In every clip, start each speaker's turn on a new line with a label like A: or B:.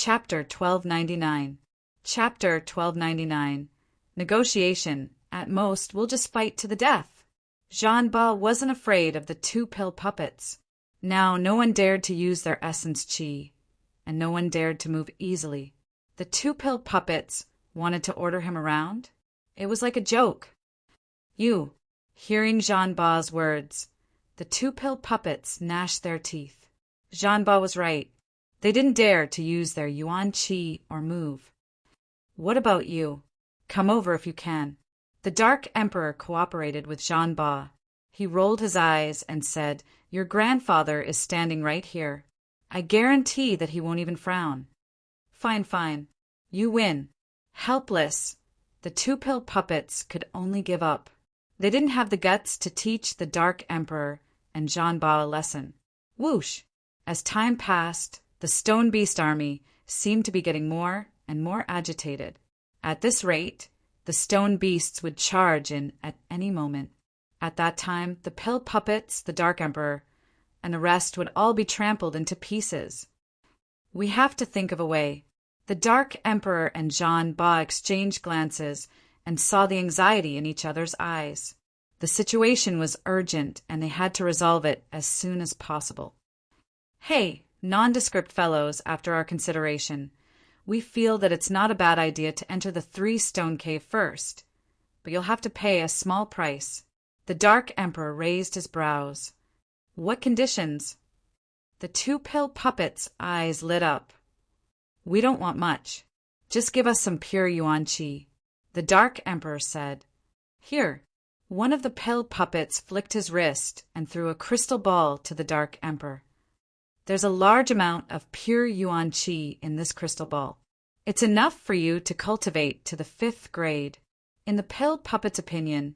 A: Chapter 1299. Chapter 1299. Negotiation. At most, we'll just fight to the death. Jean-Ba wasn't afraid of the two pill puppets. Now no one dared to use their essence chi, and no one dared to move easily. The two pill puppets wanted to order him around. It was like a joke. You. Hearing Jean-Ba's words, the two pill puppets gnashed their teeth. Jean-Ba was right. They didn't dare to use their yuan qi or move. What about you? Come over if you can. The Dark Emperor cooperated with Jean-Ba. He rolled his eyes and said, Your grandfather is standing right here. I guarantee that he won't even frown. Fine, fine. You win. Helpless, the two pill puppets could only give up. They didn't have the guts to teach the Dark Emperor and Jean-Ba a lesson. Whoosh! As time passed, the Stone Beast army seemed to be getting more and more agitated. At this rate, the Stone Beasts would charge in at any moment. At that time, the pill puppets, the Dark Emperor, and the rest would all be trampled into pieces. We have to think of a way. The Dark Emperor and Jean-Ba exchanged glances and saw the anxiety in each other's eyes. The situation was urgent, and they had to resolve it as soon as possible. Hey, nondescript fellows, after our consideration, we feel that it's not a bad idea to enter the three-stone cave first, but you'll have to pay a small price. The Dark Emperor raised his brows. What conditions? The two pill puppets' eyes lit up. We don't want much. Just give us some pure yuan qi. The Dark Emperor said. Here. One of the pill puppets flicked his wrist and threw a crystal ball to the Dark Emperor. There's a large amount of pure yuan qi in this crystal ball. It's enough for you to cultivate to the 5th grade. In the pill puppet's opinion,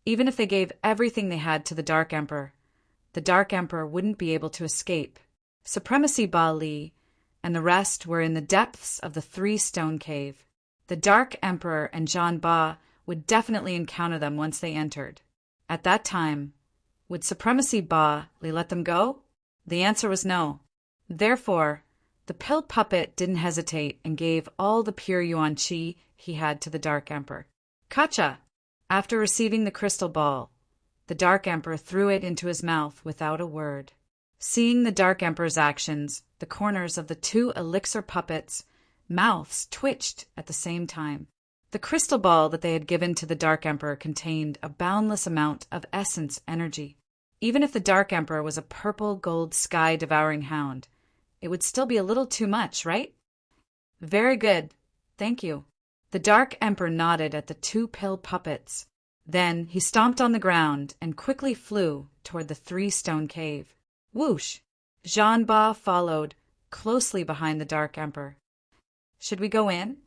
A: even if they gave everything they had to the Dark Emperor wouldn't be able to escape. Supremacy Ba Li and the rest were in the depths of the three-stone cave. The Dark Emperor and Jean-Ba would definitely encounter them once they entered. At that time, would Supremacy Ba Li let them go? The answer was no. Therefore, the pill puppet didn't hesitate and gave all the pure yuan qi he had to the Dark Emperor. Kacha! After receiving the crystal ball, the Dark Emperor threw it into his mouth without a word. Seeing the Dark Emperor's actions, the corners of the two elixir puppets' mouths twitched at the same time. The crystal ball that they had given to the Dark Emperor contained a boundless amount of essence energy. Even if the Dark Emperor was a purple gold sky-devouring hound, it would still be a little too much, right? Very good. Thank you. The Dark Emperor nodded at the two pill puppets. Then he stomped on the ground and quickly flew toward the three-stone cave. Whoosh! Jean-Ba followed, closely behind the Dark Emperor. Should we go in?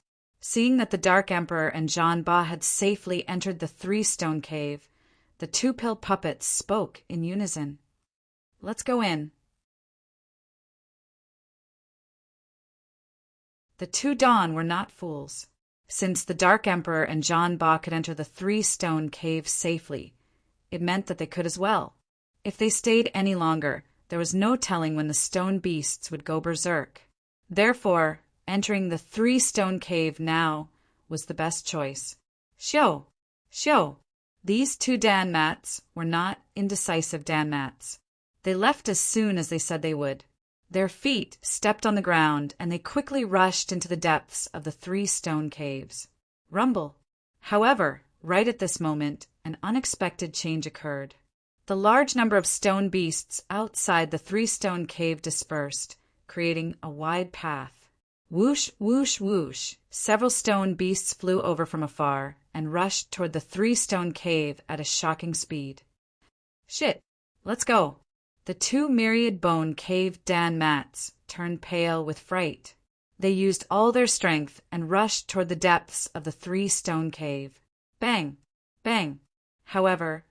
A: Seeing that the Dark Emperor and Jean-Ba had safely entered the three-stone cave, the two pill puppets spoke in unison. Let's go in. The two Dawn were not fools. Since the Dark Emperor and Jean-Ba could enter the three-stone cave safely, it meant that they could as well. If they stayed any longer, there was no telling when the stone beasts would go berserk. Therefore, entering the three-stone cave now was the best choice. Xiao! Xiao! These two Dan-mats were not indecisive Dan-mats. They left as soon as they said they would. Their feet stepped on the ground, and they quickly rushed into the depths of the three-stone caves. Rumble! However, right at this moment, an unexpected change occurred. The large number of stone beasts outside the three-stone cave dispersed, creating a wide path. Whoosh, whoosh, whoosh! Several stone beasts flew over from afar and rushed toward the three-stone cave at a shocking speed. Shit! Let's go! The two myriad bone cave Dan-mats turned pale with fright. They used all their strength and rushed toward the depths of the three-stone cave. Bang! Bang! However,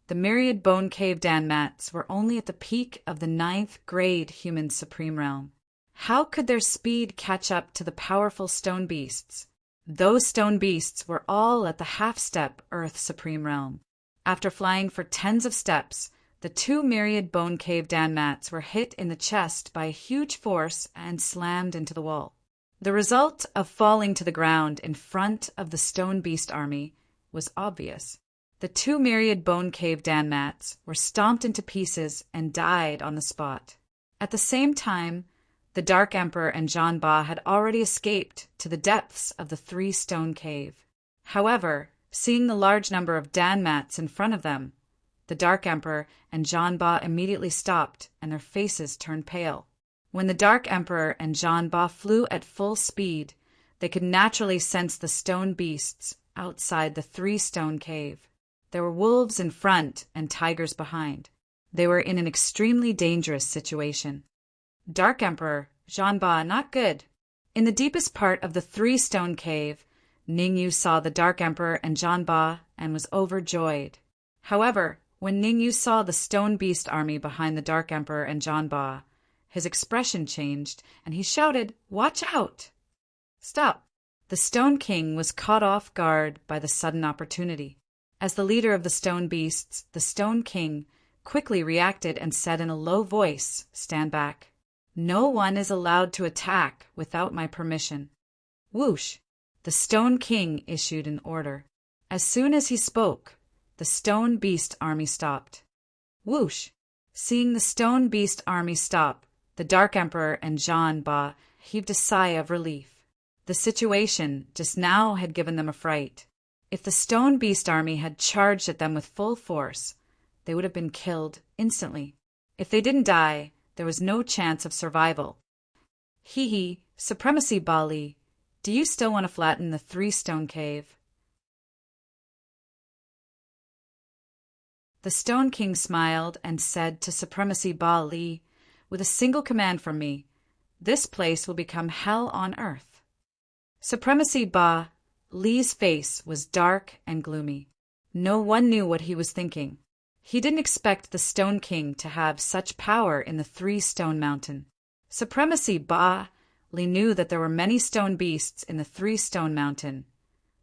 A: the myriad bone cave Dan-mats were only at the peak of the 9th grade human supreme realm. How could their speed catch up to the powerful stone beasts? Those stone beasts were all at the half-step Earth supreme realm. After flying for tens of steps, the two myriad bone cave Dan-mats were hit in the chest by a huge force and slammed into the wall. The result of falling to the ground in front of the stone beast army was obvious. The 2 myriad bone cave Danmats were stomped into pieces and died on the spot. At the same time, the Dark Emperor and John Ba had already escaped to the depths of the 3 stone cave. However, seeing the large number of Danmats in front of them, the Dark Emperor and John Ba immediately stopped and their faces turned pale. When the Dark Emperor and John Ba flew at full speed, they could naturally sense the stone beasts outside the 3 stone cave. There were wolves in front and tigers behind. They were in an extremely dangerous situation. Dark Emperor, John Ba, not good. In the deepest part of the 3 stone cave, Ningyu saw the Dark Emperor and John Ba and was overjoyed. However, when Ningyu saw the stone beast army behind the Dark Emperor and John Ba, his expression changed and he shouted, "Watch out!" Stop! The Stone King was caught off guard by the sudden opportunity. As the leader of the stone beasts, the Stone King quickly reacted and said in a low voice, "Stand back. No one is allowed to attack without my permission." Whoosh! The Stone King issued an order. As soon as he spoke, the stone beast army stopped. Whoosh! Seeing the stone beast army stop, the Dark Emperor and John Ba heaved a sigh of relief. The situation just now had given them a fright. If the stone beast army had charged at them with full force, they would have been killed instantly. If they didn't die, there was no chance of survival. Hee, Supremacy Bali, do you still want to flatten the 3 stone cave? The Stone King smiled and said to Supremacy Bali, "With a single command from me, this place will become hell on earth." Supremacy Ba Li's face was dark and gloomy. No one knew what he was thinking. He didn't expect the Stone King to have such power in the 3 stone mountain. Supremacy Ba Li knew that there were many stone beasts in the 3 stone mountain,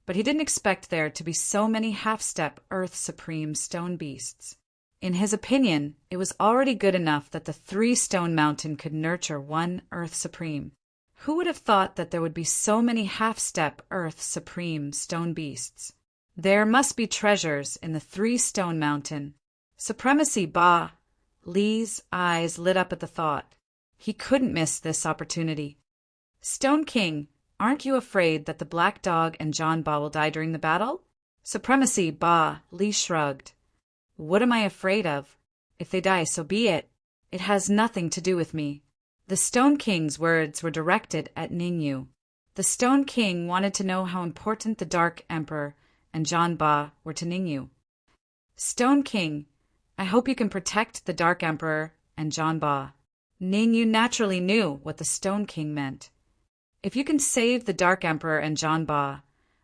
A: but he didn't expect there to be so many half-step Earth Supreme stone beasts. In his opinion, it was already good enough that the 3 stone mountain could nurture 1 Earth Supreme. Who would have thought that there would be so many half-step Earth Supreme stone beasts? There must be treasures in the 3 stone mountain. Supremacy Ba Li's eyes lit up at the thought. He couldn't miss this opportunity. Stone King, aren't you afraid that the Black Dog and John Ba will die during the battle? Supremacy Ba Li shrugged. What am I afraid of? If they die, so be it. It has nothing to do with me. The Stone King's words were directed at Ningyu. The Stone King wanted to know how important the Dark Emperor and John Ba were to Ningyu. Stone King, I hope you can protect the Dark Emperor and John Ba. Ningyu naturally knew what the Stone King meant. If you can save the Dark Emperor and John Ba,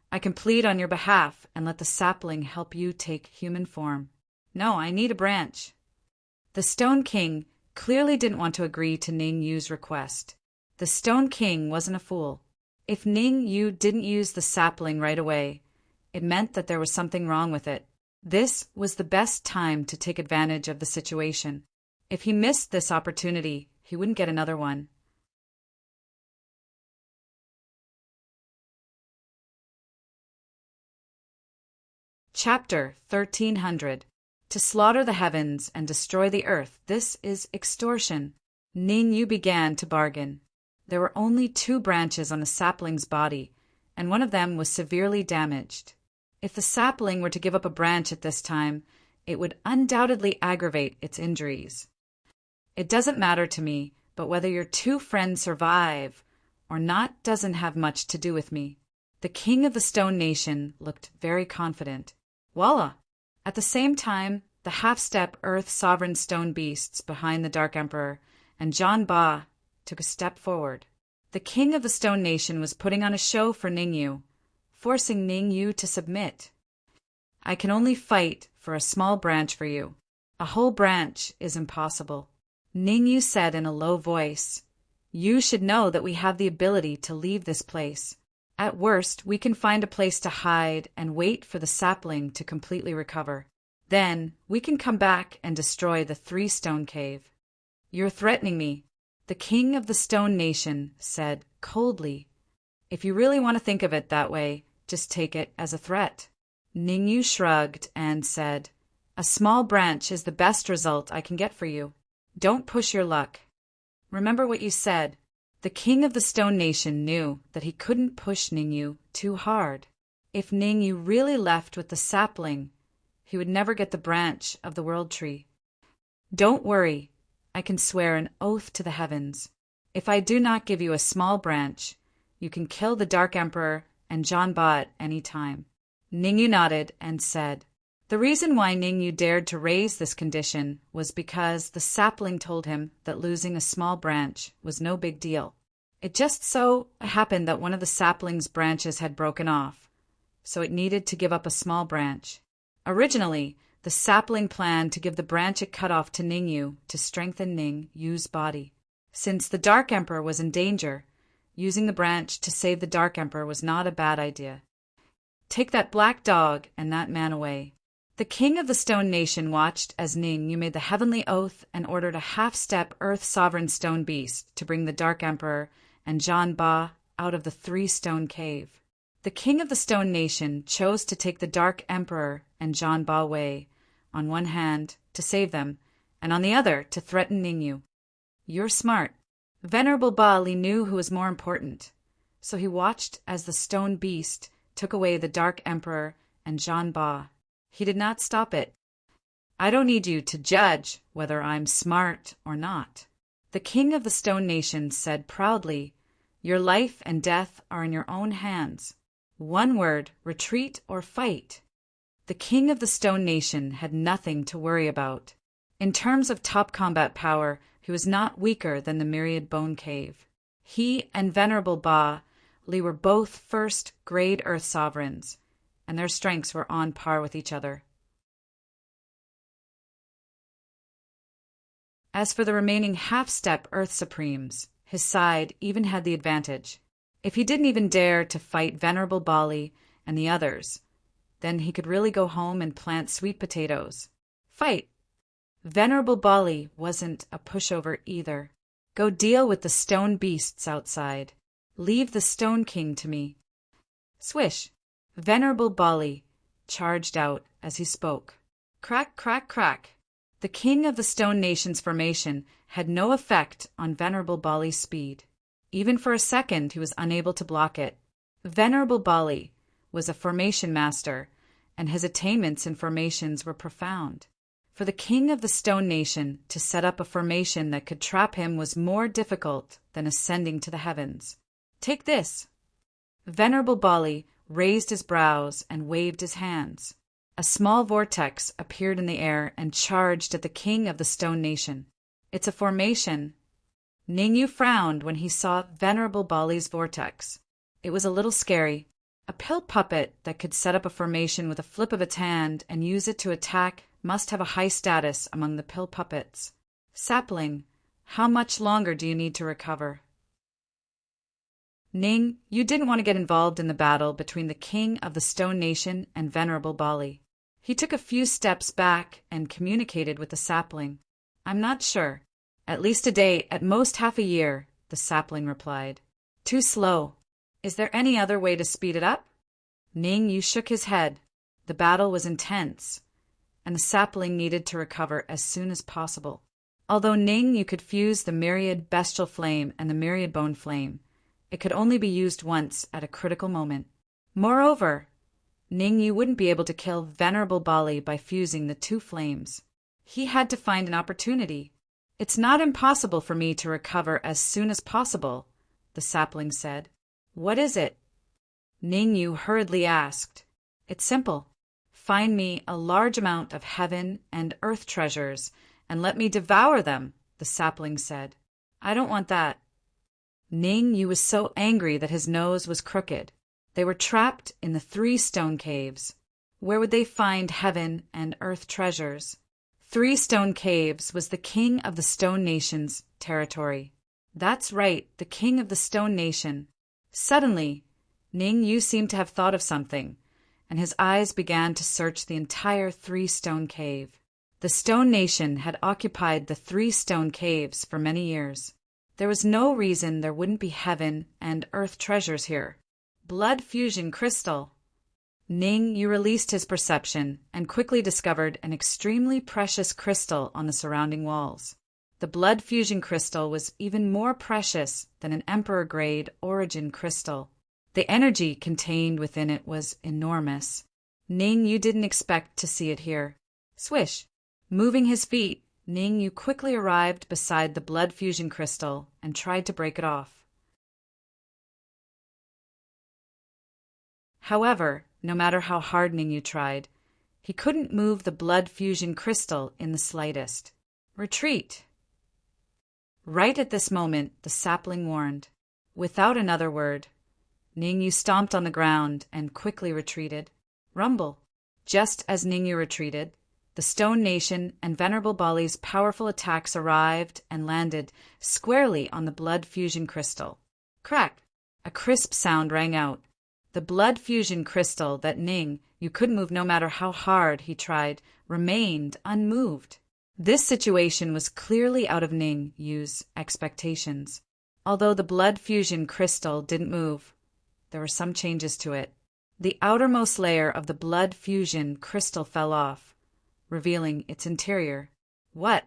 A: I can plead on your behalf and let the sapling help you take human form. No, I need a branch. The Stone King clearly didn't want to agree to Ningyu's request. The Stone King wasn't a fool. If Ningyu didn't use the sapling right away, it meant that there was something wrong with it. This was the best time to take advantage of the situation. If he missed this opportunity, he wouldn't get another one. Chapter 1300. To slaughter the heavens and destroy the earth, this is extortion. Ningyu began to bargain. There were only 2 branches on the sapling's body, and one of them was severely damaged. If the sapling were to give up a branch at this time, it would undoubtedly aggravate its injuries. It doesn't matter to me, but whether your 2 friends survive or not doesn't have much to do with me. The king of the Stone Nation looked very confident. Voila! At the same time, the half-step Earth Sovereign Stone Beasts behind the Dark Emperor and John Ba took a step forward. The king of the Stone Nation was putting on a show for Ningyu, forcing Ningyu to submit. I can only fight for a small branch for you. A whole branch is impossible. Ningyu said in a low voice, You should know that we have the ability to leave this place. At worst, we can find a place to hide and wait for the sapling to completely recover. Then, we can come back and destroy the 3 stone cave. You're threatening me, the king of the Stone Nation said coldly. If you really want to think of it that way, just take it as a threat. Ningyu shrugged and said, "A small branch is the best result I can get for you. Don't push your luck. Remember what you said." The king of the Stone Nation knew that he couldn't push Ningyu too hard. If Ningyu really left with the sapling, he would never get the branch of the World Tree. "Don't worry, I can swear an oath to the heavens. If I do not give you a small branch, you can kill the Dark Emperor and Janba at any time." Ningyu nodded and said, the reason why Ningyu dared to raise this condition was because the sapling told him that losing a small branch was no big deal. It just so happened that one of the sapling's branches had broken off, so it needed to give up a small branch. Originally, the sapling planned to give the branch it cut off to Ningyu to strengthen Ningyu's body. Since the Dark Emperor was in danger, using the branch to save the Dark Emperor was not a bad idea. "Take that black dog and that man away." The king of the Stone Nation watched as Ningyu made the heavenly oath and ordered a half-step earth-sovereign stone beast to bring the Dark Emperor and Janba out of the three-stone cave. The king of the Stone Nation chose to take the Dark Emperor and Janba away, on one hand to save them, and on the other to threaten Ningyu. "You're smart." Venerable Bali knew who was more important, so he watched as the stone beast took away the Dark Emperor and Janba. He did not stop it. "I don't need you to judge whether I'm smart or not." The king of the Stone Nation said proudly, "Your life and death are in your own hands. One word, retreat or fight." The king of the Stone Nation had nothing to worry about. In terms of top combat power, he was not weaker than the Myriad Bone Cave. He and Venerable Bali were both first-grade Earth sovereigns, and their strengths were on par with each other. As for the remaining half-step Earth Supremes, his side even had the advantage. If he didn't even dare to fight Venerable Bali and the others, then he could really go home and plant sweet potatoes. Fight! Venerable Bali wasn't a pushover either. "Go deal with the stone beasts outside. Leave the Stone King to me." Swish! Venerable Bali charged out as he spoke. Crack, crack, crack. The king of the Stone Nation's formation had no effect on Venerable Bali's speed. Even for a second he was unable to block it. Venerable Bali was a formation master, and his attainments in formations were profound. For the king of the Stone Nation to set up a formation that could trap him was more difficult than ascending to the heavens. "Take this." Venerable Bali raised his brows and waved his hands. A small vortex appeared in the air and charged at the king of the Stone Nation. "It's a formation." Ningyu frowned when he saw Venerable Bali's vortex. It was a little scary. A pill puppet that could set up a formation with a flip of its hand and use it to attack must have a high status among the pill puppets. "Sapling, how much longer do you need to recover?" Ning, you didn't want to get involved in the battle between the king of the Stone Nation and Venerable Bali. He took a few steps back and communicated with the sapling. "I'm not sure. At least a day, at most half a year," the sapling replied. "Too slow. Is there any other way to speed it up?" Ning Yu shook his head. The battle was intense, and the sapling needed to recover as soon as possible. Although Ning Yu could fuse the Myriad Bestial Flame and the Myriad Bone Flame, it could only be used once at a critical moment. Moreover, Ning Yu wouldn't be able to kill Venerable Bali by fusing the two flames. He had to find an opportunity. "It's not impossible for me to recover as soon as possible," the sapling said. "What is it?" Ning Yu hurriedly asked. "It's simple. Find me a large amount of heaven and earth treasures and let me devour them," the sapling said. "I don't want that." Ning Yu was so angry that his nose was crooked. They were trapped in the 3 stone caves. Where would they find heaven and earth treasures? 3 stone caves was the king of the Stone Nation's territory. That's right, the king of the Stone Nation. Suddenly, Ning Yu seemed to have thought of something, and his eyes began to search the entire 3 stone cave. The Stone Nation had occupied the 3 stone caves for many years. There was no reason there wouldn't be heaven and earth treasures here. Blood fusion crystal. Ning Yu released his perception and quickly discovered an extremely precious crystal on the surrounding walls. The blood fusion crystal was even more precious than an emperor-grade origin crystal. The energy contained within it was enormous. Ning Yu didn't expect to see it here. Swish! Moving his feet, Ning Yu quickly arrived beside the blood fusion crystal and tried to break it off. However, no matter how hard Ning Yu tried, he couldn't move the blood fusion crystal in the slightest. Retreat! Right at this moment, the sapling warned. Without another word, Ning Yu stomped on the ground and quickly retreated. Rumble! Just as Ning Yu retreated, the Stone Nation and Venerable Bali's powerful attacks arrived and landed squarely on the blood fusion crystal. Crack! A crisp sound rang out. The blood fusion crystal that Ning Yu couldn't move no matter how hard he tried remained unmoved. This situation was clearly out of Ning Yu's expectations. Although the blood fusion crystal didn't move, there were some changes to it. The outermost layer of the blood fusion crystal fell off, revealing its interior. What?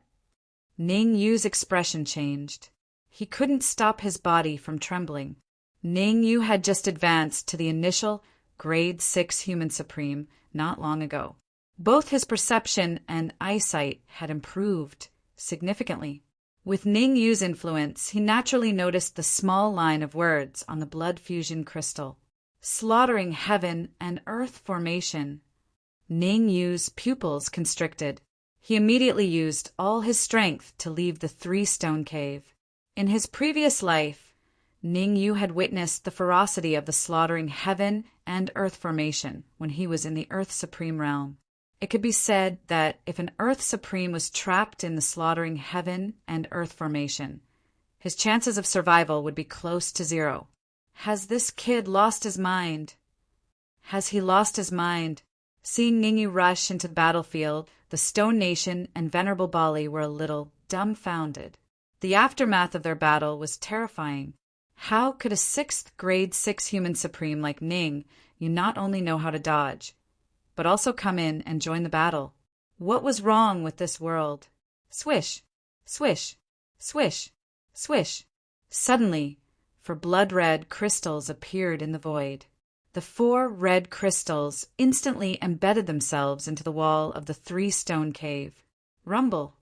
A: Ning Yu's expression changed. He couldn't stop his body from trembling. Ning Yu had just advanced to the initial Grade 6 Human Supreme not long ago. Both his perception and eyesight had improved significantly. With Ning Yu's influence, he naturally noticed the small line of words on the blood fusion crystal. Slaughtering heaven and earth formation. Ning Yu's pupils constricted. He immediately used all his strength to leave the three-stone cave. In his previous life, Ning Yu had witnessed the ferocity of the slaughtering heaven and earth formation when he was in the Earth Supreme realm. It could be said that if an Earth Supreme was trapped in the slaughtering heaven and earth formation, his chances of survival would be close to zero. Has this kid lost his mind? Has he lost his mind? Seeing Ning Yu rush into the battlefield, the Stone Nation and Venerable Bali were a little dumbfounded. The aftermath of their battle was terrifying. How could a 6th Grade 6 Human Supreme like Ning Yu not only know how to dodge, but also come in and join the battle? What was wrong with this world? Swish! Swish! Swish! Swish! Suddenly, 4 blood-red crystals appeared in the void. The 4 red crystals instantly embedded themselves into the wall of the three-stone cave. Rumble!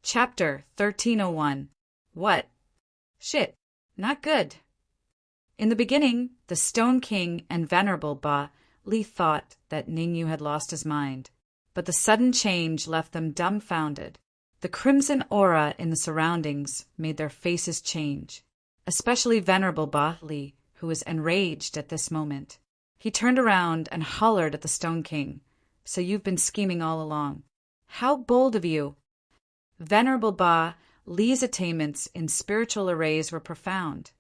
A: Chapter 1301. What? Shit. Not good. In the beginning, the Stone King and Venerable Bali thought that Ning Yu had lost his mind, but the sudden change left them dumbfounded. The crimson aura in the surroundings made their faces change, especially Venerable Bali, who was enraged at this moment. He turned around and hollered at the Stone King, "So you've been scheming all along. How bold of you!" Venerable Bali's attainments in spiritual arrays were profound,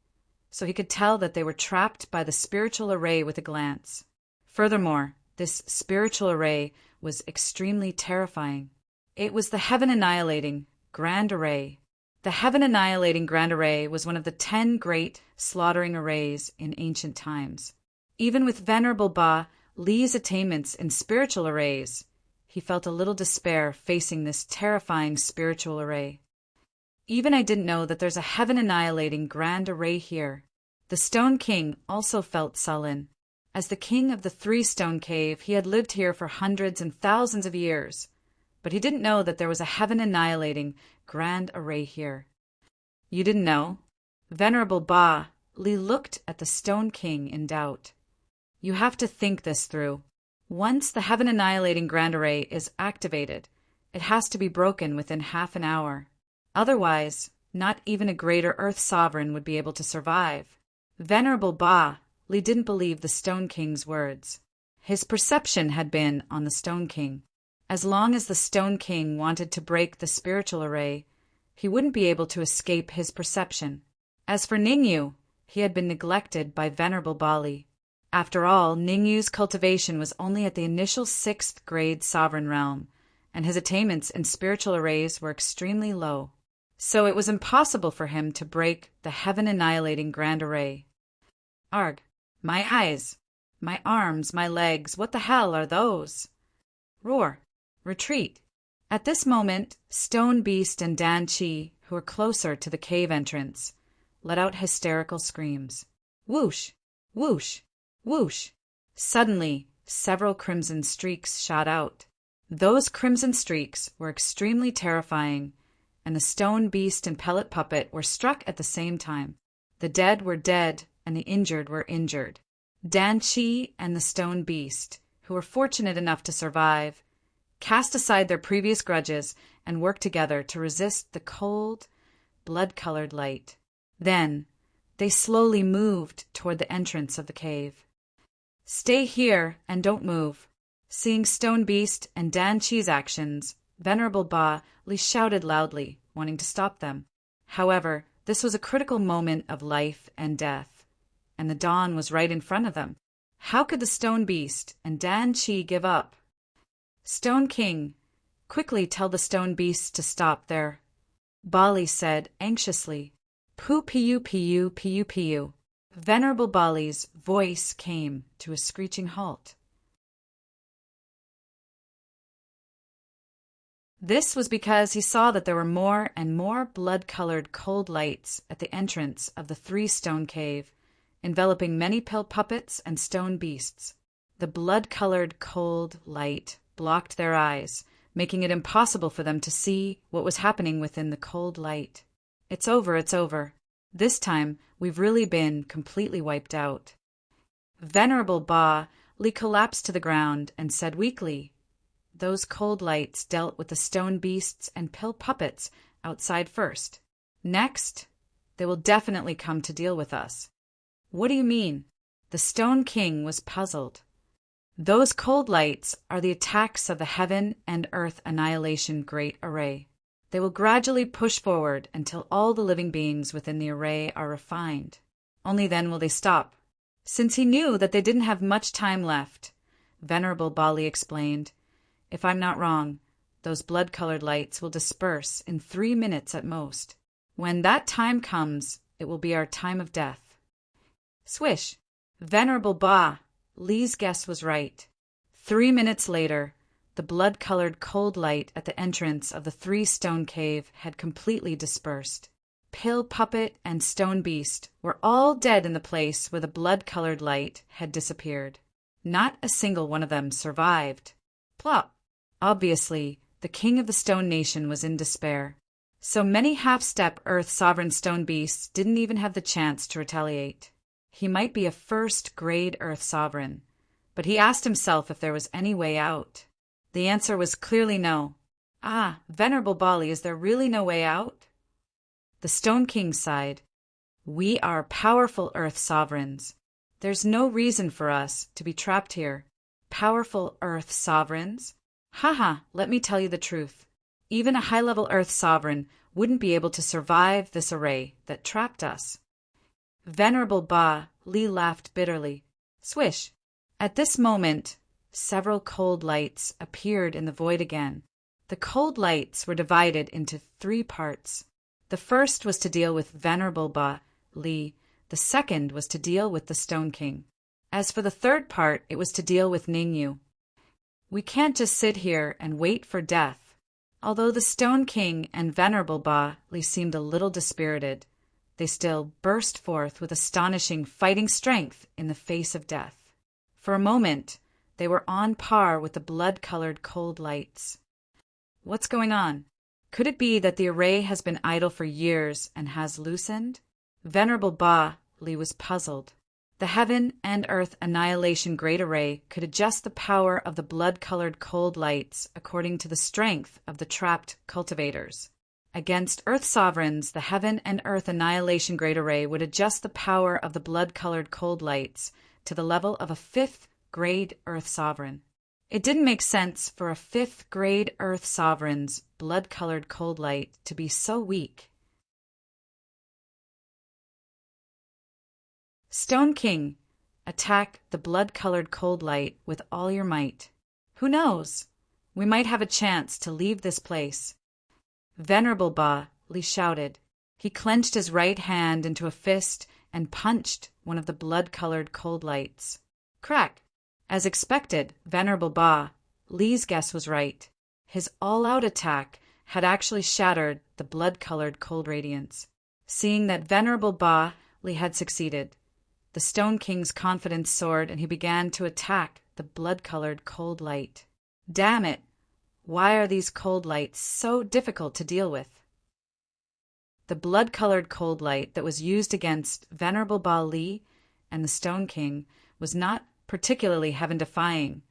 A: so he could tell that they were trapped by the spiritual array with a glance. Furthermore, this spiritual array was extremely terrifying. It was the Heaven Annihilating Grand Array. The Heaven Annihilating Grand Array was one of the 10 great slaughtering arrays in ancient times. Even with Venerable Bali's attainments in spiritual arrays, he felt a little despair facing this terrifying spiritual array. Even I didn't know that there's a heaven-annihilating grand array here. The Stone King also felt sullen. As the king of the three-stone cave, he had lived here for hundreds and thousands of years, but he didn't know that there was a heaven-annihilating grand array here. You didn't know? Venerable Bali looked at the Stone King in doubt. You have to think this through. Once the heaven-annihilating grand array is activated, it has to be broken within half an hour. Otherwise, not even a greater Earth Sovereign would be able to survive. Venerable Bali didn't believe the Stone King's words. His perception had been on the Stone King. As long as the Stone King wanted to break the spiritual array, he wouldn't be able to escape his perception. As for Ning Yu, he had been neglected by Venerable Bali. After all, Ningyu's cultivation was only at the initial 6th grade sovereign realm, and his attainments in spiritual arrays were extremely low. So it was impossible for him to break the heaven-annihilating grand array. Arg, my eyes, my arms, my legs, what the hell are those? Roar, retreat. At this moment, Stone Beast and Dan Chi, who were closer to the cave entrance, let out hysterical screams. Whoosh, whoosh, whoosh. Suddenly, several crimson streaks shot out. Those crimson streaks were extremely terrifying, and the Stone Beast and Pellet Puppet were struck at the same time. The dead were dead, and the injured were injured. Dan Chi and the Stone Beast, who were fortunate enough to survive, cast aside their previous grudges and worked together to resist the cold, blood-colored light. Then, they slowly moved toward the entrance of the cave. Stay here and don't move. Seeing Stone Beast and Dan Chi's actions, Venerable Ba Li shouted loudly, wanting to stop them. However, this was a critical moment of life and death, and the dawn was right in front of them. How could the Stone Beast and Dan Chi give up? Stone King, quickly tell the Stone Beasts to stop there, Bali said anxiously. Pu-pu, pu, pu, pu. Venerable Bali's voice came to a screeching halt. This was because he saw that there were more and more blood-colored cold lights at the entrance of the three-stone cave, enveloping many pill puppets and stone beasts. The blood-colored cold light blocked their eyes, making it impossible for them to see what was happening within the cold light. It's over, it's over. This time, we've really been completely wiped out. Venerable Ba Li collapsed to the ground and said weakly, those cold lights dealt with the stone beasts and pill puppets outside first. Next, they will definitely come to deal with us. What do you mean? The Stone King was puzzled. Those cold lights are the attacks of the Heaven and Earth Annihilation Great Array. They will gradually push forward until all the living beings within the array are refined. Only then will they stop. Since he knew that they didn't have much time left, Venerable Bali explained, if I'm not wrong, those blood-colored lights will disperse in 3 minutes at most. When that time comes, it will be our time of death. Swish! Venerable Ba Li's guess was right. 3 minutes later, the blood-colored cold light at the entrance of the three-stone cave had completely dispersed. Pill Puppet and Stone Beast were all dead in the place where the blood-colored light had disappeared. Not a single one of them survived. Plop! Obviously, the king of the Stone Nation was in despair. So many half-step Earth Sovereign Stone Beasts didn't even have the chance to retaliate. He might be a first-grade Earth Sovereign, but he asked himself if there was any way out. The answer was clearly no. Ah, Venerable Bali, is there really no way out? The Stone King sighed. We are powerful Earth Sovereigns. There's no reason for us to be trapped here. Powerful Earth Sovereigns? Haha, let me tell you the truth. Even a high-level Earth Sovereign wouldn't be able to survive this array that trapped us. Venerable Ba Li laughed bitterly. Swish! At this moment, several cold lights appeared in the void again. The cold lights were divided into 3 parts. The first was to deal with Venerable Ba Li. The second was to deal with the Stone King. As for the third part, it was to deal with Ningyu. We can't just sit here and wait for death. Although the Stone King and Venerable Ba Li seemed a little dispirited, they still burst forth with astonishing fighting strength in the face of death. For a moment, they were on par with the blood-colored cold lights. What's going on? Could it be that the array has been idle for years and has loosened? Venerable Ba Li was puzzled. The Heaven and Earth Annihilation Great Array could adjust the power of the blood-colored cold lights according to the strength of the trapped cultivators. Against Earth Sovereigns, the Heaven and Earth Annihilation Great Array would adjust the power of the blood-colored cold lights to the level of a 5th-grade Earth Sovereign. It didn't make sense for a 5th-grade Earth Sovereign's blood-colored cold light to be so weak. Stone King, Attack the blood-colored cold light with all your might. Who knows? We might have a chance to leave this place." Venerable Ba Li shouted. He clenched his right hand into a fist and punched one of the blood-colored cold lights. Crack! As expected, Venerable Ba Li's guess was right. His all-out attack had actually shattered the blood-colored cold radiance. Seeing that Venerable Ba Li had succeeded, the Stone King's confidence soared and he began to attack the blood-colored cold light. Damn it! Why are these cold lights so difficult to deal with? The blood-colored cold light that was used against Venerable Ba Li and the Stone King was not particularly heaven-defying,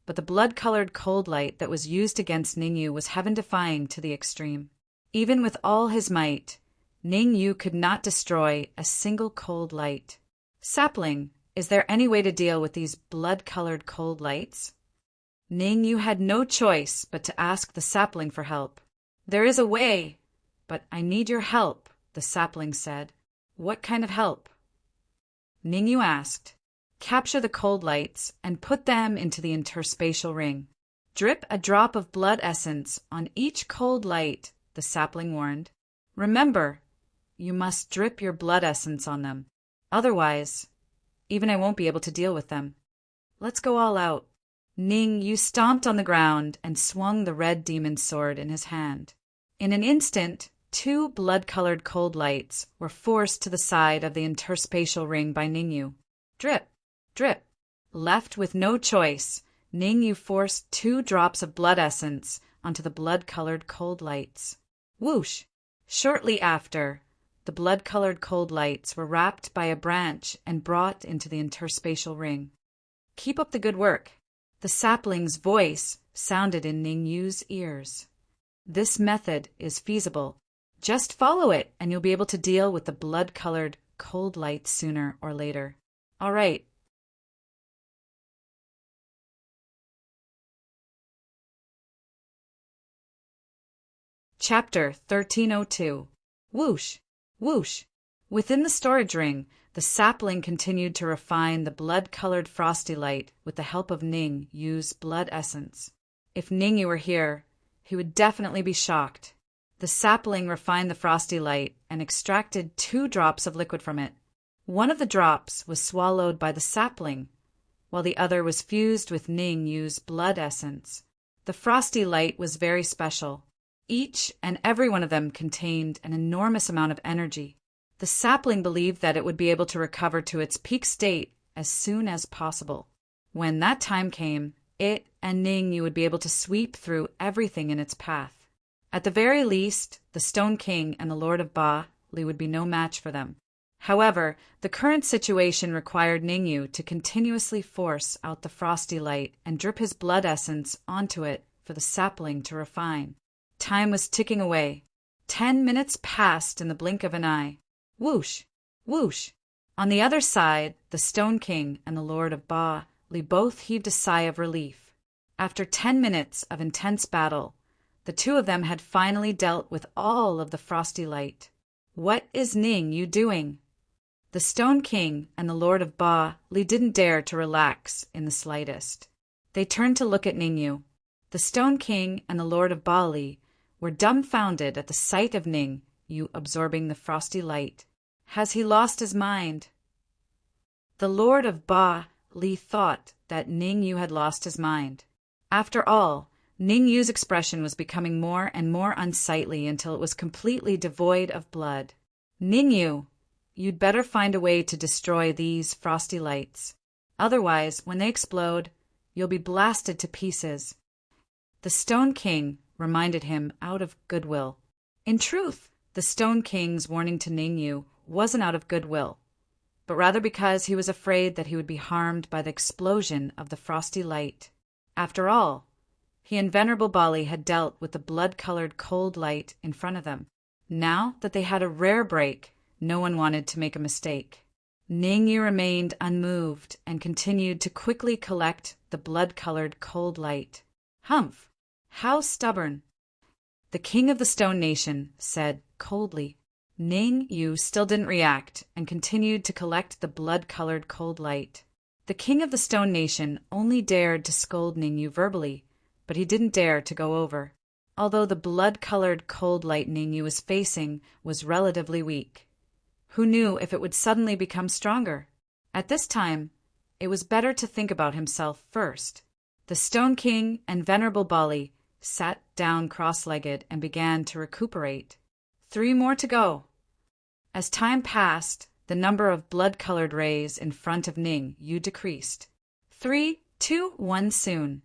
A: but the blood-colored cold light that was used against Ningyu was heaven-defying to the extreme. Even with all his might, Ningyu could not destroy a single cold light. "Sapling, is there any way to deal with these blood-colored cold lights?" Ningyu had no choice but to ask the sapling for help. "There is a way, but I need your help," the sapling said. "What kind of help?" Ningyu asked. "Capture the cold lights and put them into the interspatial ring. Drip a drop of blood essence on each cold light," the sapling warned. "Remember, you must drip your blood essence on them. Otherwise, even I won't be able to deal with them. Let's go all out." Ningyu stomped on the ground and swung the red demon sword in his hand. In an instant, 2 blood-colored cold lights were forced to the side of the interspatial ring by Ningyu. Drip, drip. Left with no choice, Ningyu forced 2 drops of blood essence onto the blood-colored cold lights. Whoosh! Shortly after, the blood-colored cold lights were wrapped by a branch and brought into the interspatial ring. "Keep up the good work." The sapling's voice sounded in Ningyu's ears. "This method is feasible. Just follow it and you'll be able to deal with the blood-colored cold lights sooner or later. All right." Chapter 1302. Whoosh! Whoosh! Within the storage ring, the sapling continued to refine the blood-colored frosty light with the help of Ningyu's blood essence. If Ningyu were here, he would definitely be shocked. The sapling refined the frosty light and extracted 2 drops of liquid from it. One of the drops was swallowed by the sapling, while the other was fused with Ningyu's blood essence. The frosty light was very special. Each and every one of them contained an enormous amount of energy. The sapling believed that it would be able to recover to its peak state as soon as possible. When that time came, it and Ningyu would be able to sweep through everything in its path. At the very least, the Stone King and the Lord of Ba Li would be no match for them. However, the current situation required Ningyu to continuously force out the frosty light and drip his blood essence onto it for the sapling to refine. Time was ticking away. 10 minutes passed in the blink of an eye. Whoosh! Whoosh! On the other side, the Stone King and the Lord of Ba Li both heaved a sigh of relief. After 10 minutes of intense battle, the 2 of them had finally dealt with all of the frosty light. "What is Ningyu doing?" The Stone King and the Lord of Ba Li didn't dare to relax in the slightest. They turned to look at Ningyu. The Stone King and the Lord of Ba Li were dumbfounded at the sight of Ningyu absorbing the frosty light. Has he lost his mind? The Lord of Ba Li thought that Ningyu had lost his mind. After all, Ningyu's expression was becoming more and more unsightly until it was completely devoid of blood. "Ningyu, you'd better find a way to destroy these frosty lights. Otherwise, when they explode, you'll be blasted to pieces." The Stone King reminded him out of goodwill. In truth, the Stone King's warning to Ningyu wasn't out of goodwill, but rather because he was afraid that he would be harmed by the explosion of the frosty light. After all, he and Venerable Ba Li had dealt with the blood-colored cold light in front of them. Now that they had a rare break, no one wanted to make a mistake. Ningyu remained unmoved and continued to quickly collect the blood-colored cold light. Humph! How stubborn! The king of the Stone Nation said coldly. Ningyu still didn't react and continued to collect the blood-colored cold light. The king of the Stone Nation only dared to scold Ningyu verbally, but he didn't dare to go over, although the blood-colored cold light Ningyu was facing was relatively weak. Who knew if it would suddenly become stronger? At this time, it was better to think about himself first. The Stone King and Venerable Bali sat down cross-legged and began to recuperate. 3 more to go. As time passed, the number of blood-colored rays in front of Ningyu decreased. 3, 2, 1 soon.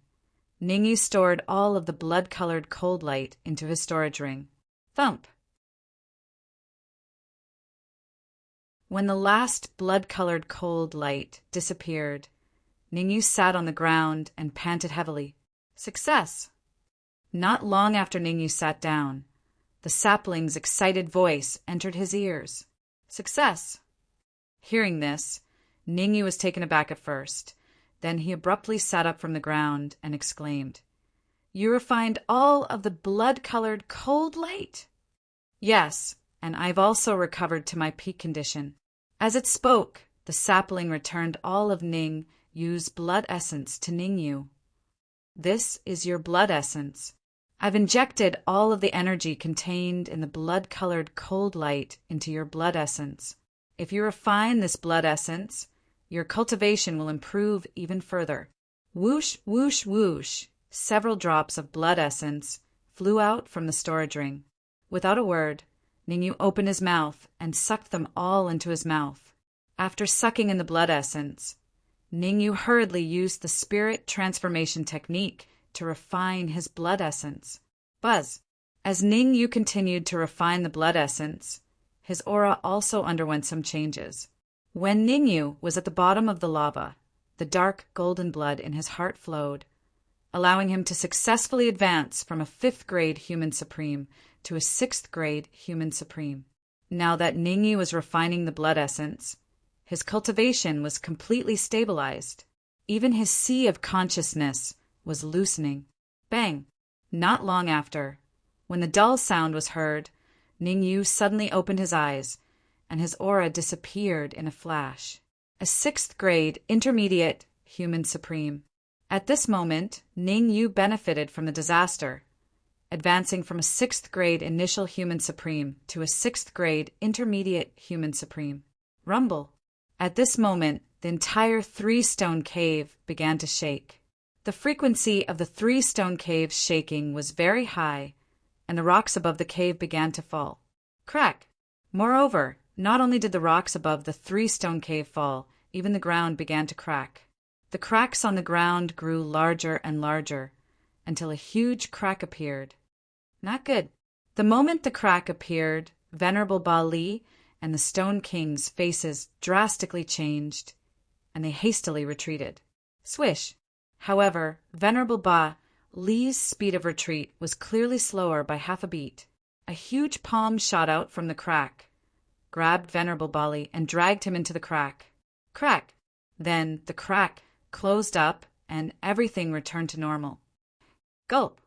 A: Ningyu stored all of the blood-colored cold light into his storage ring. Thump! When the last blood-colored cold light disappeared, Ningyu sat on the ground and panted heavily. Success! Not long after Ningyu sat down, the sapling's excited voice entered his ears. Success! Hearing this, Ningyu was taken aback at first. Then he abruptly sat up from the ground and exclaimed, "You refined all of the blood-colored cold light?" "Yes, and I've also recovered to my peak condition." As it spoke, the sapling returned all of Ningyu's blood essence to Ningyu. "This is your blood essence. I've injected all of the energy contained in the blood-colored cold light into your blood essence. If you refine this blood essence, your cultivation will improve even further." Whoosh, whoosh, whoosh. Several drops of blood essence flew out from the storage ring. Without a word, Ningyu opened his mouth and sucked them all into his mouth. After sucking in the blood essence, Ningyu hurriedly used the spirit transformation technique to refine his blood essence. Buzz! As Ningyu continued to refine the blood essence, his aura also underwent some changes. When Ningyu was at the bottom of the lava, the dark golden blood in his heart flowed, allowing him to successfully advance from a 5th-grade human supreme to a 6th-grade human supreme. Now that Ningyu was refining the blood essence, his cultivation was completely stabilized. Even his sea of consciousness was loosening. Bang! Not long after, when the dull sound was heard, Ningyu suddenly opened his eyes, and his aura disappeared in a flash. A 6th-grade intermediate human supreme. At this moment, Ningyu benefited from the disaster, advancing from a 6th-grade initial human supreme to a 6th-grade intermediate human supreme. Rumble. At this moment, the entire 3-stone cave began to shake. The frequency of the 3-stone cave's shaking was very high, and the rocks above the cave began to fall. Crack! Moreover, not only did the rocks above the 3-stone cave fall, even the ground began to crack. The cracks on the ground grew larger and larger, until a huge crack appeared. Not good. The moment the crack appeared, Venerable Bali and the Stone King's faces drastically changed, and they hastily retreated. Swish! However, Venerable Bali's speed of retreat was clearly slower by half a beat. A huge palm shot out from the crack, grabbed Venerable Bali, and dragged him into the crack. Crack! Then the crack closed up, and everything returned to normal. Gulp!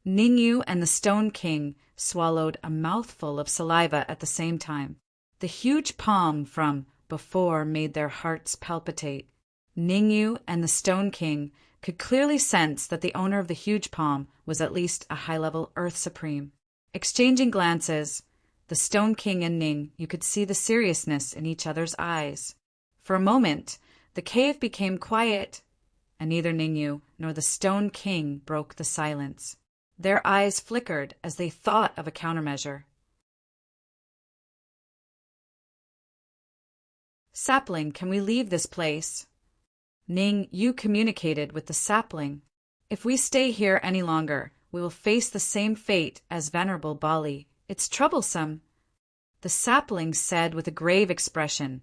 A: Ningyu and the Stone King swallowed a mouthful of saliva at the same time. The huge palm from before made their hearts palpitate. Ningyu and the Stone King could clearly sense that the owner of the huge palm was at least a high-level Earth Supreme. Exchanging glances, the Stone King and Ningyu could see the seriousness in each other's eyes. For a moment, the cave became quiet, and neither Ningyu nor the Stone King broke the silence. Their eyes flickered as they thought of a countermeasure. Sapling, can we leave this place? Ningyu communicated with the sapling. If we stay here any longer, we will face the same fate as Venerable Bali. It's troublesome. The sapling said with a grave expression,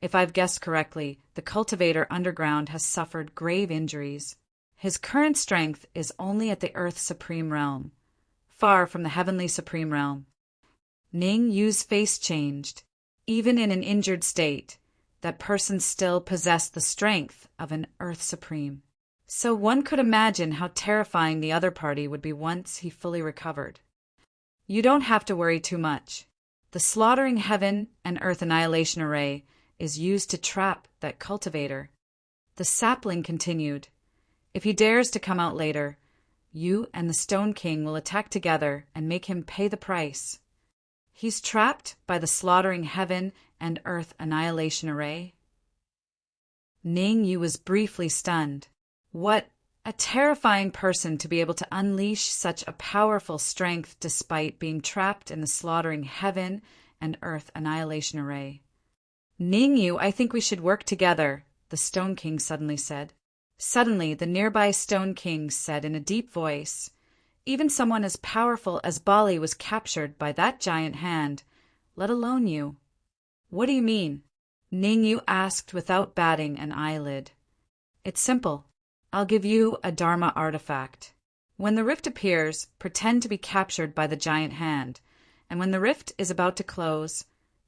A: "If I've guessed correctly, the cultivator underground has suffered grave injuries. His current strength is only at the Earth Supreme Realm, far from the Heavenly Supreme Realm." Ningyu's face changed. Even in an injured state, that person still possessed the strength of an Earth Supreme. So one could imagine how terrifying the other party would be once he fully recovered. You don't have to worry too much. The Slaughtering Heaven and Earth Annihilation Array is used to trap that cultivator. The sapling continued, "If he dares to come out later, you and the Stone King will attack together and make him pay the price. He's trapped by the slaughtering heaven and earth annihilation array." Ning Yu was briefly stunned. What a terrifying person to be able to unleash such a powerful strength despite being trapped in the slaughtering heaven and earth annihilation array. "Ning Yu, I think we should work together," the Stone King suddenly said. Suddenly, the nearby Stone King said in a deep voice, "Even someone as powerful as Bali was captured by that giant hand, let alone you." "What do you mean?" Ning Yu asked without batting an eyelid. "It's simple. I'll give you a Dharma artifact. When the rift appears, pretend to be captured by the giant hand, and when the rift is about to close,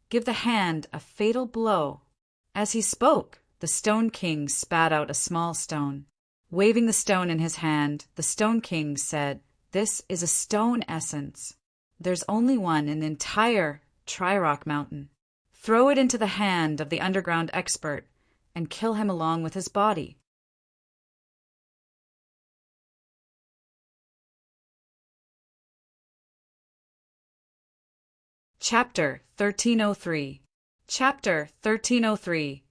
A: give the hand a fatal blow." As he spoke, the Stone King spat out a small stone. Waving the stone in his hand, the Stone King said, "This is a stone essence. There's only one in the entire Tri-Rock Mountain. Throw it into the hand of the underground expert and kill him along with his body." Chapter 1303. Chapter 1303.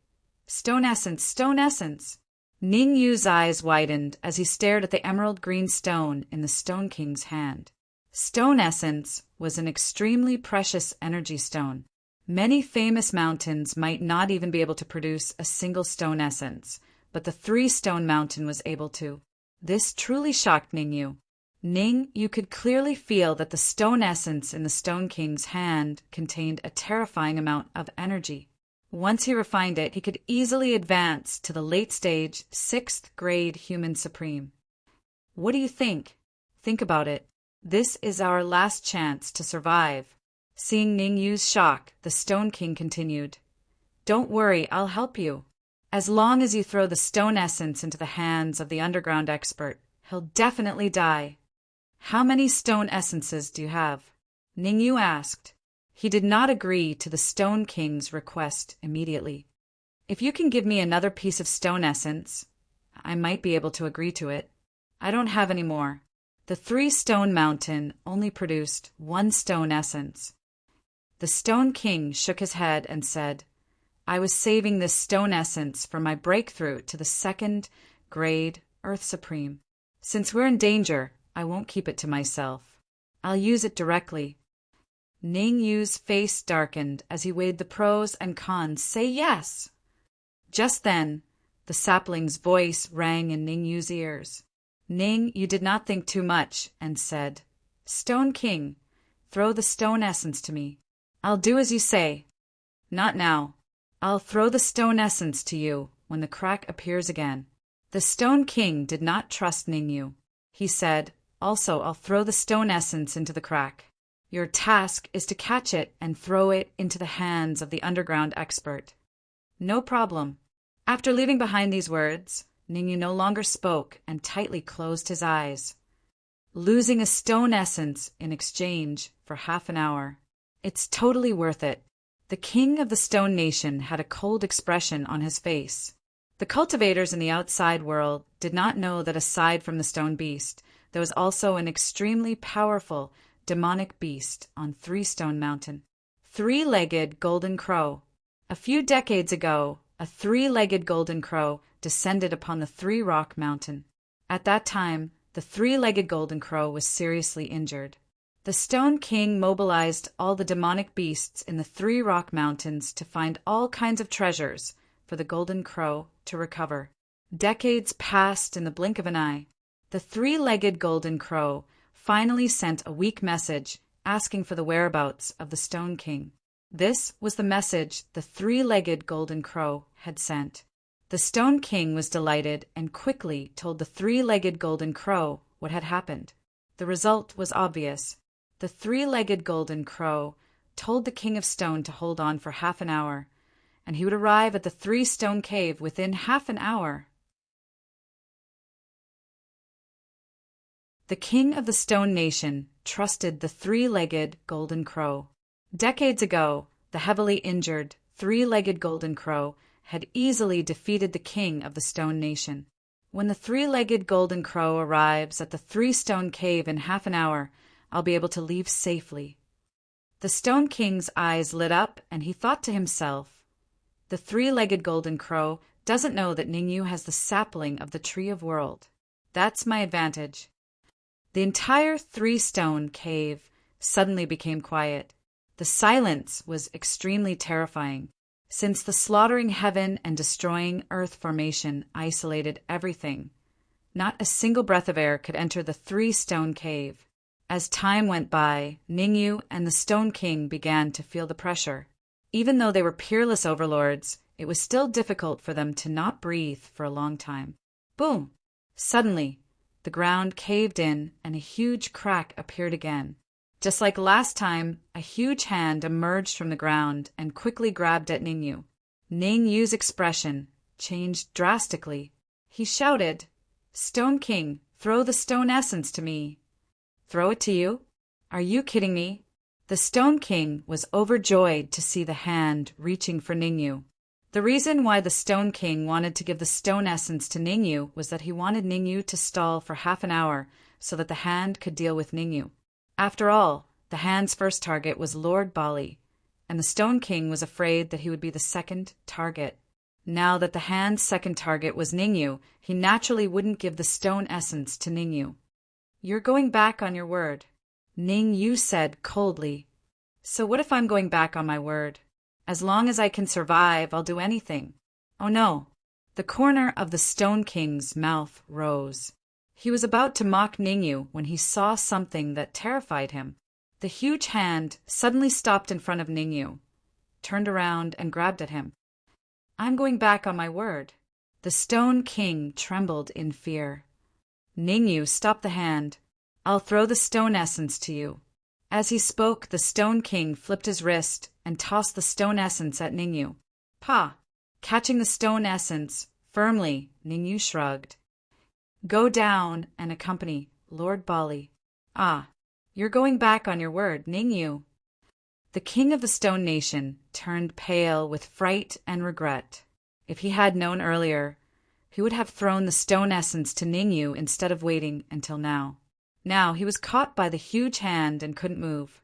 A: Stone Essence, Stone Essence. Ning Yu's eyes widened as he stared at the emerald green stone in the Stone King's hand. Stone Essence was an extremely precious energy stone. Many famous mountains might not even be able to produce a single stone essence, but the three-stone mountain was able to. This truly shocked Ning Yu. Ning Yu could clearly feel that the stone essence in the Stone King's hand contained a terrifying amount of energy. Once he refined it, he could easily advance to the late-stage, 6th grade human supreme. "What do you think? Think about it. This is our last chance to survive." Seeing Ning Yu's shock, the Stone King continued, "Don't worry, I'll help you. As long as you throw the stone essence into the hands of the underground expert, he'll definitely die." "How many stone essences do you have?" Ning Yu asked. He did not agree to the Stone King's request immediately. "If you can give me another piece of stone essence, I might be able to agree to it. I don't have any more." The three-stone mountain only produced one stone essence. The Stone King shook his head and said, "I was saving this stone essence for my breakthrough to the 2nd grade Earth Supreme. Since we're in danger, I won't keep it to myself. I'll use it directly." Ning Yu's face darkened as he weighed the pros and cons. "Say yes!" Just then, the sapling's voice rang in Ning Yu's ears. Ning Yu did not think too much and said, "Stone King, throw the stone essence to me." "I'll do as you say." "Not now. I'll throw the stone essence to you when the crack appears again." The Stone King did not trust Ning Yu. He said, "Also, I'll throw the stone essence into the crack. Your task is to catch it and throw it into the hands of the underground expert." "No problem." After leaving behind these words, Ning Yu no longer spoke and tightly closed his eyes. Losing a stone essence in exchange for half an hour. It's totally worth it. The king of the Stone Nation had a cold expression on his face. The cultivators in the outside world did not know that aside from the stone beast, there was also an extremely powerful demonic beast on Three-Stone Mountain. Three-legged golden crow. A few decades ago, a three-legged golden crow descended upon the Three-Rock Mountain. At that time, the three-legged golden crow was seriously injured. The Stone King mobilized all the demonic beasts in the Three-Rock Mountains to find all kinds of treasures for the golden crow to recover. Decades passed in the blink of an eye. The three-legged golden crow finally sent a weak message asking for the whereabouts of the Stone King. This was the message the three-legged golden crow had sent. The Stone King was delighted and quickly told the three-legged golden crow what had happened. The result was obvious. The three-legged golden crow told the King of Stone to hold on for half an hour, and he would arrive at the Three-Stone Cave within half an hour. The King of the Stone Nation trusted the three-legged golden crow. Decades ago, the heavily injured three-legged golden crow had easily defeated the king of the Stone Nation. When the three-legged golden crow arrives at the three-stone cave in half an hour, I'll be able to leave safely. The Stone King's eyes lit up, and he thought to himself, the three-legged golden crow doesn't know that Ningyu has the sapling of the Tree of World. That's my advantage. The entire three-stone cave suddenly became quiet. The silence was extremely terrifying, since the slaughtering heaven and destroying earth formation isolated everything. Not a single breath of air could enter the three-stone cave. As time went by, Ningyu and the Stone King began to feel the pressure. Even though they were peerless overlords, it was still difficult for them to not breathe for a long time. Boom! Suddenly, the ground caved in and a huge crack appeared again. Just like last time, a huge hand emerged from the ground and quickly grabbed at Ningyu. Ningyu's expression changed drastically. He shouted, "Stone King, throw the stone essence to me." "Throw it to you? Are you kidding me?" The Stone King was overjoyed to see the hand reaching for Ningyu. The reason why the Stone King wanted to give the stone essence to Ningyu was that he wanted Ningyu to stall for half an hour so that the hand could deal with Ningyu. After all, the hand's first target was Lord Bali, and the Stone King was afraid that he would be the second target. Now that the hand's second target was Ningyu, he naturally wouldn't give the stone essence to Ningyu. "You're going back on your word," Ningyu said coldly. "So what if I'm going back on my word? As long as I can survive, I'll do anything." Oh no! The corner of the Stone King's mouth rose. He was about to mock Ningyu when he saw something that terrified him. The huge hand suddenly stopped in front of Ningyu, turned around and grabbed at him. "I'm going back on my word." The Stone King trembled in fear. Ningyu stopped the hand. "I'll throw the stone essence to you." As he spoke, the Stone King flipped his wrist and tossed the stone essence at Ningyu. "Pa!" Catching the stone essence firmly, Ningyu shrugged. "Go down and accompany Lord Bali." "Ah, you're going back on your word, Ningyu." The king of the Stone Nation turned pale with fright and regret. If he had known earlier, he would have thrown the stone essence to Ningyu instead of waiting until now. Now he was caught by the huge hand and couldn't move.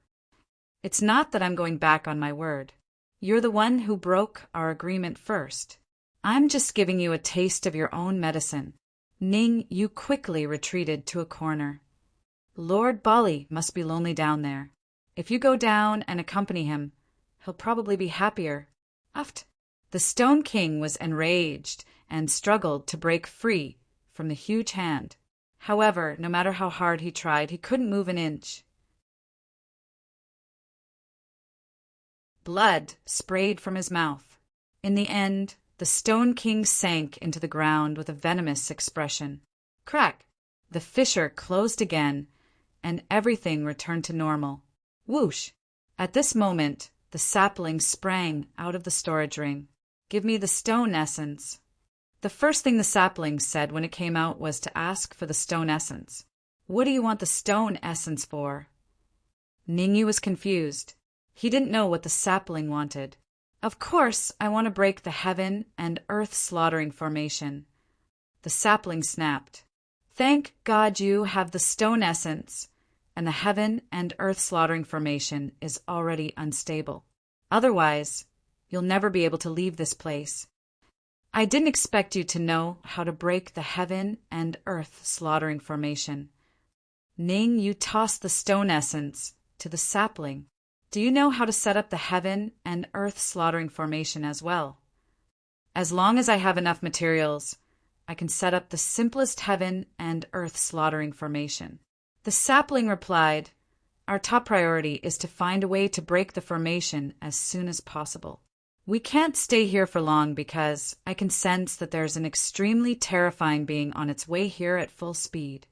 A: "It's not that I'm going back on my word. You're the one who broke our agreement first. I'm just giving you a taste of your own medicine." Ningyu quickly retreated to a corner. "Lord Bali must be lonely down there. If you go down and accompany him, he'll probably be happier." Uft! The Stone King was enraged and struggled to break free from the huge hand. However, no matter how hard he tried, he couldn't move an inch. Blood sprayed from his mouth. In the end, the Stone King sank into the ground with a venomous expression. Crack! The fissure closed again, and everything returned to normal. Whoosh! At this moment, the sapling sprang out of the storage ring. "Give me the stone essence." The first thing the sapling said when it came out was to ask for the stone essence. "What do you want the stone essence for?" Ningyu was confused. He didn't know what the sapling wanted. "Of course, I want to break the heaven and earth slaughtering formation." The sapling snapped. "Thank God you have the stone essence, and the heaven and earth slaughtering formation is already unstable. Otherwise, you'll never be able to leave this place. I didn't expect you to know how to break the heaven and earth slaughtering formation." Ningyu tossed the stone essence to the sapling. "Do you know how to set up the heaven and earth slaughtering formation as well?" "As long as I have enough materials, I can set up the simplest heaven and earth slaughtering formation." The sapling replied, "Our top priority is to find a way to break the formation as soon as possible. We can't stay here for long because I can sense that there's an extremely terrifying being on its way here at full speed."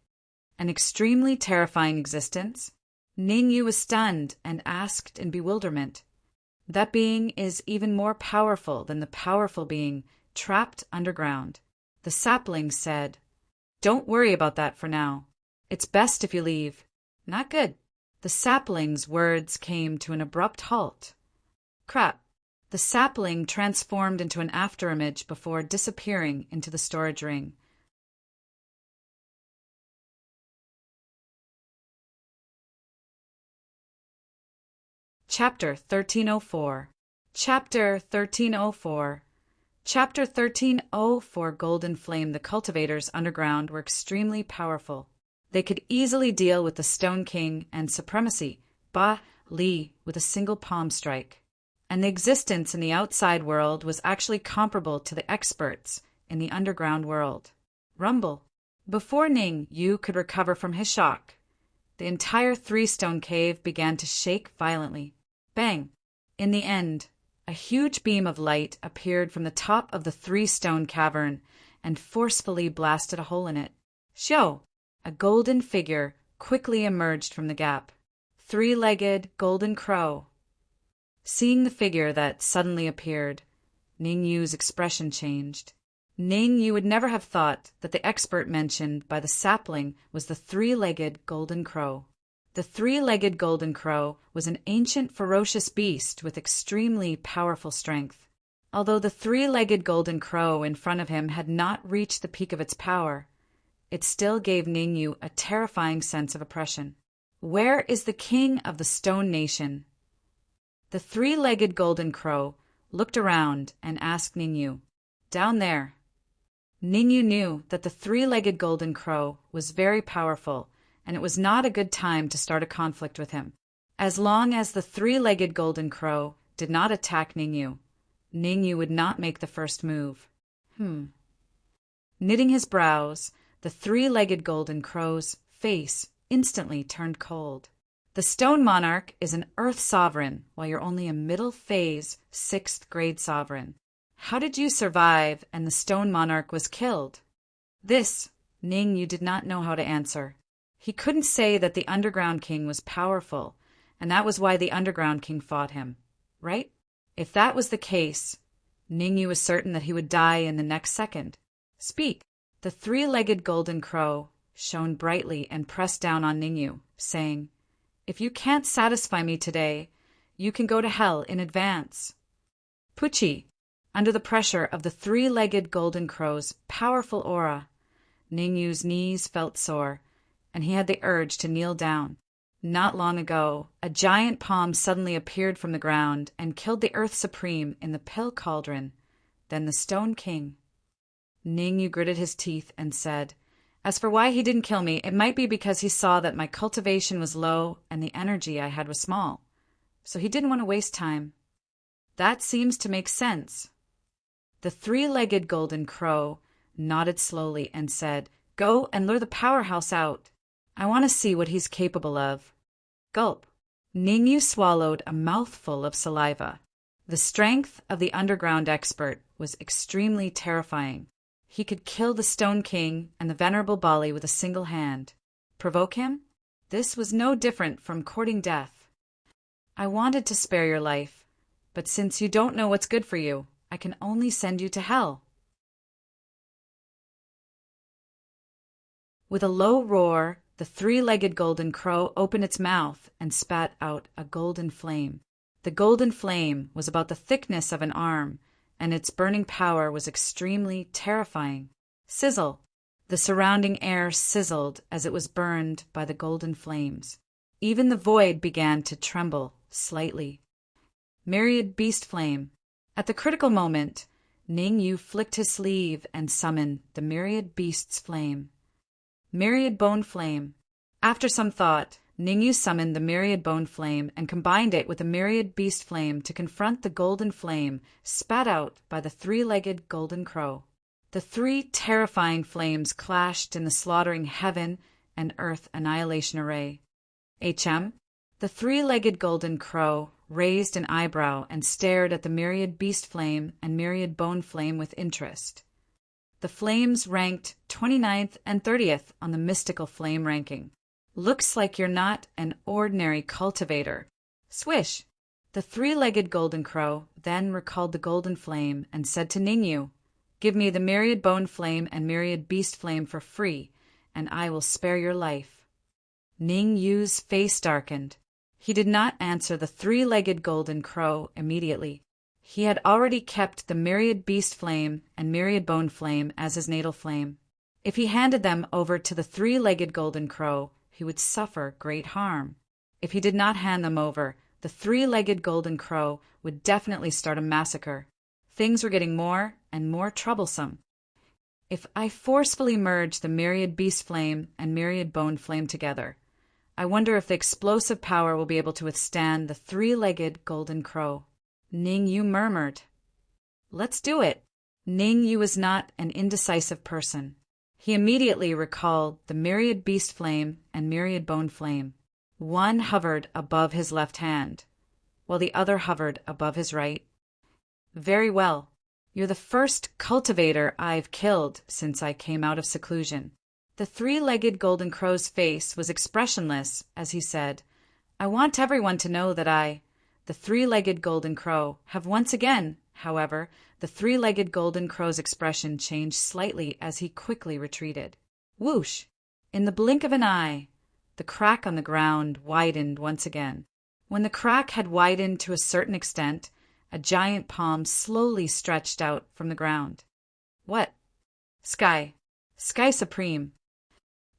A: "An extremely terrifying existence?" Ningyu was stunned and asked in bewilderment. "That being is even more powerful than the powerful being trapped underground." The sapling said, "Don't worry about that for now. It's best if you leave." "Not good." The sapling's words came to an abrupt halt. Crap! The sapling transformed into an afterimage before disappearing into the storage ring. Chapter 1304. Chapter 1304. Chapter 1304. Golden Flame. The cultivators underground were extremely powerful. They could easily deal with the Stone King and supremacy, Ba-Li, with a single palm strike. And the existence in the outside world was actually comparable to the experts in the underground world. Rumble. Before Ning Yu could recover from his shock, the entire three-stone cave began to shake violently. Bang! In the end, a huge beam of light appeared from the top of the three-stone cavern and forcefully blasted a hole in it. Xiao! A golden figure quickly emerged from the gap. Three-legged golden crow. Seeing the figure that suddenly appeared, Ning Yu's expression changed. Ning Yu would never have thought that the expert mentioned by the sapling was the three-legged golden crow. The three-legged golden crow was an ancient ferocious beast with extremely powerful strength. Although the three-legged golden crow in front of him had not reached the peak of its power, it still gave Ning Yu a terrifying sense of oppression. Where is the king of the Stone Nation? The three-legged golden crow looked around and asked Ning Yu. Down there. Ning Yu knew that the three-legged golden crow was very powerful, and it was not a good time to start a conflict with him. As long as the three-legged golden crow did not attack Ning Yu would not make the first move. Knitting his brows, the three-legged golden crow's face instantly turned cold. The Stone Monarch is an Earth sovereign, while you're only a middle phase, 6th grade sovereign. How did you survive and the Stone Monarch was killed? This, Ning Yu did not know how to answer. He couldn't say that the Underground King was powerful, and that was why the Underground King fought him, right? If that was the case, Ning Yu was certain that he would die in the next second. Speak. The three-legged golden crow shone brightly and pressed down on Ning Yu, saying, If you can't satisfy me today, you can go to hell in advance. Pucci. Under the pressure of the three-legged golden crow's powerful aura, Ning Yu's knees felt sore, and he had the urge to kneel down. Not long ago, a giant palm suddenly appeared from the ground and killed the Earth Supreme in the Pill Cauldron, then the Stone King. Ning Yu gritted his teeth and said, As for why he didn't kill me, it might be because he saw that my cultivation was low and the energy I had was small. So he didn't want to waste time. That seems to make sense. The three-legged golden crow nodded slowly and said, Go and lure the powerhouse out. I want to see what he's capable of. Gulp. Ning Yu swallowed a mouthful of saliva. The strength of the underground expert was extremely terrifying. He could kill the Stone King and the Venerable Bali with a single hand. Provoke him? This was no different from courting death. I wanted to spare your life, but since you don't know what's good for you, I can only send you to hell. With a low roar, the three-legged golden crow opened its mouth and spat out a golden flame. The golden flame was about the thickness of an arm, and its burning power was extremely terrifying. Sizzle! The surrounding air sizzled as it was burned by the golden flames. Even the void began to tremble slightly. Myriad Beast Flame. At the critical moment, Ning Yu flicked his sleeve and summoned the Myriad Beast's Flame. Myriad Bone Flame. After some thought, Ning Yu summoned the Myriad Bone Flame and combined it with the Myriad Beast Flame to confront the golden flame spat out by the three-legged golden crow. The three terrifying flames clashed in the slaughtering heaven and earth annihilation array. HM. The three-legged golden crow raised an eyebrow and stared at the Myriad Beast Flame and Myriad Bone Flame with interest. The flames ranked 29th and 30th on the mystical flame ranking. Looks like you're not an ordinary cultivator. Swish! The three-legged golden crow then recalled the golden flame and said to Ning Yu, Give me the Myriad Bone Flame and Myriad Beast Flame for free, and I will spare your life. Ning Yu's face darkened. He did not answer the three-legged golden crow immediately. He had already kept the myriad beast flame and myriad bone flame as his natal flame. If he handed them over to the three-legged golden crow, he would suffer great harm. If he did not hand them over, the three-legged golden crow would definitely start a massacre. Things were getting more and more troublesome. If I forcefully merge the myriad beast flame and myriad bone flame together, I wonder if the explosive power will be able to withstand the three-legged golden crow. Ning Yu murmured. Let's do it. Ning Yu was not an indecisive person. He immediately recalled the myriad beast flame and myriad bone flame. One hovered above his left hand, while the other hovered above his right. Very well. You're the first cultivator I've killed since I came out of seclusion. The three-legged golden crow's face was expressionless as he said, I want everyone to know that I, the three-legged golden crow, have once again, however, the three-legged golden crow's expression changed slightly as he quickly retreated. Whoosh! In the blink of an eye, the crack on the ground widened once again. When the crack had widened to a certain extent, a giant palm slowly stretched out from the ground. What? Sky. Sky Supreme.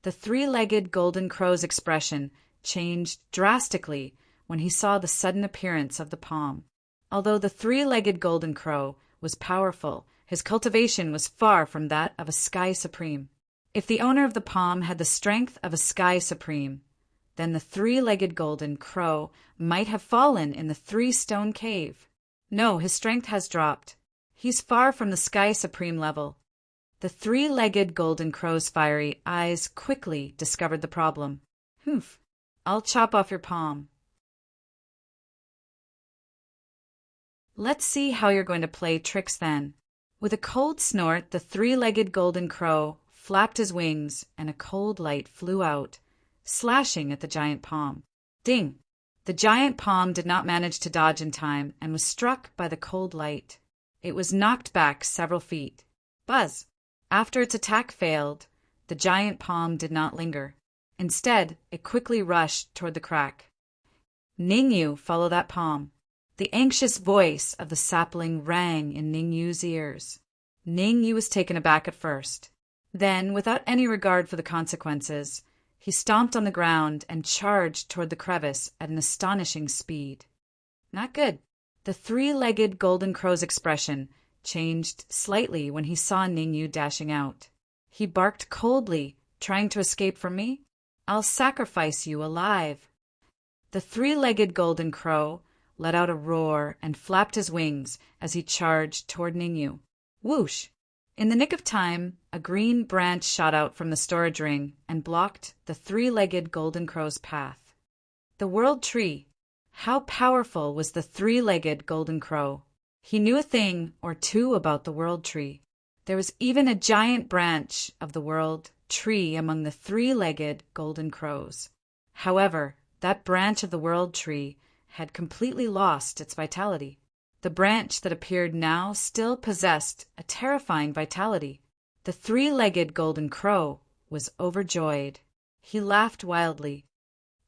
A: The three-legged golden crow's expression changed drastically when he saw the sudden appearance of the palm. Although the three-legged golden crow was powerful, his cultivation was far from that of a Sky Supreme. If the owner of the palm had the strength of a Sky Supreme, then the three-legged golden crow might have fallen in the three-stone cave. No, his strength has dropped. He's far from the Sky Supreme level. The three-legged golden crow's fiery eyes quickly discovered the problem. Humph! I'll chop off your palm. Let's see how you're going to play tricks then. With a cold snort, the three-legged golden crow flapped his wings, and a cold light flew out, slashing at the giant palm. Ding! The giant palm did not manage to dodge in time and was struck by the cold light. It was knocked back several feet. Buzz! After its attack failed, the giant palm did not linger. Instead, it quickly rushed toward the crack. Ning Yu, follow that palm. The anxious voice of the sapling rang in Ning Yu's ears. Ning Yu was taken aback at first. Then, without any regard for the consequences, he stomped on the ground and charged toward the crevice at an astonishing speed. Not good. The three-legged golden crow's expression changed slightly when he saw Ning Yu dashing out. He barked coldly, trying to escape from me. I'll sacrifice you alive. The three-legged golden crow let out a roar and flapped his wings as he charged toward Ning Yu. Whoosh! In the nick of time, a green branch shot out from the storage ring and blocked the three-legged golden crow's path. The World Tree. How powerful was the three-legged golden crow? He knew a thing or two about the World Tree. There was even a giant branch of the World Tree among the three-legged golden crows. However, that branch of the World Tree had completely lost its vitality. The branch that appeared now still possessed a terrifying vitality. The three-legged golden crow was overjoyed. He laughed wildly.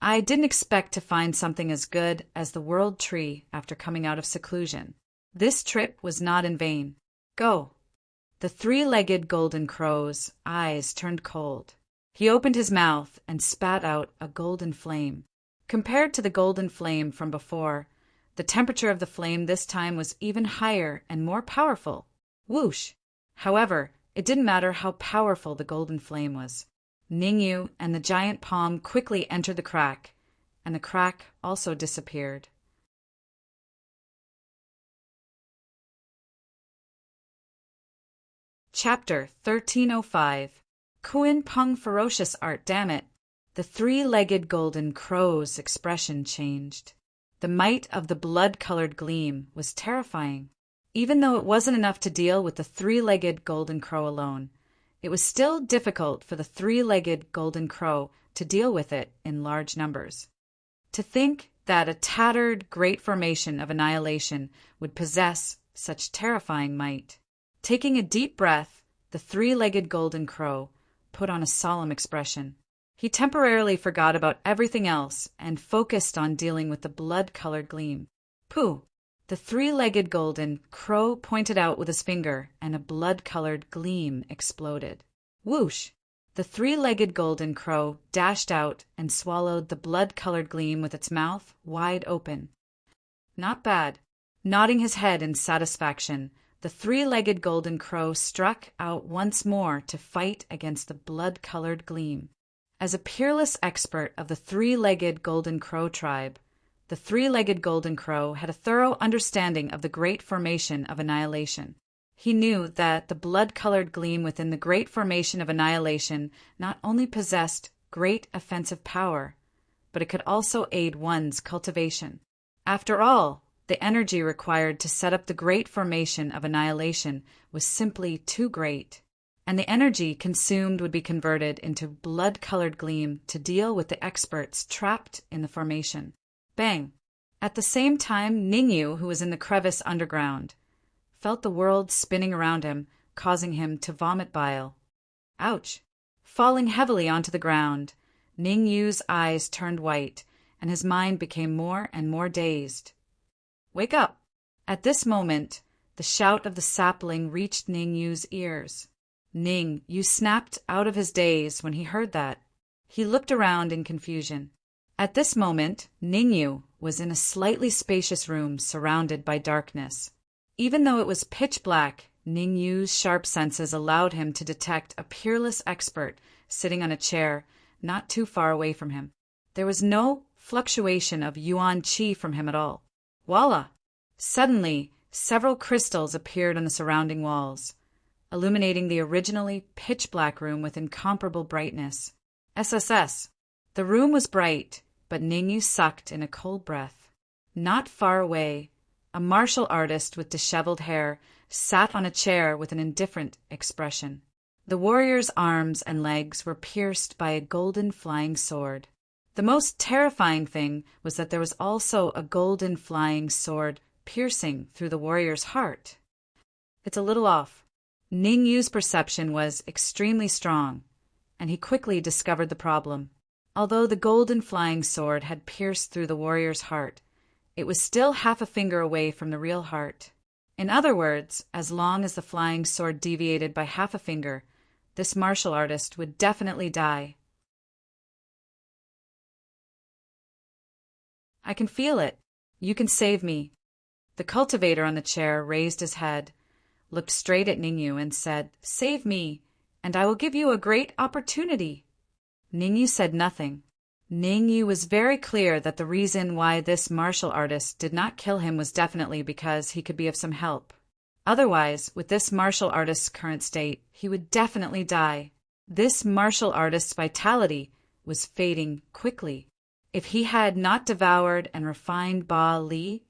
A: I didn't expect to find something as good as the World Tree after coming out of seclusion. This trip was not in vain. Go. The three-legged golden crow's eyes turned cold. He opened his mouth and spat out a golden flame. Compared to the golden flame from before, the temperature of the flame this time was even higher and more powerful. Whoosh! However, it didn't matter how powerful the golden flame was. Ning Yu and the giant palm quickly entered the crack, and the crack also disappeared. Chapter 1305. Kuin Peng Ferocious Art, damn it! The three-legged golden crow's expression changed. The might of the blood-colored gleam was terrifying. Even though it wasn't enough to deal with the three-legged golden crow alone, it was still difficult for the three-legged golden crow to deal with it in large numbers. To think that a tattered great formation of annihilation would possess such terrifying might. Taking a deep breath, the three-legged golden crow put on a solemn expression. He temporarily forgot about everything else and focused on dealing with the blood-colored gleam. Pooh! The three-legged golden crow pointed out with his finger, and a blood-colored gleam exploded. Whoosh! The three-legged golden crow dashed out and swallowed the blood-colored gleam with its mouth wide open. Not bad. Nodding his head in satisfaction, the three-legged golden crow struck out once more to fight against the blood-colored gleam. As a peerless expert of the three-legged golden crow tribe, the three-legged golden crow had a thorough understanding of the Great Formation of Annihilation. He knew that the blood-colored gleam within the Great Formation of Annihilation not only possessed great offensive power, but it could also aid one's cultivation. After all, the energy required to set up the Great Formation of Annihilation was simply too great, and the energy consumed would be converted into blood-colored gleam to deal with the experts trapped in the formation. Bang! At the same time, Ningyu, who was in the crevice underground, felt the world spinning around him, causing him to vomit bile. Ouch! Falling heavily onto the ground, Ningyu's eyes turned white, and his mind became more and more dazed. Wake up! At this moment, the shout of the sapling reached Ningyu's ears. Ningyu snapped out of his daze when he heard that. He looked around in confusion. At this moment, Ningyu was in a slightly spacious room surrounded by darkness. Even though it was pitch black, Ningyu's sharp senses allowed him to detect a peerless expert sitting on a chair not too far away from him. There was no fluctuation of yuan qi from him at all. Voila! Suddenly, several crystals appeared on the surrounding walls, illuminating the originally pitch-black room with incomparable brightness. SSS. The room was bright, but Ningyu sucked in a cold breath. Not far away, a martial artist with disheveled hair sat on a chair with an indifferent expression. The warrior's arms and legs were pierced by a golden flying sword. The most terrifying thing was that there was also a golden flying sword piercing through the warrior's heart. It's a little off. Ningyu's perception was extremely strong, and he quickly discovered the problem. Although the golden flying sword had pierced through the warrior's heart, it was still half a finger away from the real heart. In other words, as long as the flying sword deviated by half a finger, this martial artist would definitely die. I can feel it. You can save me. The cultivator on the chair raised his head, looked straight at Ningyu, and said, "Save me, and I will give you a great opportunity." Ningyu said nothing. Ningyu was very clear that the reason why this martial artist did not kill him was definitely because he could be of some help. Otherwise, with this martial artist's current state, he would definitely die. This martial artist's vitality was fading quickly. If he had not devoured and refined Ba Li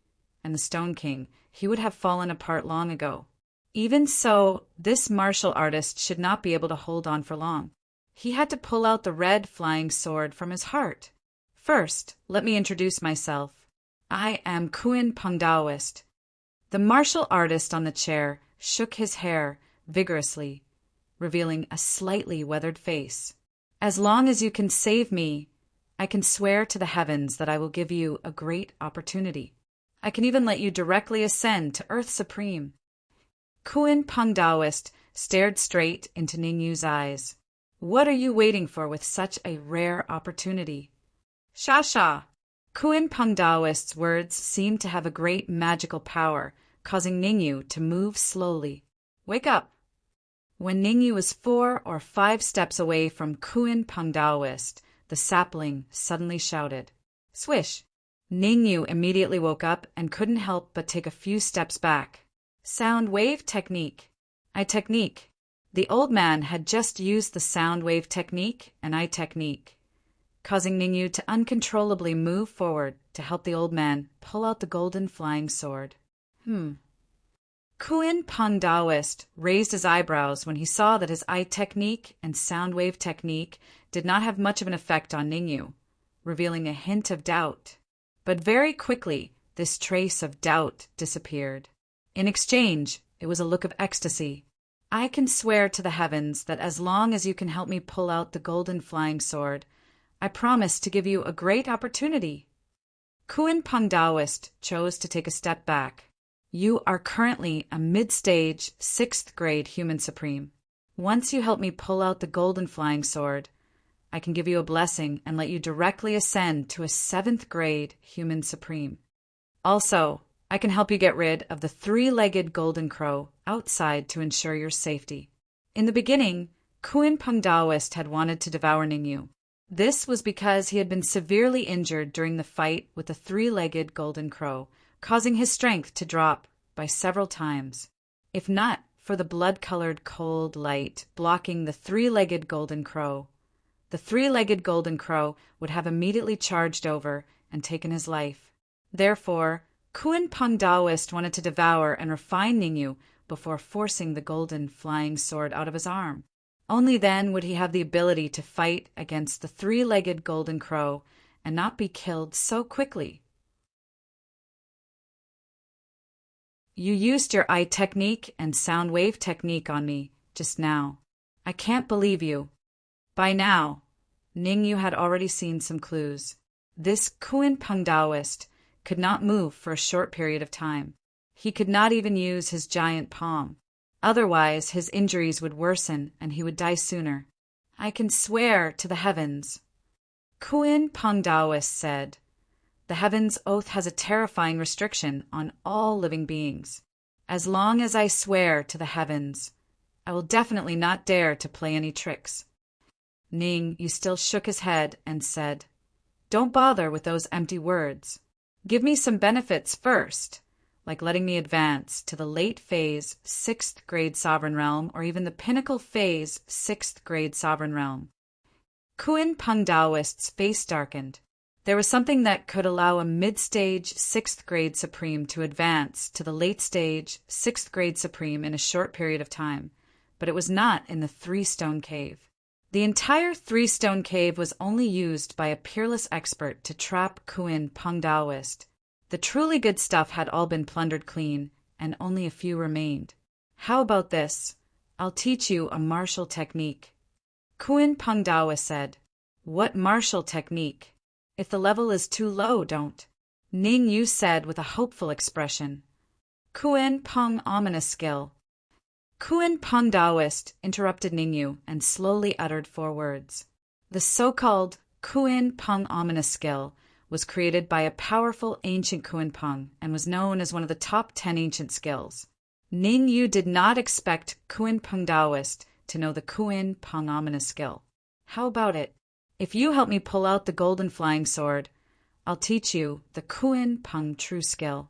A: and the Stone King, he would have fallen apart long ago. Even so, this martial artist should not be able to hold on for long. He had to pull out the red flying sword from his heart. First, let me introduce myself. I am Kuin Pengdaoist. The martial artist on the chair shook his hair vigorously, revealing a slightly weathered face. As long as you can save me, I can swear to the heavens that I will give you a great opportunity. I can even let you directly ascend to Earth Supreme. Kuin Pengdaoist stared straight into Ningyu's eyes. What are you waiting for with such a rare opportunity? Sha! Kuin Pengdaoist's words seemed to have a great magical power, causing Ningyu to move slowly. Wake up! When Ningyu was 4 or 5 steps away from Kuin Pengdaoist, the sapling suddenly shouted. Swish! Ningyu immediately woke up and couldn't help but take a few steps back. Sound wave technique. I technique. The old man had just used the sound wave technique and I technique, causing Ningyu to uncontrollably move forward to help the old man pull out the golden flying sword. Kuin Pengdaoist raised his eyebrows when he saw that his eye technique and sound wave technique did not have much of an effect on Ningyu, revealing a hint of doubt. But very quickly, this trace of doubt disappeared. In exchange, it was a look of ecstasy. I can swear to the heavens that as long as you can help me pull out the golden flying sword, I promise to give you a great opportunity. Kuan Peng Daoist chose to take a step back. You are currently a mid-stage, 6th grade human supreme. Once you help me pull out the golden flying sword, I can give you a blessing and let you directly ascend to a 7th grade human supreme. Also, I can help you get rid of the 3-legged golden crow outside to ensure your safety. In the beginning, Kuan Peng Daoist had wanted to devour Ningyu. This was because he had been severely injured during the fight with the 3-legged golden crow, causing his strength to drop by several times. If not for the blood-colored cold light blocking the 3-legged golden crow, the 3-legged golden crow would have immediately charged over and taken his life. Therefore, Kuan Peng Daoist wanted to devour and refine Ningyu before forcing the golden flying sword out of his arm. Only then would he have the ability to fight against the 3-legged golden crow and not be killed so quickly. You used your eye technique and sound wave technique on me just now. I can't believe you. By now, Ningyu had already seen some clues. This Kuan Peng Daoist could not move for a short period of time. He could not even use his giant palm. Otherwise, his injuries would worsen and he would die sooner. I can swear to the heavens. Kuan Peng Daoist said, the heavens' oath has a terrifying restriction on all living beings. As long as I swear to the heavens, I will definitely not dare to play any tricks. Ningyu still shook his head and said, don't bother with those empty words. Give me some benefits first, like letting me advance to the late phase 6th grade sovereign realm or even the pinnacle phase 6th grade sovereign realm. Kuan Peng Daoist's face darkened. There was something that could allow a mid-stage 6th grade supreme to advance to the late stage 6th grade supreme in a short period of time, but it was not in the 3-stone cave. The entire 3-stone cave was only used by a peerless expert to trap Kuan Peng Daoist. The truly good stuff had all been plundered clean, and only a few remained. How about this? I'll teach you a martial technique. Kuan Peng Daoist said, what martial technique? If the level is too low, don't. Ningyu said with a hopeful expression. Kuan Peng ominous skill. Kuan Peng Daoist interrupted Ningyu and slowly uttered 4 words. The so-called Kuan Peng ominous skill was created by a powerful ancient Kuan Peng and was known as one of the top 10 ancient skills. Ningyu did not expect Kuan Peng Daoist to know the Kuan Peng ominous skill. How about it? If you help me pull out the golden flying sword, I'll teach you the Kuan Peng true skill.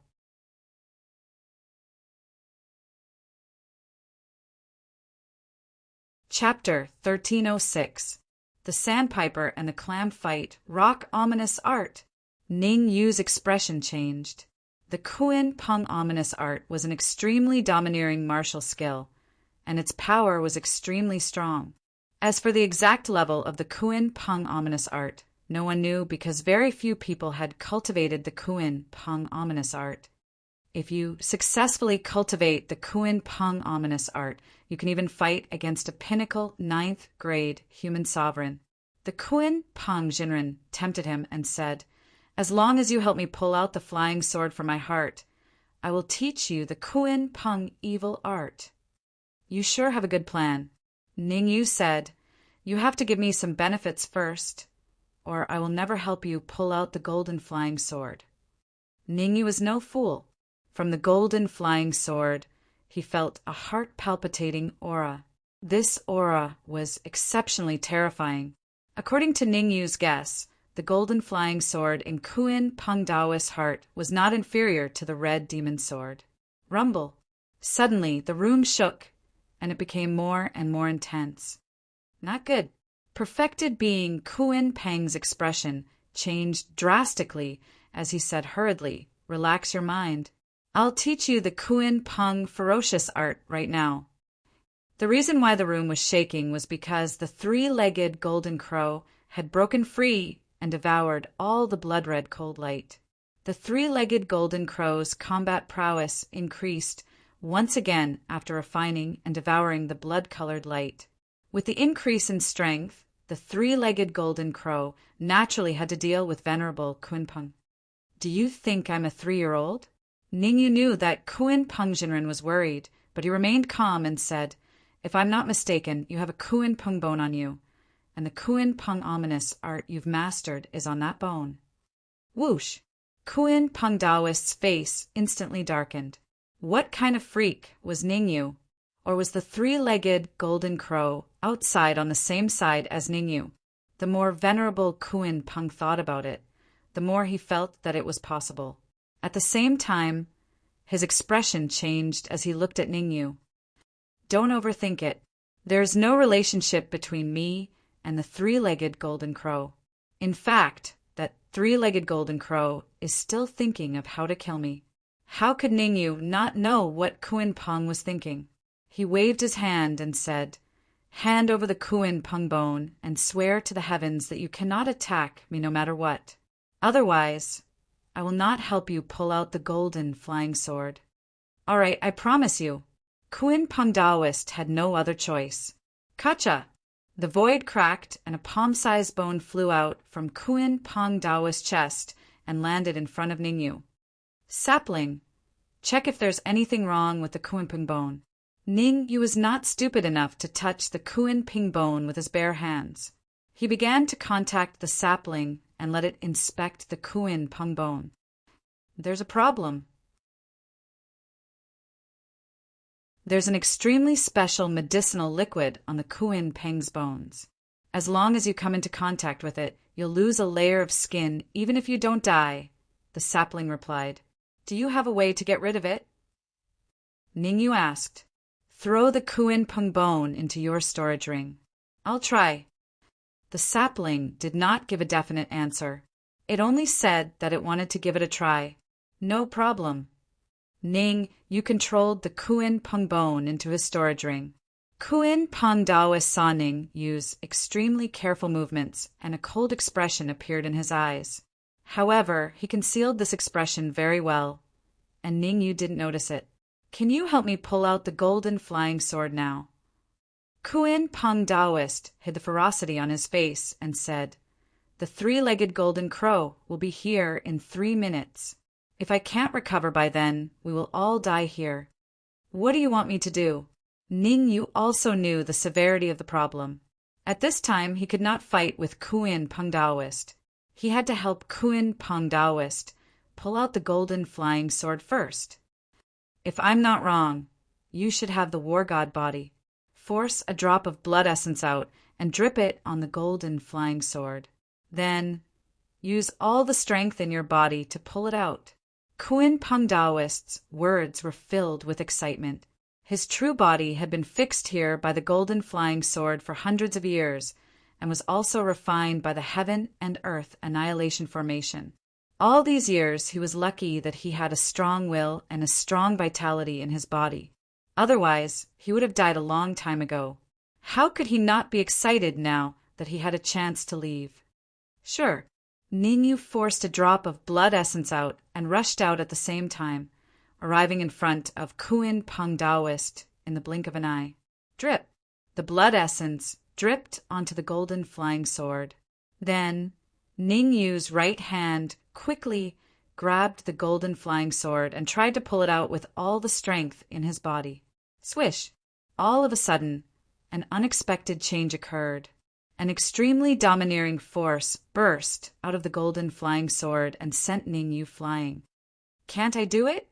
A: Chapter 1306. The Sandpiper and the Clam Fight Rock Ominous Art. Ningyu's expression changed. The Kuan Peng ominous art was an extremely domineering martial skill, and its power was extremely strong. As for the exact level of the Kuan Peng ominous art, no one knew because very few people had cultivated the Kuan Peng ominous art. If you successfully cultivate the Kuan Peng ominous art, you can even fight against a pinnacle 9th grade human sovereign. The Kuan Peng Jinren tempted him and said, as long as you help me pull out the flying sword from my heart, I will teach you the Kuan Peng evil art. You sure have a good plan. Ningyu said, you have to give me some benefits first, or I will never help you pull out the golden flying sword. Ningyu was no fool. From the golden flying sword, he felt a heart-palpitating aura. This aura was exceptionally terrifying. According to Ningyu's guess, the golden flying sword in Kuan Peng Daoist's heart was not inferior to the red demon sword. Rumble. Suddenly, the room shook, and it became more and more intense. Not good. Perfected being Kuan Peng's expression changed drastically as he said hurriedly, relax your mind. I'll teach you the Kuan Peng ferocious art right now. The reason why the room was shaking was because the 3-legged golden crow had broken free and devoured all the blood-red cold light. The 3-legged golden crow's combat prowess increased once again after refining and devouring the blood-colored light. With the increase in strength, the 3-legged golden crow naturally had to deal with venerable Kuan Peng. Do you think I'm a 3-year-old? Ningyu knew that Kuin Pungjinran was worried, but he remained calm and said, If I'm not mistaken, you have a Kuin Pung bone on you, and the Kuin Pung ominous art you've mastered is on that bone. Whoosh! Kuin Pung Daoist's face instantly darkened. What kind of freak was Ningyu? Or was the 3-legged golden crow outside on the same side as Ningyu? The more venerable Kuin Pung thought about it, the more he felt that it was possible. At the same time, his expression changed as he looked at Ningyu. Don't overthink it. There is no relationship between me and the 3-legged golden crow. In fact, that 3-legged golden crow is still thinking of how to kill me. How could Ningyu not know what Kuin Pung was thinking? He waved his hand and said, Hand over the Kuin Pung bone and swear to the heavens that you cannot attack me no matter what. Otherwise, I will not help you pull out the golden flying sword. All right, I promise you. Kuin Pung Daoist had no other choice. Kacha! The void cracked and a palm-sized bone flew out from Kuin Pung Daoist's chest and landed in front of Ningyu. Sapling, check if there's anything wrong with the Kuin Pung bone. Ningyu was not stupid enough to touch the Kuin Ping bone with his bare hands. He began to contact the sapling and let it inspect the Kuin Pung bone. There's a problem. There's an extremely special medicinal liquid on the Kuin Peng's bones. As long as you come into contact with it, you'll lose a layer of skin even if you don't die, the sapling replied. Do you have a way to get rid of it? Ningyu asked. Throw the Kuin Pung bone into your storage ring. I'll try. The sapling did not give a definite answer. It only said that it wanted to give it a try. No problem. Ning, you controlled the Kuin Pung bone into his storage ring. Kuin Pung Daoist saw Ning use extremely careful movements, and a cold expression appeared in his eyes. However, he concealed this expression very well, and Ningyu didn't notice it. Can you help me pull out the golden flying sword now? Kuin Pung Daoist hid the ferocity on his face and said, The 3-legged golden crow will be here in 3 minutes. If I can't recover by then, we will all die here. What do you want me to do? Ningyu also knew the severity of the problem. At this time, he could not fight with Kuin Pung Daoist. He had to help Kuin Pung Daoist pull out the golden flying sword first. If I'm not wrong, you should have the war god body. Force a drop of blood essence out and drip it on the golden flying sword. Then, use all the strength in your body to pull it out. Kuin Pung Daoist's words were filled with excitement. His true body had been fixed here by the golden flying sword for hundreds of years, and was also refined by the heaven and earth annihilation formation. All these years he was lucky that he had a strong will and a strong vitality in his body. Otherwise, he would have died a long time ago. How could he not be excited now that he had a chance to leave? Sure. Ningyu forced a drop of blood essence out and rushed out at the same time, arriving in front of Kuin Pung Daoist in the blink of an eye. Drip! The blood essence dripped onto the golden flying sword. Then, Ningyu's right hand quickly grabbed the golden flying sword and tried to pull it out with all the strength in his body. Swish! All of a sudden, an unexpected change occurred. An extremely domineering force burst out of the golden flying sword and sent Ningyu flying. Can't I do it?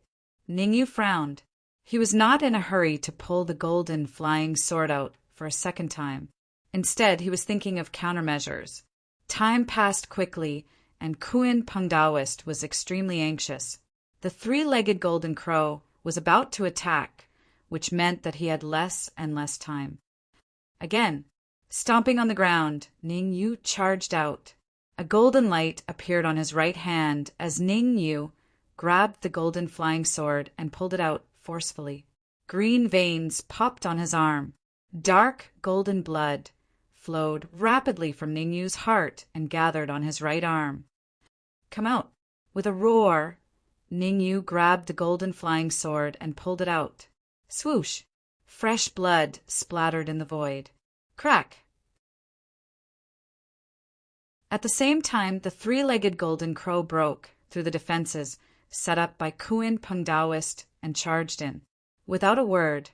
A: Ningyu frowned. He was not in a hurry to pull the golden flying sword out for a second time. Instead, he was thinking of countermeasures. Time passed quickly, and Kuin Pung Daoist was extremely anxious. The 3-legged golden crow was about to attack, which meant that he had less and less time. Again, stomping on the ground, Ningyu charged out. A golden light appeared on his right hand as Ningyu grabbed the golden flying sword and pulled it out forcefully. Green veins popped on his arm. Dark golden blood flowed rapidly from Ningyu's heart and gathered on his right arm. Come out! With a roar, Ningyu grabbed the golden flying sword and pulled it out. Swoosh! Fresh blood splattered in the void. Crack! At the same time, the 3-legged golden crow broke through the defenses set up by Kuin Pengdaoist and charged in. Without a word,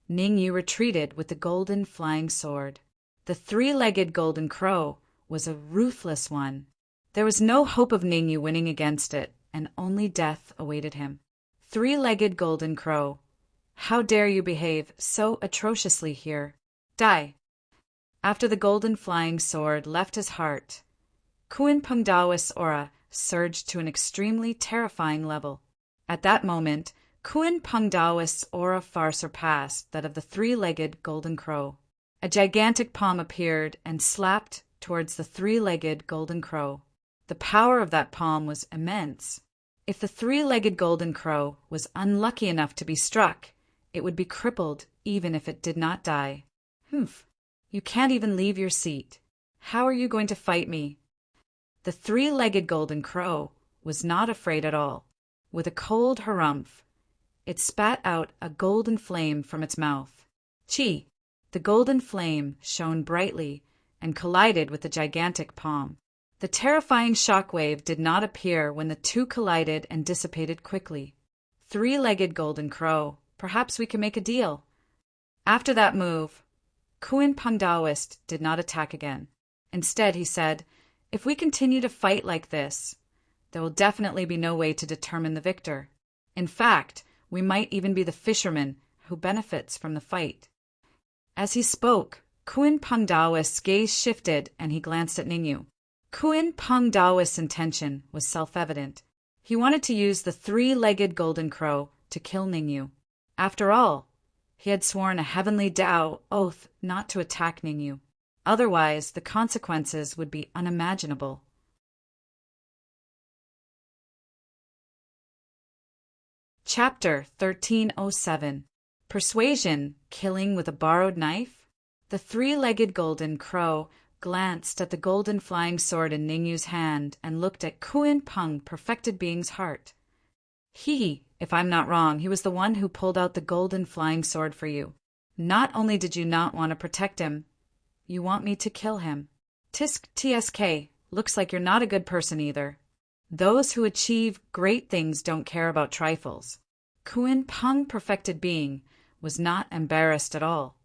A: Ning Yu retreated with the golden flying sword. The three-legged golden crow was a ruthless one. There was no hope of Ning Yu winning against it, and only death awaited him. Three-legged golden crow, how dare you behave so atrociously here? Die! After the golden flying sword left his heart, Kuin Pengdaoist's aura surged to an extremely terrifying level. At that moment, Kuin Pengdaoist's aura far surpassed that of the three-legged golden crow. A gigantic palm appeared and slapped towards the three-legged golden crow. The power of that palm was immense. If the three-legged golden crow was unlucky enough to be struck, it would be crippled even if it did not die. Humph! You can't even leave your seat. How are you going to fight me? The three-legged golden crow was not afraid at all. With a cold harumph, it spat out a golden flame from its mouth. Chi! The golden flame shone brightly and collided with the gigantic palm. The terrifying shockwave did not appear when the two collided and dissipated quickly. Three-legged golden crow, perhaps we can make a deal. After that move, Kuin Pengdaoist did not attack again. Instead, he said, if we continue to fight like this, there will definitely be no way to determine the victor. In fact, we might even be the fisherman who benefits from the fight. As he spoke, Kuin Pengdaoist's gaze shifted and he glanced at Ning Yu. Kuin Pengdaoist's intention was self-evident. He wanted to use the three-legged golden crow to kill Ning Yu. After all, he had sworn a heavenly Tao oath not to attack Ning Yu. Otherwise, the consequences would be unimaginable. Chapter 1307. Persuasion, Killing with a Borrowed Knife? The three-legged golden crow glanced at the golden flying sword in Ning Yu's hand and looked at Kuin Peng, perfected being's heart. If I'm not wrong, he was the one who pulled out the golden flying sword for you. Not only did you not want to protect him, you want me to kill him. Tisk TSK, looks like you're not a good person either. Those who achieve great things don't care about trifles. Kuin Peng, perfected being, was not embarrassed at all.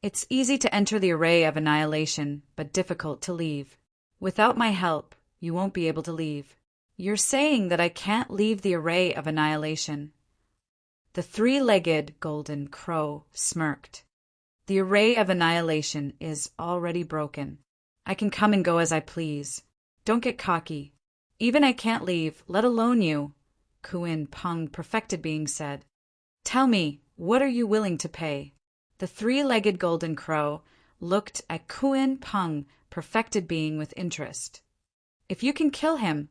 A: It's easy to enter the array of annihilation, but difficult to leave. Without my help, you won't be able to leave. You're saying that I can't leave the array of annihilation. The three-legged golden crow smirked. The array of annihilation is already broken. I can come and go as I please. Don't get cocky. Even I can't leave, let alone you, Kuin Peng, perfected being said. Tell me, what are you willing to pay? The three-legged golden crow looked at Kuin Peng, perfected being, with interest. If you can kill him,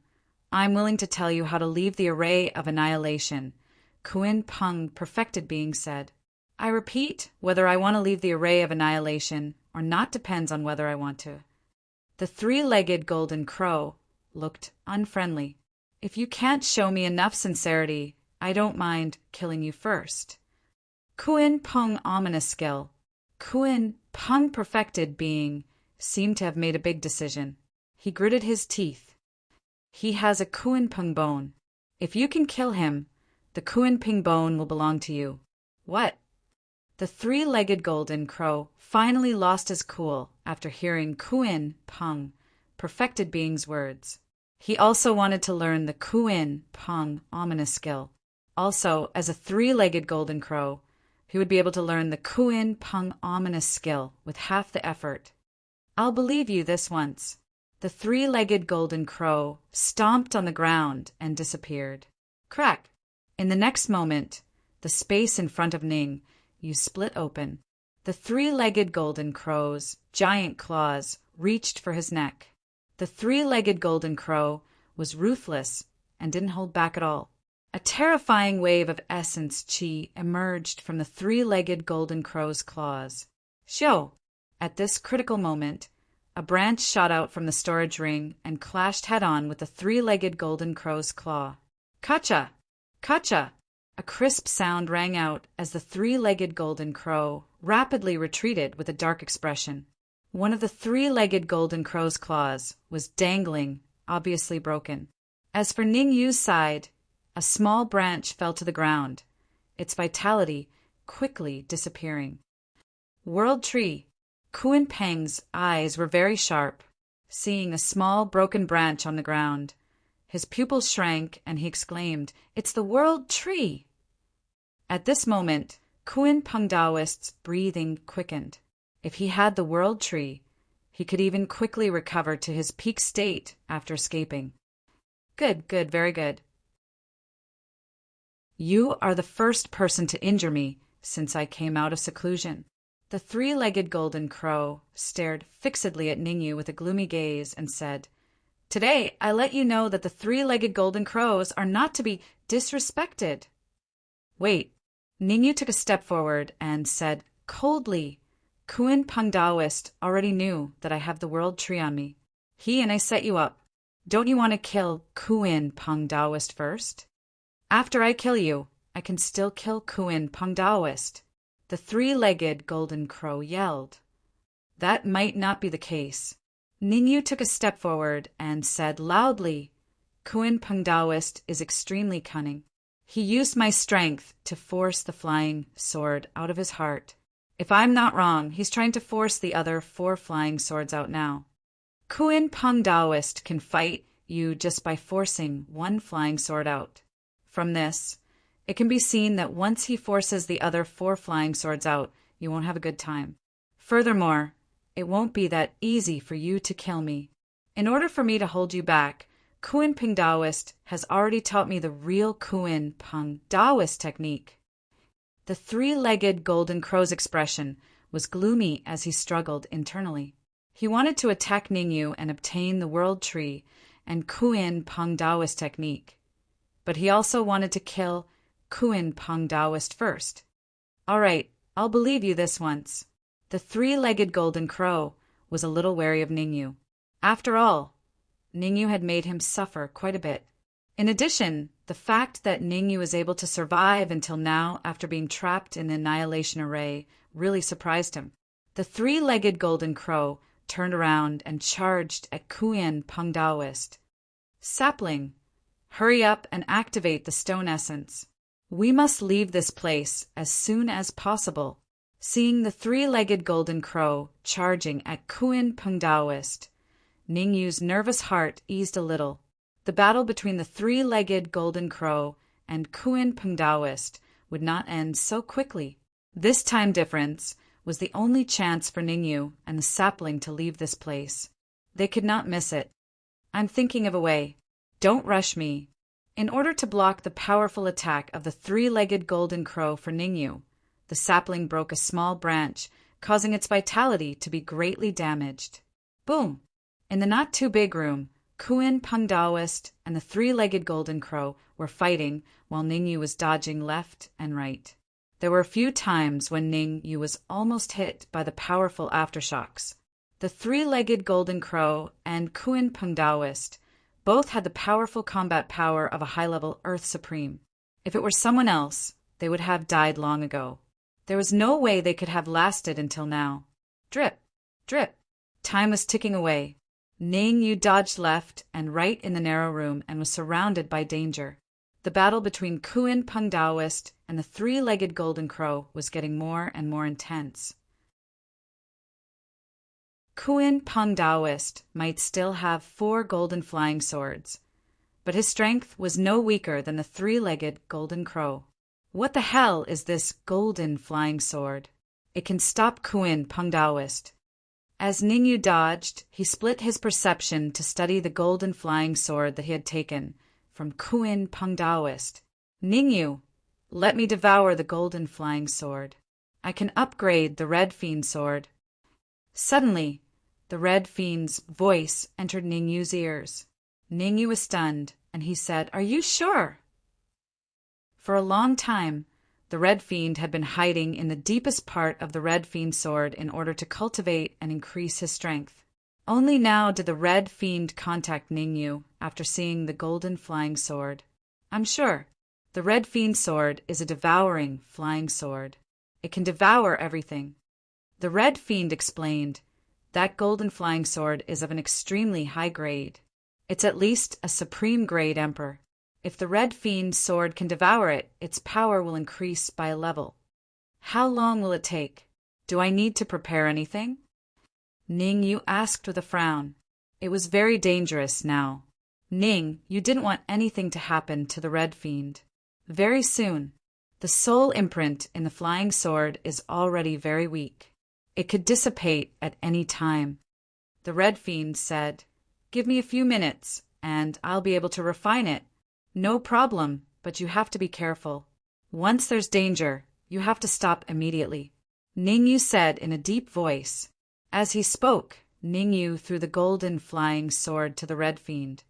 A: I'm willing to tell you how to leave the array of annihilation, Kuin Peng, perfected being said. I repeat, whether I want to leave the array of annihilation or not depends on whether I want to. The three-legged golden crow looked unfriendly. If you can't show me enough sincerity, I don't mind killing you first. Kuin Peng, ominous skill. Kuin Peng, perfected being, seemed to have made a big decision. He gritted his teeth. He has a Kuin Peng bone. If you can kill him, the Kuin Peng bone will belong to you. What? The three-legged golden crow finally lost his cool after hearing Kuin Peng, perfected being's words. He also wanted to learn the Kuin Peng ominous skill. Also, as a three-legged golden crow, he would be able to learn the Kuin Peng ominous skill with half the effort. I'll believe you this once. The three-legged golden crow stomped on the ground and disappeared. Crack! In the next moment, the space in front of Ning Yu split open. The three-legged golden crow's giant claws reached for his neck. The three-legged golden crow was ruthless and didn't hold back at all. A terrifying wave of essence chi emerged from the three-legged golden crow's claws. Shoo! At this critical moment, a branch shot out from the storage ring and clashed head-on with the three-legged golden crow's claw. Kacha! Kacha! A crisp sound rang out as the three-legged golden crow rapidly retreated with a dark expression. One of the three-legged golden crow's claws was dangling, obviously broken. As for Ningyu's side, a small branch fell to the ground, its vitality quickly disappearing. World Tree. Kuan Peng's eyes were very sharp, seeing a small broken branch on the ground. His pupils shrank, and he exclaimed, "It's the World Tree!" At this moment, Kuan Peng Daoist's breathing quickened. If he had the World Tree, he could even quickly recover to his peak state after escaping. Good, good, very good. You are the first person to injure me since I came out of seclusion. The three-legged golden crow stared fixedly at Ningyu with a gloomy gaze and said, "Today I let you know that the three-legged golden crows are not to be disrespected." Wait. Ningyu took a step forward and said coldly, "Kuan Peng Daoist already knew that I have the World Tree on me. He and I set you up. Don't you want to kill Kuan Peng Daoist first? After I kill you, I can still kill Kuan Peng Daoist." The three-legged golden crow yelled. That might not be the case. Ningyu took a step forward and said loudly, "Kuan Peng Daoist is extremely cunning. He used my strength to force the flying sword out of his heart. If I'm not wrong, he's trying to force the other 4 flying swords out now. Kuan Peng Daoist can fight you just by forcing 1 flying sword out. From this, it can be seen that once he forces the other 4 flying swords out, you won't have a good time. Furthermore, it won't be that easy for you to kill me. In order for me to hold you back, Kuan Peng Daoist has already taught me the real Kuan Peng Daoist technique." The three-legged golden crow's expression was gloomy as he struggled internally. He wanted to attack Ningyu and obtain the World Tree and Kuan Peng Daoist technique, but he also wanted to kill Kuan Peng Daoist first. All right, I'll believe you this once. The three-legged golden crow was a little wary of Ningyu. After all, Ningyu had made him suffer quite a bit. In addition, the fact that Ningyu was able to survive until now after being trapped in the Annihilation Array really surprised him. The three-legged golden crow turned around and charged at Kuan Peng Daoist. "Sapling, hurry up and activate the stone essence. We must leave this place as soon as possible." Seeing the three-legged golden crow charging at Kuan Peng Daoist, Ningyu's nervous heart eased a little. The battle between the three-legged golden crow and Kuan Peng Daoist would not end so quickly. This time difference was the only chance for Ningyu and the sapling to leave this place. They could not miss it. "I'm thinking of a way. Don't rush me." In order to block the powerful attack of the three-legged golden crow for Ningyu, the sapling broke a small branch, causing its vitality to be greatly damaged. Boom! In the not-too-big room, Kuan Peng Daoist and the three-legged golden crow were fighting while Ningyu was dodging left and right. There were a few times when Ningyu was almost hit by the powerful aftershocks. The three-legged golden crow and Kuan Peng Daoist both had the powerful combat power of a high-level Earth Supreme. If it were someone else, they would have died long ago. There was no way they could have lasted until now. Drip, drip. Time was ticking away. Ningyu dodged left and right in the narrow room and was surrounded by danger. The battle between Kuan Peng Daoist and the three-legged golden crow was getting more and more intense. Kuan Peng Daoist might still have 4 golden flying swords, but his strength was no weaker than the three-legged golden crow. What the hell is this golden flying sword? It can stop Kuan Peng Daoist. As Ningyu dodged, he split his perception to study the golden flying sword that he had taken from Kuan Peng Daoist. "Ningyu, let me devour the golden flying sword. I can upgrade the red fiend sword." Suddenly, the red fiend's voice entered Ningyu's ears. Ningyu was stunned, and he said, "Are you sure?" For a long time, the red fiend had been hiding in the deepest part of the red fiend sword in order to cultivate and increase his strength. Only now did the red fiend contact Ningyu after seeing the golden flying sword. "I'm sure. The red fiend sword is a devouring flying sword. It can devour everything." The red fiend explained, "That golden flying sword is of an extremely high grade. It's at least a supreme-grade emperor. If the Red Fiend's sword can devour it, its power will increase by a level. How long will it take? Do I need to prepare anything? Ning Yu asked with a frown. It was very dangerous now. Ning, you didn't want anything to happen to the Red Fiend. Very soon. The soul imprint in the flying sword is already very weak. It could dissipate at any time. The Red Fiend said, "Give me a few minutes, and I'll be able to refine it. No problem, but you have to be careful. Once there's danger, you have to stop immediately," Ning Yu said in a deep voice. As he spoke, Ning Yu threw the golden flying sword to the Red Fiend.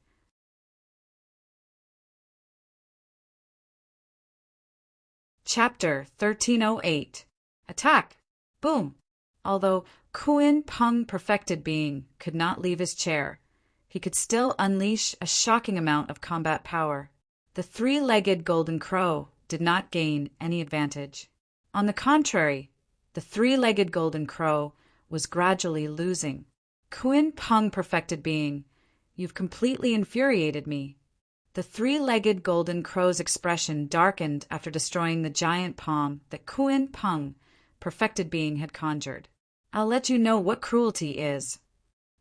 A: Chapter 1308. Attack! Boom! Although Kuin Peng Perfected Being could not leave his chair, he could still unleash a shocking amount of combat power. The three-legged golden crow did not gain any advantage. On the contrary, the three-legged golden crow was gradually losing. Kuin Peng Perfected Being, you've completely infuriated me. The three-legged golden crow's expression darkened after destroying the giant palm that Kuin Peng Perfected Being had conjured. I'll let you know what cruelty is.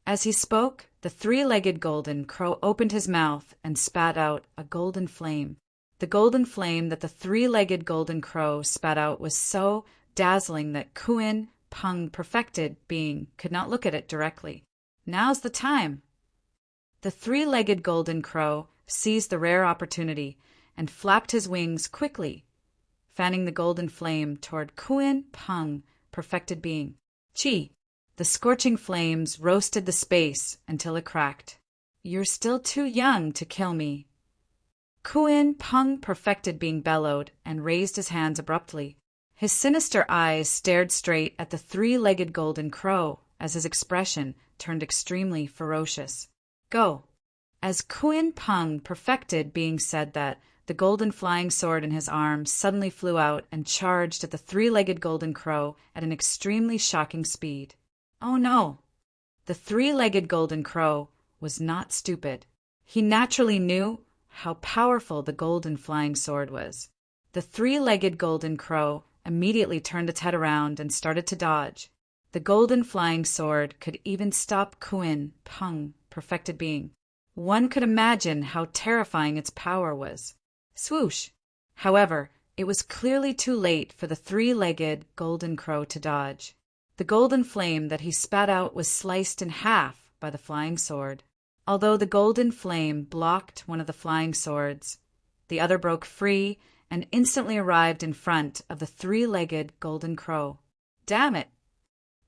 A: As he spoke, the three-legged golden crow opened his mouth and spat out a golden flame. The golden flame that the three-legged golden crow spat out was so dazzling that Kuin Peng Perfected Being could not look at it directly. Now's the time. The three-legged golden crow seized the rare opportunity and flapped his wings quickly, fanning the golden flame toward Kuin Peng Perfected Being. Chi! The scorching flames roasted the space until it cracked. You're still too young to kill me. Kuin Peng Perfected Being bellowed and raised his hands abruptly. His sinister eyes stared straight at the three-legged golden crow as his expression turned extremely ferocious. Go! As Kuin Peng Perfected Being said that, the golden flying sword in his arm suddenly flew out and charged at the three-legged golden crow at an extremely shocking speed. Oh no! The three-legged golden crow was not stupid. He naturally knew how powerful the golden flying sword was. The three-legged golden crow immediately turned its head around and started to dodge. The golden flying sword could even stop Kuin Peng Perfected Being. One could imagine how terrifying its power was. Swoosh! However, it was clearly too late for the three-legged golden crow to dodge. The golden flame that he spat out was sliced in half by the flying sword. Although the golden flame blocked one of the flying swords, the other broke free and instantly arrived in front of the three-legged golden crow. Damn it!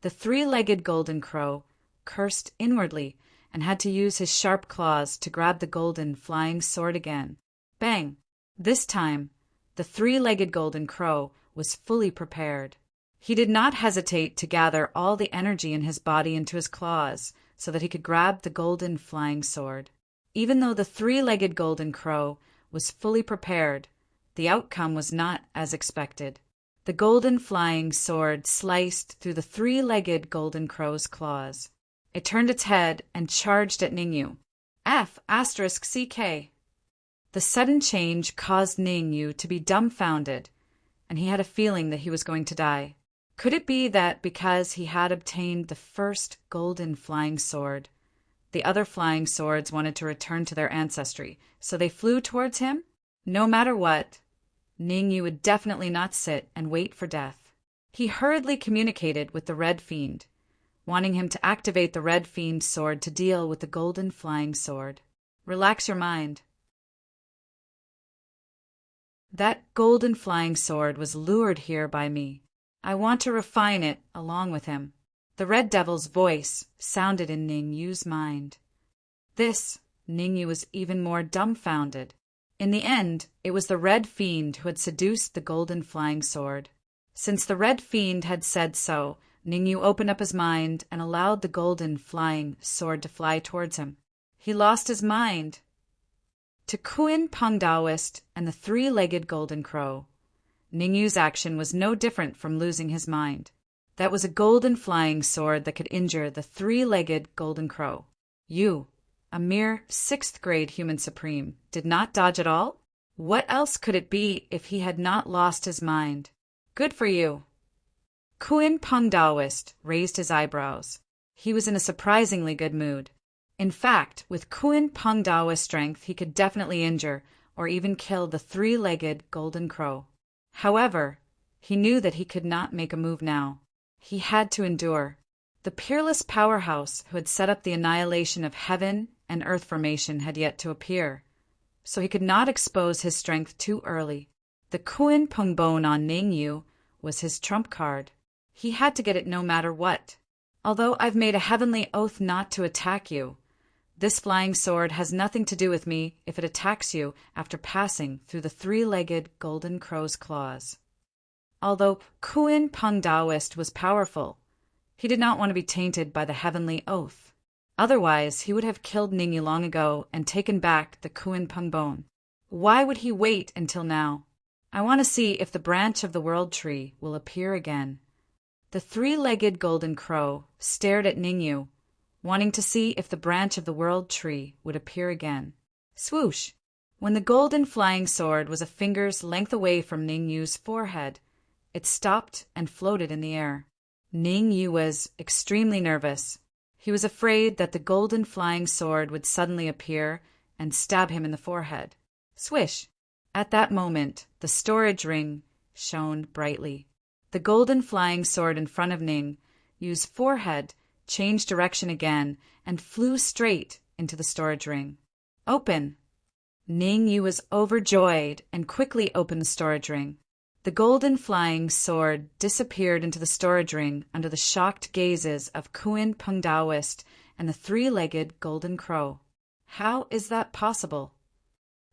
A: The three-legged golden crow cursed inwardly and had to use his sharp claws to grab the golden flying sword again. Bang! This time, the three-legged golden crow was fully prepared. He did not hesitate to gather all the energy in his body into his claws so that he could grab the golden flying sword. Even though the three-legged golden crow was fully prepared, the outcome was not as expected. The golden flying sword sliced through the three-legged golden crow's claws. It turned its head and charged at Ning Yu. F***CK. The sudden change caused Ning Yu to be dumbfounded, and he had a feeling that he was going to die. Could it be that because he had obtained the first golden flying sword, the other flying swords wanted to return to their ancestry, so they flew towards him? No matter what, Ning Yu would definitely not sit and wait for death. He hurriedly communicated with the Red Fiend, wanting him to activate the Red Fiend's sword to deal with the golden flying sword. Relax your mind. That golden flying sword was lured here by me. I want to refine it along with him. The Red Devil's voice sounded in Ning Yu's mind. Ning Yu was even more dumbfounded. In the end, it was the Red Fiend who had seduced the golden flying sword. Since the Red Fiend had said so, Ning Yu opened up his mind and allowed the golden flying sword to fly towards him. He lost his mind. To Kuin Peng Daoist and the three-legged golden crow, Ning Yu's action was no different from losing his mind. That was a golden flying sword that could injure the three-legged golden crow. You a mere 6th-grade human supreme, did not dodge at all? What else could it be if he had not lost his mind? Good for you. Kuin Peng Daoist raised his eyebrows. He was in a surprisingly good mood. In fact, with Kuin Peng Daoist's strength, he could definitely injure or even kill the 3-legged golden crow. However, he knew that he could not make a move now. He had to endure. The peerless powerhouse who had set up the annihilation of heaven and earth formation had yet to appear, so he could not expose his strength too early. The Kuin Peng Bone on Ningyu was his trump card. He had to get it no matter what. Although I've made a heavenly oath not to attack you, this flying sword has nothing to do with me if it attacks you after passing through the 3-legged golden crow's claws. Although Kuin Peng Daoist was powerful, he did not want to be tainted by the heavenly oath. Otherwise, he would have killed Ningyu long ago and taken back the Kuin Peng Bone. Why would he wait until now? I want to see if the branch of the world tree will appear again. The 3-legged golden crow stared at Ningyu, wanting to see if the branch of the world tree would appear again. Swoosh! When the golden flying sword was a finger's length away from Ningyu's forehead, it stopped and floated in the air. Ningyu was extremely nervous. He was afraid that the golden flying sword would suddenly appear and stab him in the forehead. Swish! At that moment, the storage ring shone brightly. The golden flying sword in front of Ningyu's forehead changed direction again and flew straight into the storage ring. Open! Ningyu was overjoyed and quickly opened the storage ring. The golden flying sword disappeared into the storage ring under the shocked gazes of Kuin Peng Daoist and the 3-legged golden crow. How is that possible?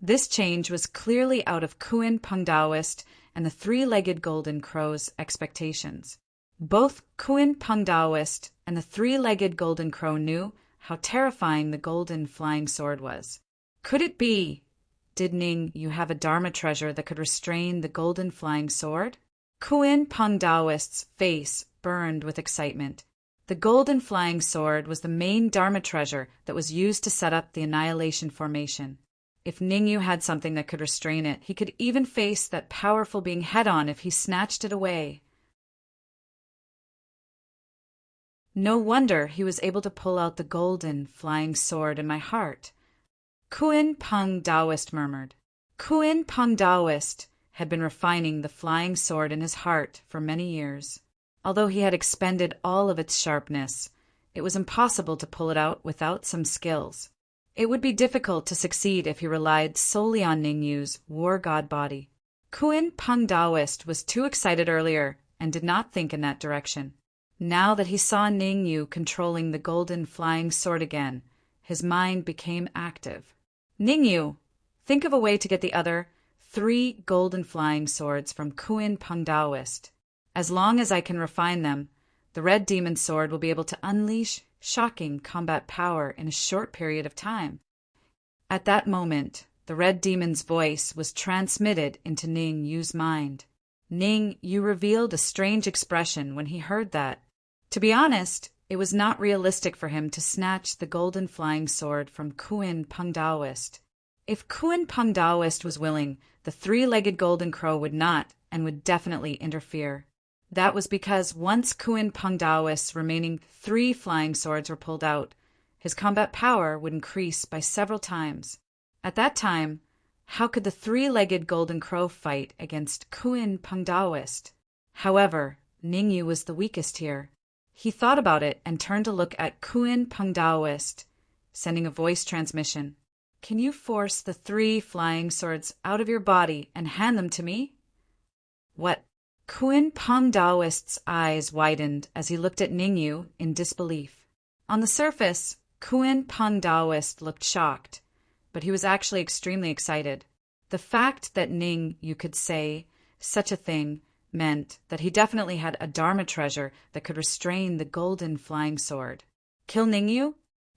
A: This change was clearly out of Kuin Peng Daoist and the 3-legged golden crow's expectations. Both Kuin Peng Daoist and the 3-legged golden crow knew how terrifying the golden flying sword was. Could it be? Did Ningyu have a Dharma treasure that could restrain the golden flying sword? Kuin Peng Daoist's face burned with excitement. The golden flying sword was the main Dharma treasure that was used to set up the annihilation formation. If Ningyu had something that could restrain it, he could even face that powerful being head-on if he snatched it away. No wonder he was able to pull out the golden flying sword in my heart. Kuin Peng Daoist murmured. Kuin Peng Daoist had been refining the flying sword in his heart for many years. Although he had expended all of its sharpness, it was impossible to pull it out without some skills. It would be difficult to succeed if he relied solely on Ningyu's war god body. Kuin Peng Daoist was too excited earlier and did not think in that direction. Now that he saw Ningyu controlling the golden flying sword again, his mind became active. Ningyu, think of a way to get the other 3 golden flying swords from Kuin Peng Daoist. As long as I can refine them, the red demon sword will be able to unleash shocking combat power in a short period of time. At that moment, the red demon's voice was transmitted into Ningyu's mind. Ningyu revealed a strange expression when he heard that. To be honest, it was not realistic for him to snatch the golden flying sword from Kuin Peng Daoist. If Kuin Peng Daoist was willing, the 3-legged golden crow would not and would definitely interfere. That was because once Kuin Peng Daoist's remaining 3 flying swords were pulled out, his combat power would increase by several times. At that time, how could the 3-legged golden crow fight against Kuin Peng Daoist? However, Ningyu was the weakest here. He thought about it and turned to look at Kuin Peng Daoist, sending a voice transmission. Can you force the 3 flying swords out of your body and hand them to me? What? Kuin Peng Daoist's eyes widened as he looked at Ningyu in disbelief. On the surface, Kuin Peng Daoist looked shocked, but he was actually extremely excited. The fact that Ningyu could say such a thing meant that he definitely had a Dharma treasure that could restrain the golden flying sword. Kill Ningyu?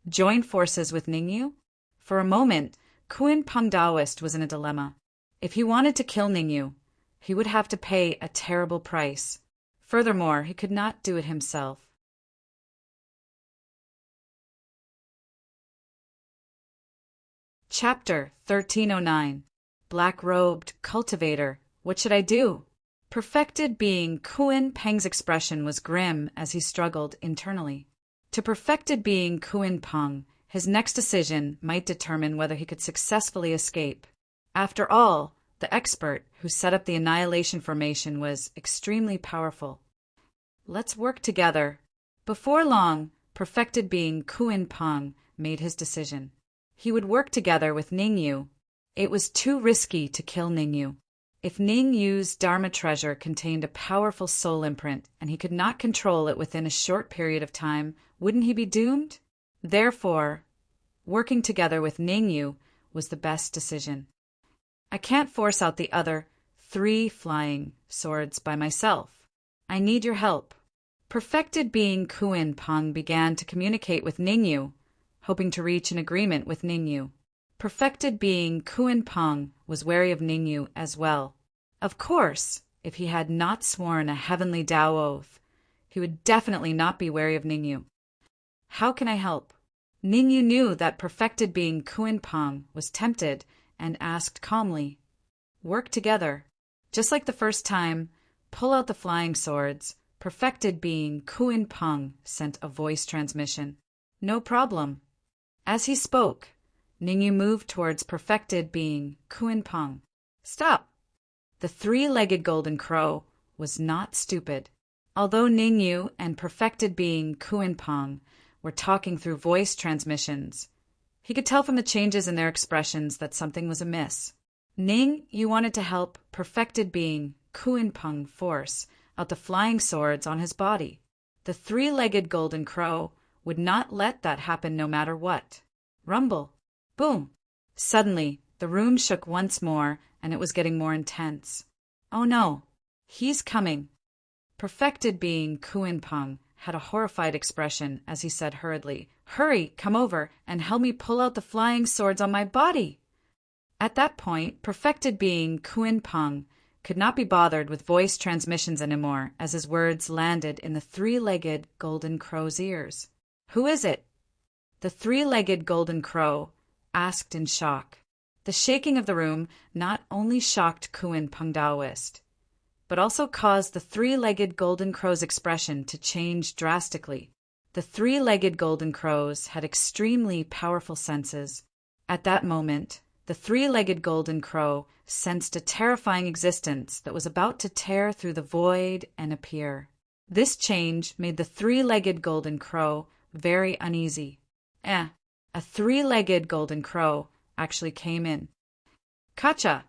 A: Join forces with Ningyu? For a moment, Kuin Peng Daoist was in a dilemma. If he wanted to kill Ningyu, he would have to pay a terrible price. Furthermore, he could not do it himself. Chapter 1309. Black-robed cultivator, what should I do? Perfected being Kuan Peng's expression was grim as he struggled internally. To perfected being Kuan Peng, his next decision might determine whether he could successfully escape. After all, the expert who set up the annihilation formation was extremely powerful. Let's work together. Before long, perfected being Kuan Peng made his decision. He would work together with Ningyu. It was too risky to kill Ningyu. If Ningyu's Dharma treasure contained a powerful soul imprint and he could not control it within a short period of time, wouldn't he be doomed? Therefore, working together with Ningyu was the best decision. I can't force out the other 3 flying swords by myself. I need your help. Perfected being Kuan Peng began to communicate with Ningyu, hoping to reach an agreement with Ningyu. Perfected being Kuan Peng was wary of Ningyu as well. Of course, if he had not sworn a heavenly Tao oath, he would definitely not be wary of Ningyu. How can I help? Ningyu knew that perfected being Kuan Peng was tempted and asked calmly, work together. Just like the first time, pull out the flying swords. Perfected being Kuan Peng sent a voice transmission. No problem. As he spoke, Ningyu moved towards perfected being Kuan Peng. Stop! The 3-legged golden crow was not stupid. Although Ningyu and perfected being Kuan Peng were talking through voice transmissions, he could tell from the changes in their expressions that something was amiss. Ningyu wanted to help perfected being Kuan Peng force out the flying swords on his body. The 3-legged golden crow would not let that happen no matter what. Rumble. Boom. Suddenly, the room shook once more, and it was getting more intense. Oh no, he's coming. Perfected being Kuan Peng had a horrified expression as he said hurriedly, hurry, come over, and help me pull out the flying swords on my body. At that point, perfected being Kuan Peng could not be bothered with voice transmissions anymore as his words landed in the 3-legged golden crow's ears. Who is it? The 3-legged golden crow asked in shock. The shaking of the room not only shocked Kuan Peng Taoist, but also caused the 3-legged golden crow's expression to change drastically. The 3-legged golden crows had extremely powerful senses. At that moment, the 3-legged golden crow sensed a terrifying existence that was about to tear through the void and appear. This change made the 3-legged golden crow very uneasy. A 3-legged golden crow actually came in. Kacha!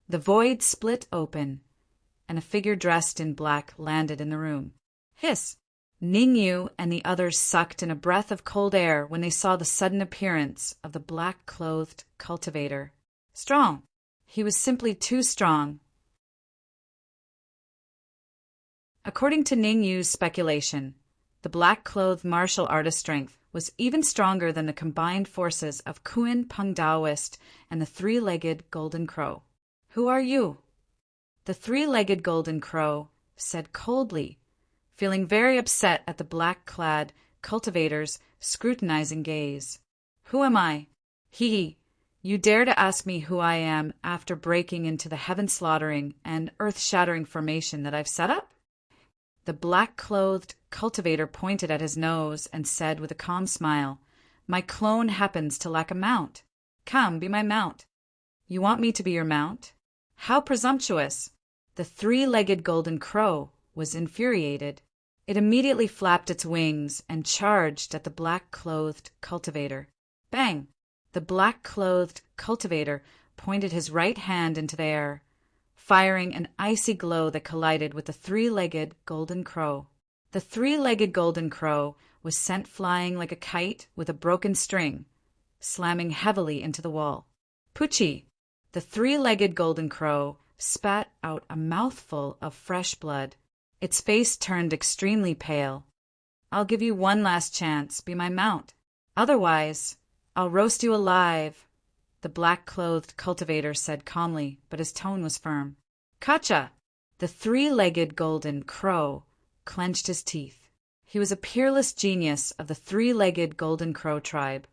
A: The void split open, and a figure dressed in black landed in the room. Hiss! Ningyu and the others sucked in a breath of cold air when they saw the sudden appearance of the black-clothed cultivator. Strong! He was simply too strong. According to Ningyu's speculation, the black-clothed martial artist's strength was even stronger than the combined forces of Kuan Peng Taoist and the 3-legged golden crow. Who are you? The 3-legged golden crow said coldly, feeling very upset at the black-clad cultivator's scrutinizing gaze. Who am I? You dare to ask me who I am after breaking into the heaven-slaughtering and earth-shattering formation that I've set up? The black-clothed cultivator pointed at his nose and said with a calm smile, my clone happens to lack a mount. Come, be my mount. You want me to be your mount? How presumptuous! The 3-legged golden crow was infuriated. It immediately flapped its wings and charged at the black-clothed cultivator. Bang! The black-clothed cultivator pointed his right hand into the air, firing an icy glow that collided with the 3-legged golden crow. The 3-legged golden crow was sent flying like a kite with a broken string, slamming heavily into the wall. Poochie! The 3-legged golden crow spat out a mouthful of fresh blood. Its face turned extremely pale. I'll give you one last chance, be my mount. Otherwise, I'll roast you alive, the black-clothed cultivator said calmly, but his tone was firm. Kacha! The 3-legged golden crow clenched his teeth. He was a peerless genius of the 3-legged golden crow tribe,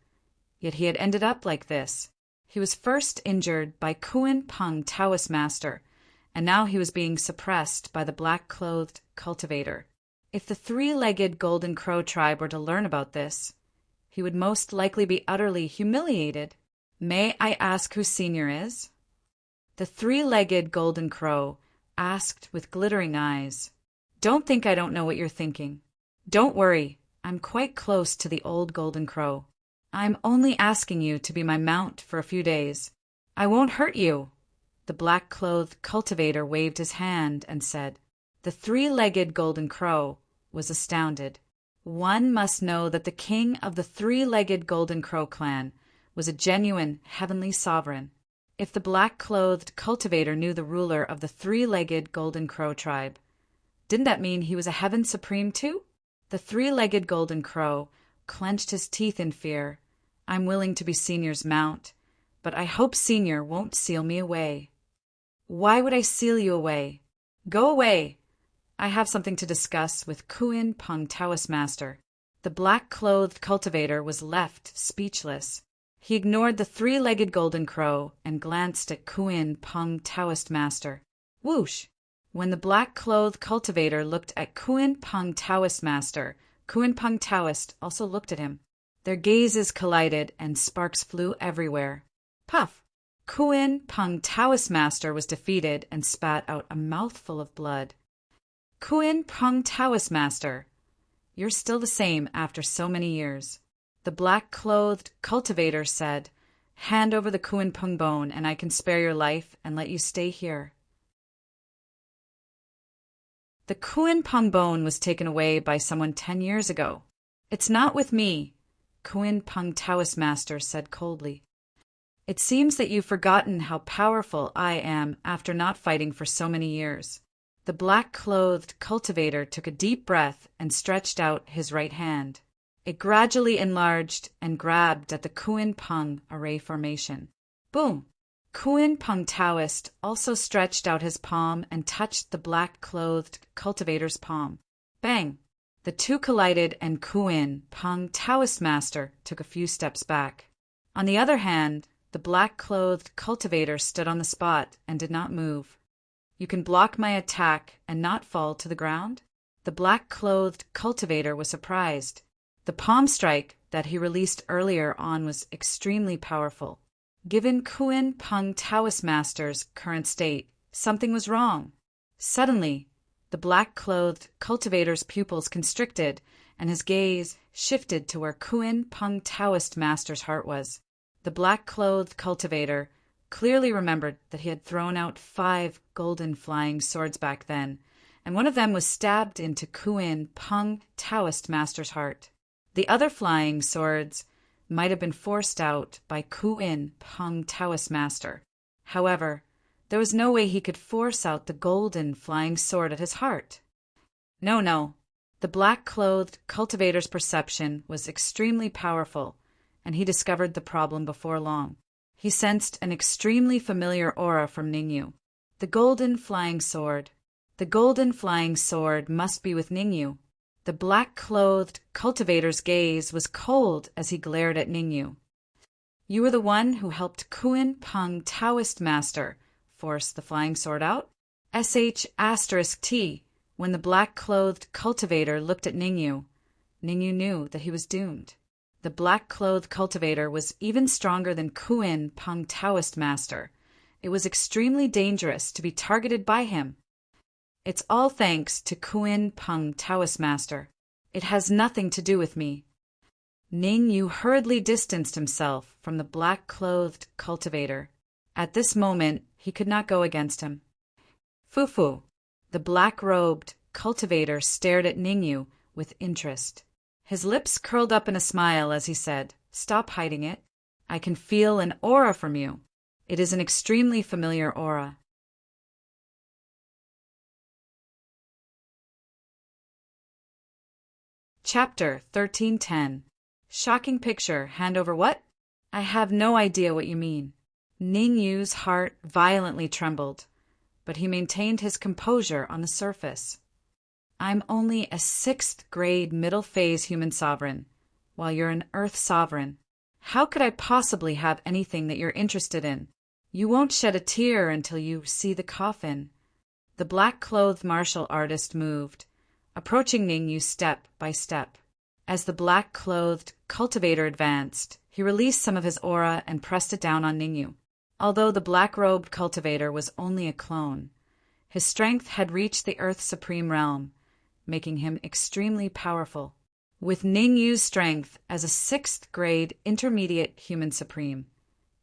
A: yet he had ended up like this. He was first injured by Kuan Peng Taoist master, and now he was being suppressed by the black-clothed cultivator. If the three-legged Golden Crow tribe were to learn about this, he would most likely be utterly humiliated. May I ask who Senior is? The three-legged Golden Crow asked with glittering eyes. Don't think I don't know what you're thinking. Don't worry, I'm quite close to the old Golden Crow. I'm only asking you to be my mount for a few days. I won't hurt you. The black-clothed cultivator waved his hand and said. The three-legged Golden Crow was astounded. One must know that the king of the three-legged Golden Crow clan was a genuine heavenly sovereign. If the black-clothed cultivator knew the ruler of the three-legged Golden Crow tribe, didn't that mean he was a heaven supreme too? The three-legged Golden Crow clenched his teeth in fear. I'm willing to be Senior's mount, but I hope Senior won't seal me away. Why would I seal you away? Go away. I have something to discuss with Kuan Peng Taoist master. The black-clothed cultivator was left speechless. He ignored the three-legged Golden Crow and glanced at Kuan Peng Taoist master. Whoosh! When the black-clothed cultivator looked at Kuan Peng Taoist master, Kuan Peng Taoist also looked at him. Their gazes collided and sparks flew everywhere. Puff! Kuan Peng Taoist master was defeated and spat out a mouthful of blood. Kuan Peng Taoist master, you're still the same after so many years. The black-clothed cultivator said, hand over the Kuan Peng bone and I can spare your life and let you stay here. The Kuan Peng bone was taken away by someone 10 years ago. It's not with me, Kuan Peng Taoist master said coldly. It seems that you've forgotten how powerful I am after not fighting for so many years. The black-clothed cultivator took a deep breath and stretched out his right hand. It gradually enlarged and grabbed at the Kuan Peng array formation. Boom! Kuan Peng Taoist also stretched out his palm and touched the black-clothed cultivator's palm. Bang! The two collided and Kuan Peng Taoist master took a few steps back. On the other hand, the black-clothed cultivator stood on the spot and did not move. You can block my attack and not fall to the ground? The black-clothed cultivator was surprised. The palm strike that he released earlier on was extremely powerful. Given Kuan Peng Taoist master's current state, something was wrong. Suddenly, the black-clothed cultivator's pupils constricted and his gaze shifted to where Kuan Peng Taoist master's heart was. The black-clothed cultivator clearly remembered that he had thrown out 5 golden flying swords back then, and one of them was stabbed into Kuan Peng Taoist master's heart. The other flying swords might have been forced out by Kuan Peng Taoist master. However, there was no way he could force out the golden flying sword at his heart. No. The black-clothed cultivator's perception was extremely powerful, and he discovered the problem before long. He sensed an extremely familiar aura from Ningyu. The golden flying sword. The golden flying sword must be with Ningyu. The black-clothed cultivator's gaze was cold as he glared at Ningyu. You were the one who helped Kuan Peng Taoist master force the flying sword out? *T. When the black-clothed cultivator looked at Ningyu, Ningyu knew that he was doomed. The black-clothed cultivator was even stronger than Kuan Peng Taoist master. It was extremely dangerous to be targeted by him. It's all thanks to Kuan Peng Taoist master. It has nothing to do with me. Ningyu hurriedly distanced himself from the black-clothed cultivator. At this moment, he could not go against him. Fufu. The black-robed cultivator stared at Ningyu with interest. His lips curled up in a smile as he said, Stop hiding it. I can feel an aura from you. It is an extremely familiar aura. Chapter 1310. Shocking picture, hand over what? I have no idea what you mean. Ningyu's heart violently trembled, but he maintained his composure on the surface. I'm only a 6th grade middle phase human sovereign, while you're an Earth sovereign. How could I possibly have anything that you're interested in? You won't shed a tear until you see the coffin. The black-clothed martial artist moved, approaching Ningyu step by step. As the black-clothed cultivator advanced, he released some of his aura and pressed it down on Ningyu. Although the black-robed cultivator was only a clone, his strength had reached the Earth's supreme realm, making him extremely powerful. With Ningyu's strength as a 6th-grade intermediate human supreme,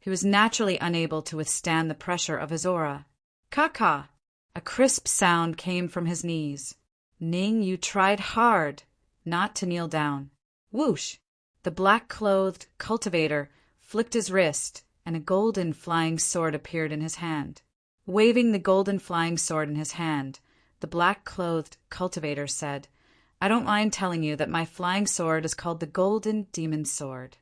A: he was naturally unable to withstand the pressure of his aura. Ka-ka! A crisp sound came from his knees. Ningyu tried hard not to kneel down. Whoosh! The black-clothed cultivator flicked his wrist, and a golden flying sword appeared in his hand. Waving the golden flying sword in his hand, the black-clothed cultivator said, "I don't mind telling you that my flying sword is called the Golden Demon Sword."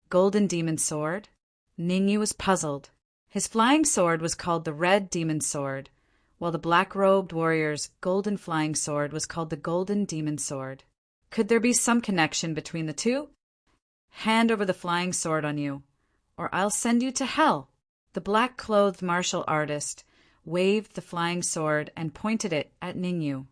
A: Golden Demon Sword? Ningyu was puzzled. His flying sword was called the Red Demon Sword, while the black-robed warrior's golden flying sword was called the Golden Demon Sword. Could there be some connection between the two? Hand over the flying sword on you, or I'll send you to hell. The black-clothed martial artist waved the flying sword and pointed it at Ningyu.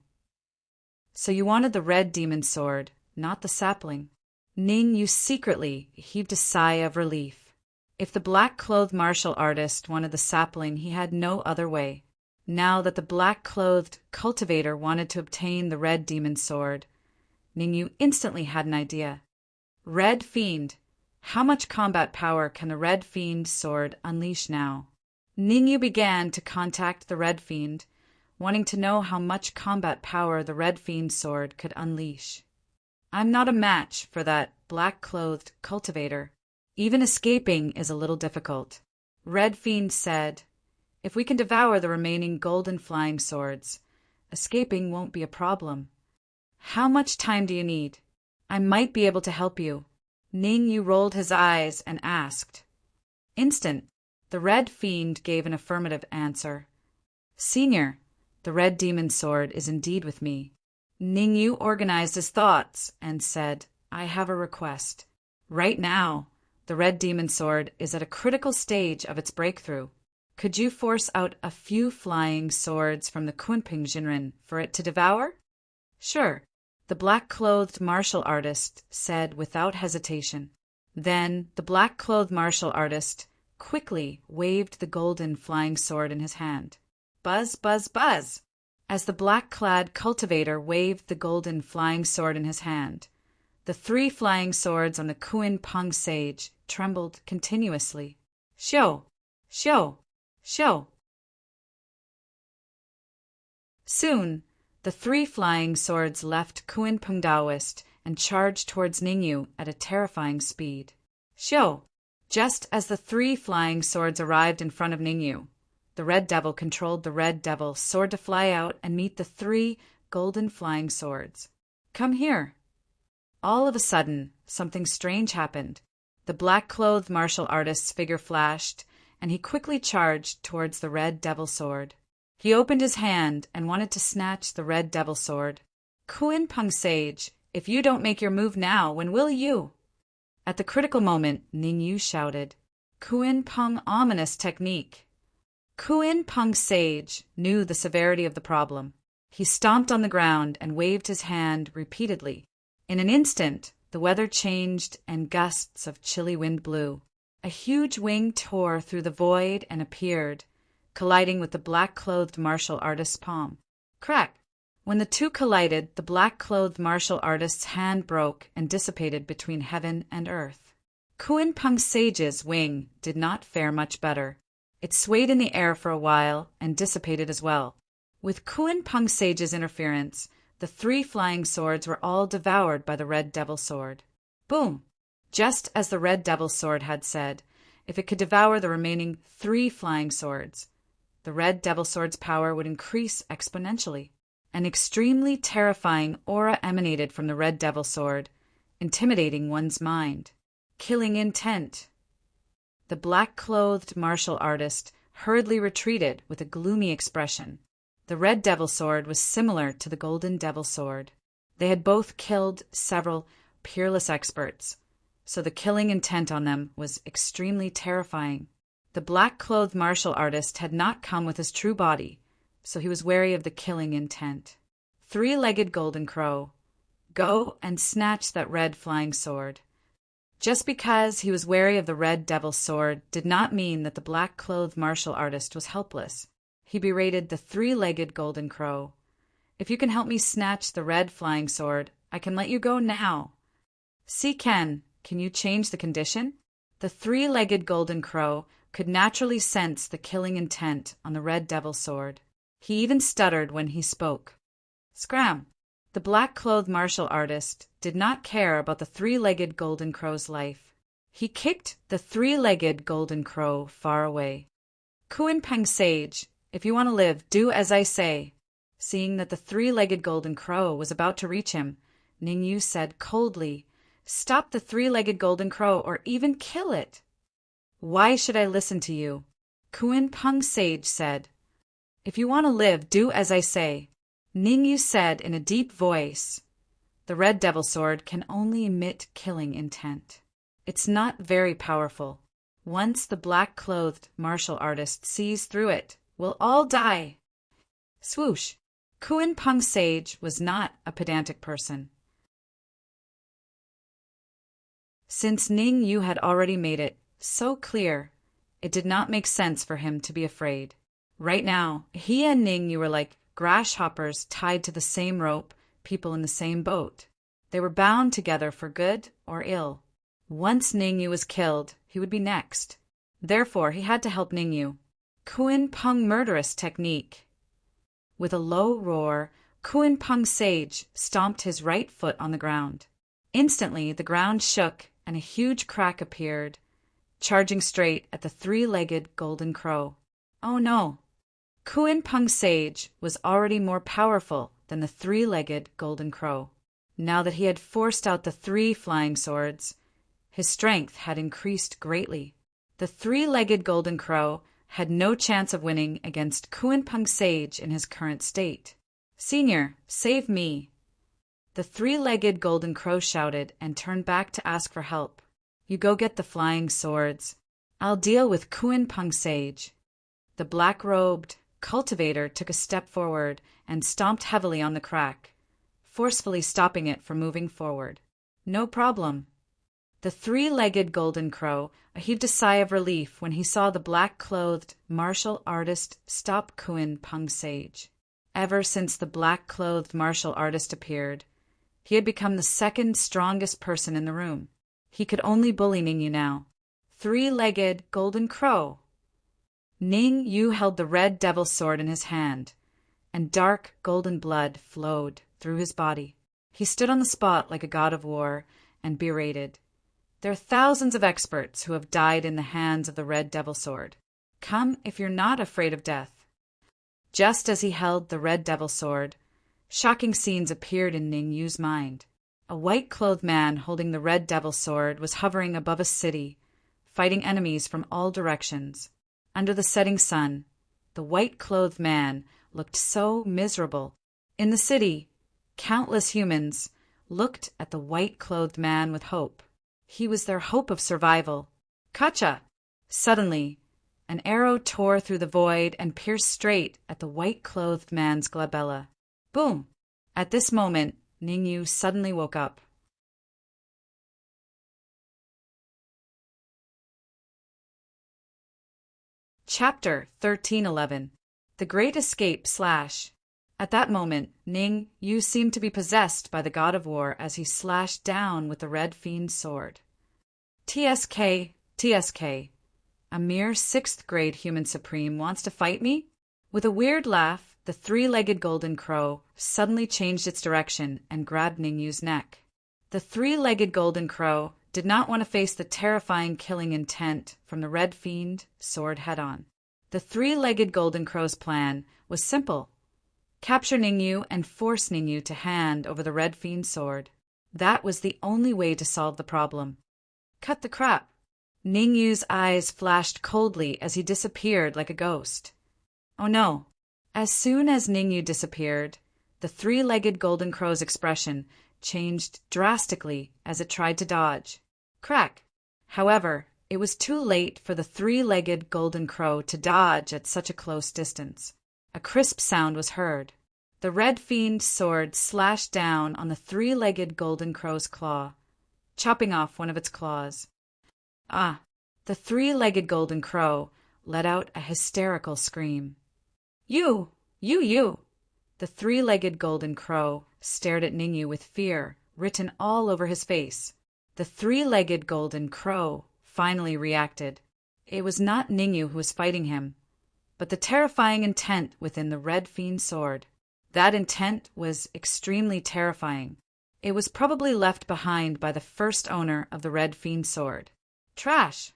A: So you wanted the Red Demon Sword, not the sapling. Ningyu secretly heaved a sigh of relief. If the black-clothed martial artist wanted the sapling, he had no other way. Now that the black-clothed cultivator wanted to obtain the Red Demon Sword, Ningyu instantly had an idea. Red Fiend. How much combat power can the Red Fiend sword unleash now? Ningyu began to contact the Red Fiend, wanting to know how much combat power the Red Fiend sword could unleash. I'm not a match for that black-clothed cultivator. Even escaping is a little difficult. Red Fiend said, "If we can devour the remaining golden flying swords, escaping won't be a problem. How much time do you need? I might be able to help you." Ningyu rolled his eyes and asked. Instant. The Red Fiend gave an affirmative answer. "Senior, the Red Demon Sword is indeed with me." Ningyu organized his thoughts and said, "I have a request. Right now, the Red Demon Sword is at a critical stage of its breakthrough. Could you force out a few flying swords from the Kunping Jinren for it to devour?" "Sure," the black-clothed martial artist said without hesitation. Then the black-clothed martial artist quickly waved the golden flying sword in his hand. Buzz, buzz, buzz! As the black-clad cultivator waved the golden flying sword in his hand, the 3 flying swords on the Kunping sage trembled continuously. Shio! Shio! Shio! Soon, the 3 flying swords left Kunping Daoist and charged towards Ningyu at a terrifying speed. Shio! Just as the 3 flying swords arrived in front of Ningyu, the Red Devil controlled the Red Devil sword to fly out and meet the 3 golden flying swords. "Come here." All of a sudden, something strange happened. The black-clothed martial artist's figure flashed, and he quickly charged towards the Red Devil sword. He opened his hand and wanted to snatch the Red Devil sword. "Kunping Sage, if you don't make your move now, when will you?" At the critical moment, Ningyu shouted, "Kunping ominous technique." Kunping Sage knew the severity of the problem. He stomped on the ground and waved his hand repeatedly. In an instant, the weather changed and gusts of chilly wind blew. A huge wing tore through the void and appeared, colliding with the black-clothed martial artist's palm. Crack! When the two collided, the black-clothed martial artist's hand broke and dissipated between heaven and earth. Kunping Sage's wing did not fare much better. It swayed in the air for a while and dissipated as well. With Kunping Sage's interference, the 3 flying swords were all devoured by the Red Devil sword. Boom! Just as the Red Devil sword had said, if it could devour the remaining 3 flying swords, the Red Devil sword's power would increase exponentially. An extremely terrifying aura emanated from the Red Devil sword, intimidating one's mind. Killing intent. The black-clothed martial artist hurriedly retreated with a gloomy expression. The Red Devil sword was similar to the Golden Devil sword. They had both killed several peerless experts, so the killing intent on them was extremely terrifying. The black-clothed martial artist had not come with his true body, so he was wary of the killing intent. Three-legged golden crow, go and snatch that red flying sword. Just because he was wary of the red devil's sword did not mean that the black-clothed martial artist was helpless. He berated the three-legged golden crow. If you can help me snatch the red flying sword, I can let you go now. See, can you change the condition? The three-legged golden crow could naturally sense the killing intent on the red devil's sword. He even stuttered when he spoke. Scram! The black-clothed martial artist did not care about the three-legged golden crow's life. He kicked the three-legged golden crow far away. Kuin Peng Sage, if you want to live, do as I say. Seeing that the three-legged golden crow was about to reach him, Ning Yu said coldly, Stop the three-legged golden crow or even kill it. Why should I listen to you? Kuin Peng Sage said. If you want to live, do as I say. Ning Yu said in a deep voice. The red devil sword can only emit killing intent. It's not very powerful. Once the black-clothed martial artist sees through it, we'll all die. Swoosh! Kuin Peng Sage was not a pedantic person. Since Ning Yu had already made it so clear, it did not make sense for him to be afraid. Right now, he and Ning Yu were like grasshoppers tied to the same rope, people in the same boat. They were bound together for good or ill. Once Ning Yu was killed, he would be next. Therefore, he had to help Ning Yu. Kuin Peng murderous technique. With a low roar, Kuin Peng Sage stomped his right foot on the ground. Instantly, the ground shook and a huge crack appeared, charging straight at the three-legged golden crow. Oh no! Kuin Peng Sage was already more powerful than the three-legged golden crow. Now that he had forced out the three flying swords, his strength had increased greatly. The three-legged golden crow had no chance of winning against Kuin Peng Sage in his current state. Senior, save me! The three-legged golden crow shouted and turned back to ask for help. You go get the flying swords. I'll deal with Kuin Peng Sage. The black-robed cultivator took a step forward and stomped heavily on the crack, forcefully stopping it from moving forward. No problem. The three-legged golden crow heaved a sigh of relief when he saw the black-clothed martial artist stop Kuin Peng Sage. Ever since the black-clothed martial artist appeared, he had become the second strongest person in the room. He could only bully Ning Yu now. Three-legged golden crow. Ning Yu held the red devil sword in his hand, and dark golden blood flowed through his body. He stood on the spot like a god of war and berated. There are thousands of experts who have died in the hands of the red devil sword. Come if you're not afraid of death. Just as he held the red devil sword, shocking scenes appeared in Ning Yu's mind. A white-clothed man holding the red devil sword was hovering above a city, fighting enemies from all directions. Under the setting sun, the white-clothed man looked so miserable. In the city, countless humans looked at the white-clothed man with hope. He was their hope of survival. Kacha! Suddenly, an arrow tore through the void and pierced straight at the white-clothed man's glabella. Boom! At this moment, Ning Yu suddenly woke up. Chapter 1311. The Great Escape / At that moment, Ning Yu seemed to be possessed by the god of war as he slashed down with the red fiend's sword. TSK, TSK. A mere 6th grade human supreme wants to fight me? With a weird laugh, the three-legged golden crow suddenly changed its direction and grabbed Ning Yu's neck. The three-legged golden crow did not want to face the terrifying killing intent from the red fiend sword head-on. The three-legged golden crow's plan was simple. Capture Ning Yu and force Ning Yu to hand over the red fiend sword. That was the only way to solve the problem. Cut the crap! Ning Yu's eyes flashed coldly as he disappeared like a ghost. Oh no! As soon as Ning Yu disappeared, the three-legged golden crow's expression changed drastically as it tried to dodge. Crack! However, it was too late for the three-legged golden crow to dodge at such a close distance. A crisp sound was heard. The red fiend's sword slashed down on the three-legged golden crow's claw, chopping off one of its claws. Ah! The three-legged golden crow let out a hysterical scream. You! You! The three-legged golden crow stared at Ningyu with fear written all over his face. The three-legged golden crow finally reacted. It was not Ningyu who was fighting him, but the terrifying intent within the red fiend's sword. That intent was extremely terrifying. It was probably left behind by the first owner of the red fiend's sword. Trash!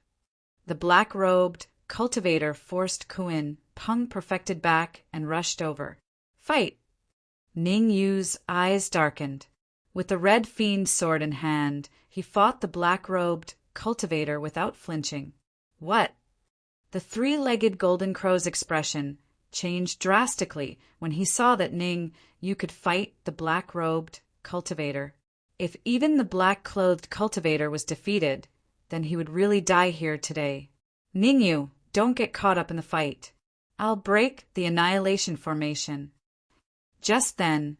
A: The black-robed cultivator forced Kuin Peng perfected back and rushed over. Fight! Ningyu's eyes darkened. With the red fiend's sword in hand, he fought the black-robed cultivator without flinching. What? The three-legged golden crow's expression changed drastically when he saw that Ningyu could fight the black-robed cultivator. If even the black-clothed cultivator was defeated, then he would really die here today. Ningyu, don't get caught up in the fight. I'll break the annihilation formation. Just then,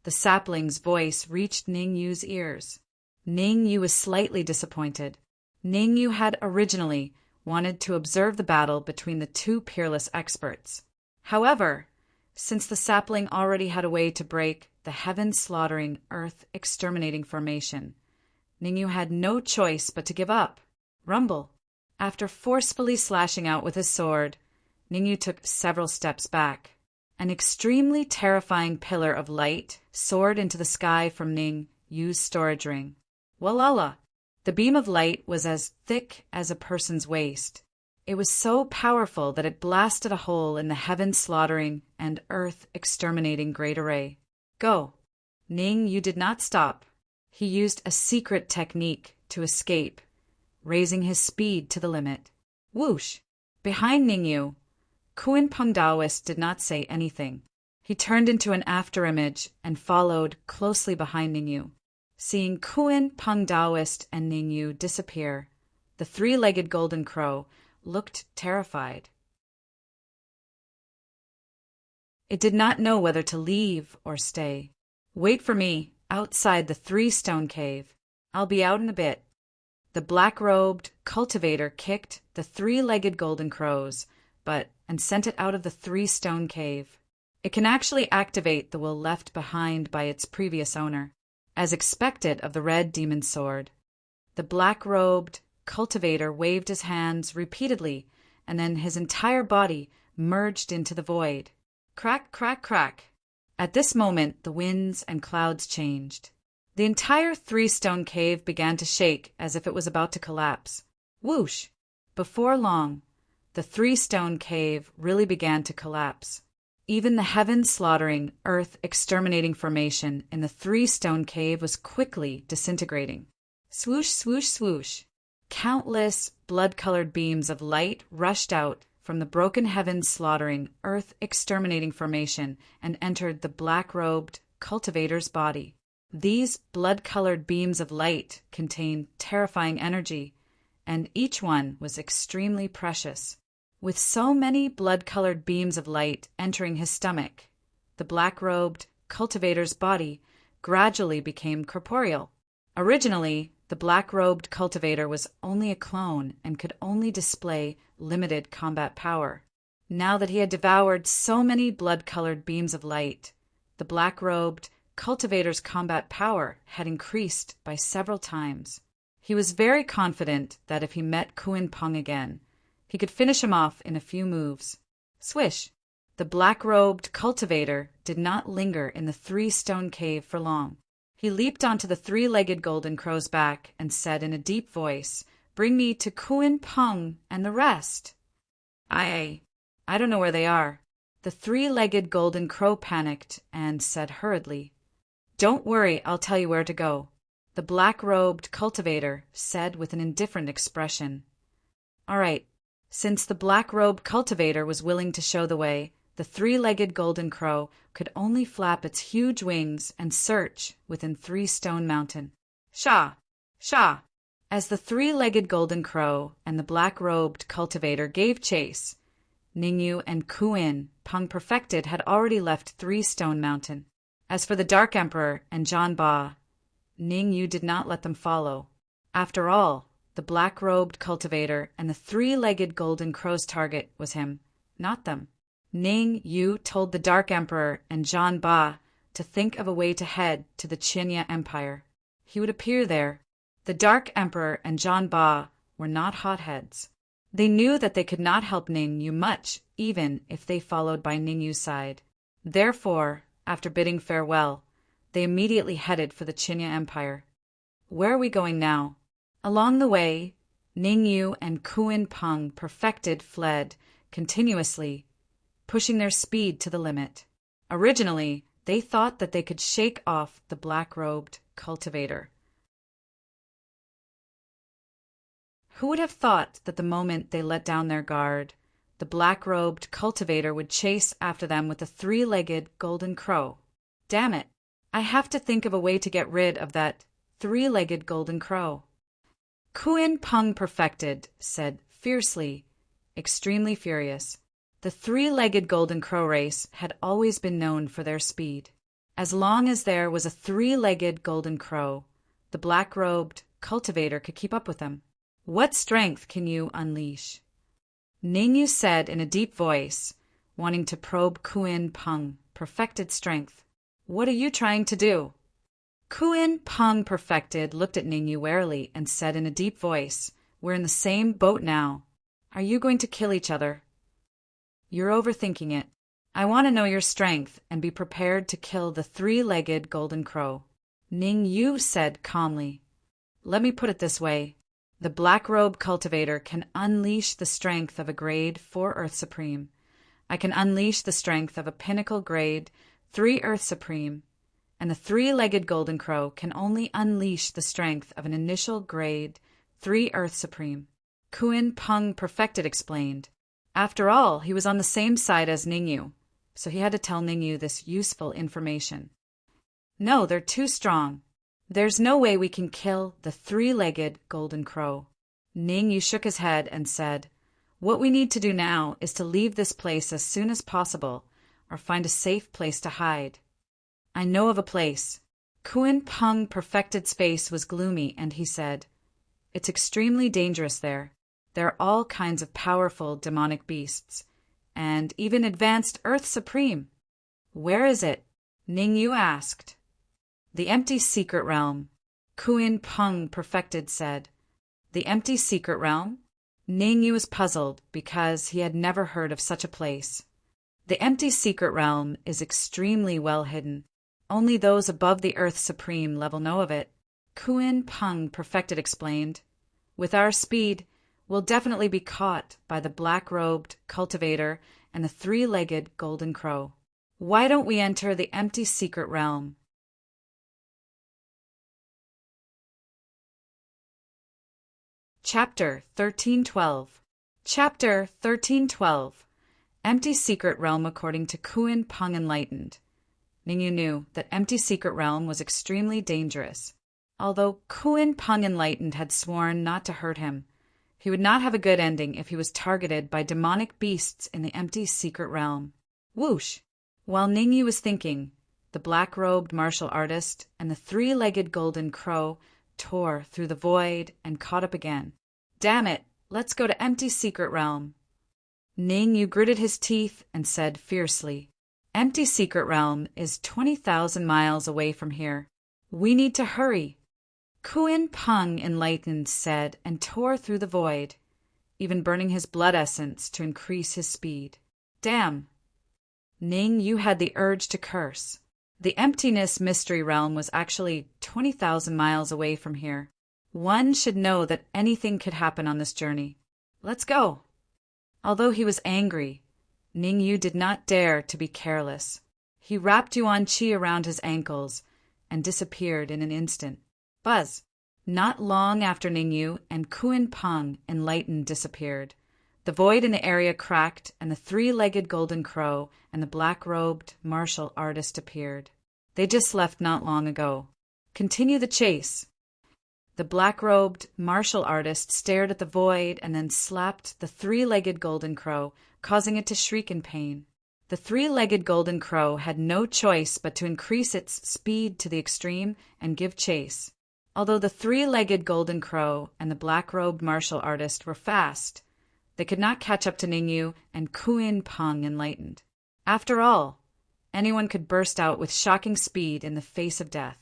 A: the sapling's voice reached Ningyu's ears. Ningyu was slightly disappointed. Ningyu had originally wanted to observe the battle between the two peerless experts. However, since the sapling already had a way to break the heaven-slaughtering, earth-exterminating formation, Ningyu had no choice but to give up. Rumble! After forcefully slashing out with his sword, Ningyu took several steps back. An extremely terrifying pillar of light soared into the sky from Ningyu's storage ring. Walala! The beam of light was as thick as a person's waist. It was so powerful that it blasted a hole in the heaven-slaughtering and earth-exterminating great array. Go! Ningyu did not stop. He used a secret technique to escape, raising his speed to the limit. Whoosh! Behind Ningyu, Kuin Peng Daoist did not say anything. He turned into an afterimage and followed closely behind Ningyu. Seeing Kuin Peng Daoist and Ningyu disappear, the three-legged golden crow looked terrified. It did not know whether to leave or stay. Wait for me outside the three-stone cave. I'll be out in a bit. The black-robed cultivator kicked the three-legged golden crows, and sent it out of the three-stone cave. It can actually activate the will left behind by its previous owner, as expected of the red demon sword. The black-robed cultivator waved his hands repeatedly, and then his entire body merged into the void. Crack, crack, crack. At this moment, the winds and clouds changed. The entire three-stone cave began to shake as if it was about to collapse. Whoosh! Before long, the three-stone cave really began to collapse. Even the heaven-slaughtering, earth-exterminating formation in the three-stone cave was quickly disintegrating. Swoosh, swoosh, swoosh. Countless blood-colored beams of light rushed out from the broken heaven-slaughtering, earth-exterminating formation and entered the black-robed cultivator's body. These blood-colored beams of light contained terrifying energy, and each one was extremely precious. With so many blood-colored beams of light entering his stomach, the black-robed cultivator's body gradually became corporeal. Originally, the black-robed cultivator was only a clone and could only display limited combat power. Now that he had devoured so many blood-colored beams of light, the black-robed cultivator's combat power had increased by several times. He was very confident that if he met Kuin Peng again, he could finish him off in a few moves. Swish! The black-robed cultivator did not linger in the three-stone cave for long. He leaped onto the three-legged golden crow's back and said in a deep voice, "Bring me to Kuin Peng and the rest." I don't know where they are." The three-legged golden crow panicked and said hurriedly, "Don't worry, I'll tell you where to go." The black-robed cultivator said with an indifferent expression. All right. Since the black-robed cultivator was willing to show the way, the three-legged golden crow could only flap its huge wings and search within Three Stone Mountain. Sha! Sha! As the three-legged golden crow and the black-robed cultivator gave chase, Ningyu and Kuin, Peng Perfected, had already left Three Stone Mountain. As for the Dark Emperor and John Ba, Ningyu did not let them follow. After all, the black-robed cultivator and the three-legged golden crow's target was him, not them. Ningyu told the Dark Emperor and John Ba to think of a way to head to the Qinya Empire. He would appear there. The Dark Emperor and John Ba were not hotheads. They knew that they could not help Ningyu much, even if they followed by Ningyu's side. Therefore, after bidding farewell, they immediately headed for the Qinya Empire. Where are we going now? Along the way, Ningyu and Kuin Peng Perfected fled continuously, pushing their speed to the limit. Originally, they thought that they could shake off the black-robed cultivator. Who would have thought that the moment they let down their guard, the black-robed cultivator would chase after them with a three-legged golden crow? Damn it! I have to think of a way to get rid of that three-legged golden crow. Kuin Peng Perfected said fiercely, extremely furious. The three-legged golden crow race had always been known for their speed. As long as there was a three-legged golden crow, the black-robed cultivator could keep up with them. What strength can you unleash? Ningyu said in a deep voice, wanting to probe Kuin Peng Perfected strength. What are you trying to do? Kuin Peng Perfected looked at Ningyu warily and said in a deep voice, We're in the same boat now. Are you going to kill each other? You're overthinking it. I want to know your strength and be prepared to kill the three-legged golden crow. Ningyu said calmly. Let me put it this way. The black-robe cultivator can unleash the strength of a grade 4 Earth Supreme. I can unleash the strength of a pinnacle grade 3 Earth Supreme. And the three-legged golden crow can only unleash the strength of an initial grade 3 Earth Supreme. Kuin Peng Perfected explained. After all, he was on the same side as Ningyu, so he had to tell Ningyu this useful information. No, they're too strong. There's no way we can kill the three-legged golden crow. Ningyu shook his head and said, What we need to do now is to leave this place as soon as possible, or find a safe place to hide. I know of a place. Kuin Peng Perfected's face was gloomy, and he said, It's extremely dangerous there. There are all kinds of powerful demonic beasts, and even advanced Earth Supreme. Where is it? Ningyu asked. The empty secret realm. Kuin Peng Perfected said. The empty secret realm? Ningyu was puzzled because he had never heard of such a place. The empty secret realm is extremely well hidden. Only those above the Earth Supreme level know of it. Kuin Peng Perfected explained. With our speed, we'll definitely be caught by the black-robed cultivator and the three-legged golden crow. Why don't we enter the empty secret realm? Chapter 1312. Chapter 1312. Empty Secret Realm according to Kuin Peng Enlightened. Ningyu knew that Empty Secret Realm was extremely dangerous. Although Kuin Peng Enlightened had sworn not to hurt him, he would not have a good ending if he was targeted by demonic beasts in the Empty Secret Realm. Whoosh! While Ningyu was thinking, the black-robed martial artist and the three-legged golden crow tore through the void and caught up again. Damn it! Let's go to Empty Secret Realm. Ningyu gritted his teeth and said fiercely, Empty Secret Realm is 20,000 miles away from here. We need to hurry. Kuin Peng Enlightened said and tore through the void, even burning his blood essence to increase his speed. Damn! Ningyu had the urge to curse. The Emptiness Mystery Realm was actually 20,000 miles away from here. One should know that anything could happen on this journey. Let's go. Although he was angry, Ningyu did not dare to be careless. He wrapped Yuan Qi around his ankles and disappeared in an instant. Buzz! Not long after Ningyu and Kuin Peng Enlightened disappeared, the void in the area cracked and the three-legged golden crow and the black-robed martial artist appeared. They just left not long ago. Continue the chase. The black-robed martial artist stared at the void and then slapped the three-legged golden crow, causing it to shriek in pain. The three-legged golden crow had no choice but to increase its speed to the extreme and give chase. Although the three-legged golden crow and the black-robed martial artist were fast, they could not catch up to Ningyu and Kuin Peng enlightened. After all, anyone could burst out with shocking speed in the face of death.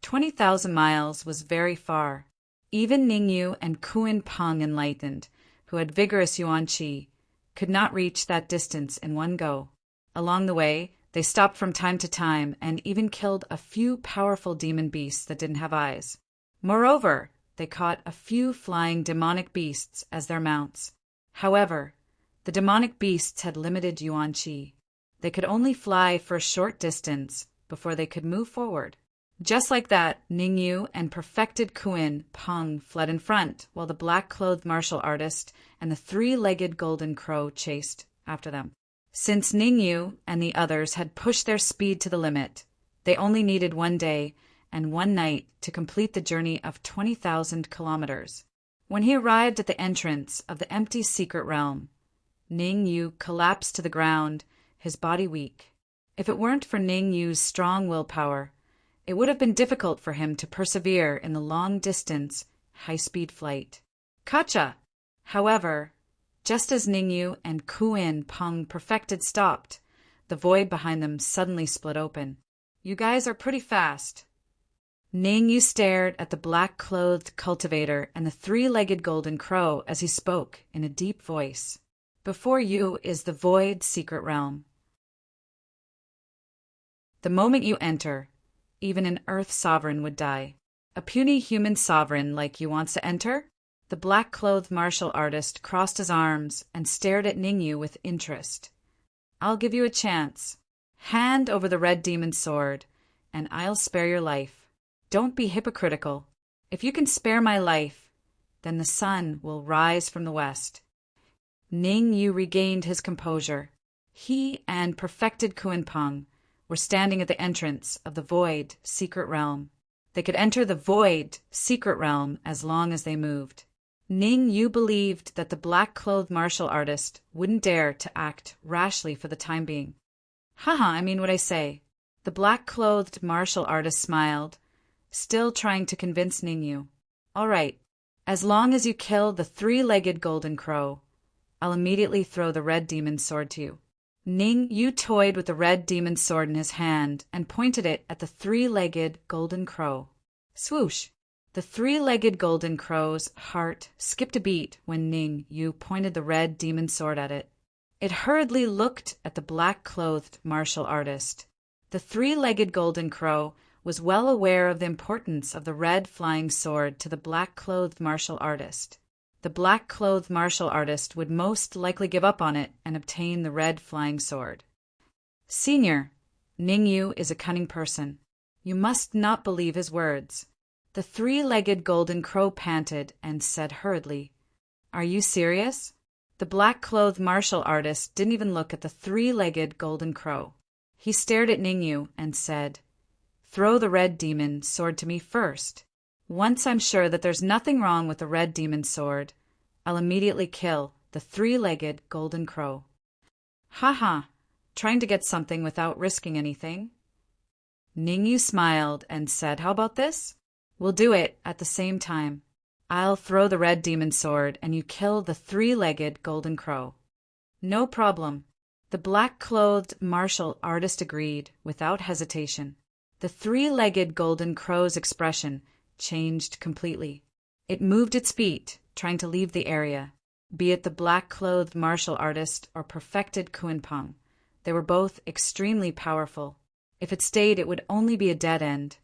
A: 20,000 miles was very far. Even Ningyu and Kuin Peng enlightened, who had vigorous yuan qi, could not reach that distance in one go. Along the way, they stopped from time to time and even killed a few powerful demon beasts that didn't have eyes. Moreover, they caught a few flying demonic beasts as their mounts. However, the demonic beasts had limited yuan qi. They could only fly for a short distance before they could move forward. Just like that, Ningyu and perfected Kuin Peng fled in front, while the black-clothed martial artist and the three-legged golden crow chased after them. Since Ningyu and the others had pushed their speed to the limit, they only needed 1 day and 1 night to complete the journey of 20,000 kilometers. When he arrived at the entrance of the empty secret realm, Ningyu collapsed to the ground, his body weak. If it weren't for Ningyu's strong willpower, it would have been difficult for him to persevere in the long-distance, high-speed flight. Kacha! However, just as Ningyu and Kuin Peng perfected stopped, the void behind them suddenly split open. You guys are pretty fast. Ningyu stared at the black-clothed cultivator and the three-legged golden crow as he spoke in a deep voice. Before you is the void secret realm. The moment you enter, even an Earth sovereign would die. A puny human sovereign like you wants to enter? The black-clothed martial artist crossed his arms and stared at Ningyu with interest. I'll give you a chance. Hand over the red demon sword, and I'll spare your life. Don't be hypocritical. If you can spare my life, then the sun will rise from the west. Ningyu regained his composure. He and perfected Kuin Peng were standing at the entrance of the void secret realm. They could enter the void secret realm as long as they moved. Ningyu believed that the black-clothed martial artist wouldn't dare to act rashly for the time being. Haha, I mean what I say. The black-clothed martial artist smiled, still trying to convince Ningyu. All right, as long as you kill the three-legged golden crow, I'll immediately throw the red demon sword to you. Ningyu toyed with the red demon sword in his hand and pointed it at the three-legged golden crow. Swoosh! The three-legged golden crow's heart skipped a beat when Ningyu pointed the red demon sword at it. It hurriedly looked at the black-clothed martial artist. The three-legged golden crow was well aware of the importance of the red flying sword to the black-clothed martial artist. The black-clothed martial artist would most likely give up on it and obtain the red flying sword. Senior, Ningyu is a cunning person. You must not believe his words. The three-legged golden crow panted and said hurriedly, Are you serious? The black-clothed martial artist didn't even look at the three-legged golden crow. He stared at Ningyu and said, Throw the red demon sword to me first. Once I'm sure that there's nothing wrong with the red demon sword, I'll immediately kill the three-legged golden crow. Haha, trying to get something without risking anything. Ningyu smiled and said, How about this? We'll do it at the same time. I'll throw the red demon sword and you kill the three-legged golden crow. No problem. The black-clothed martial artist agreed without hesitation. The three-legged golden crow's expression changed completely. It moved its feet, trying to leave the area. Be it the black-clothed martial artist or perfected Kuin Peng, they were both extremely powerful. If it stayed, it would only be a dead end.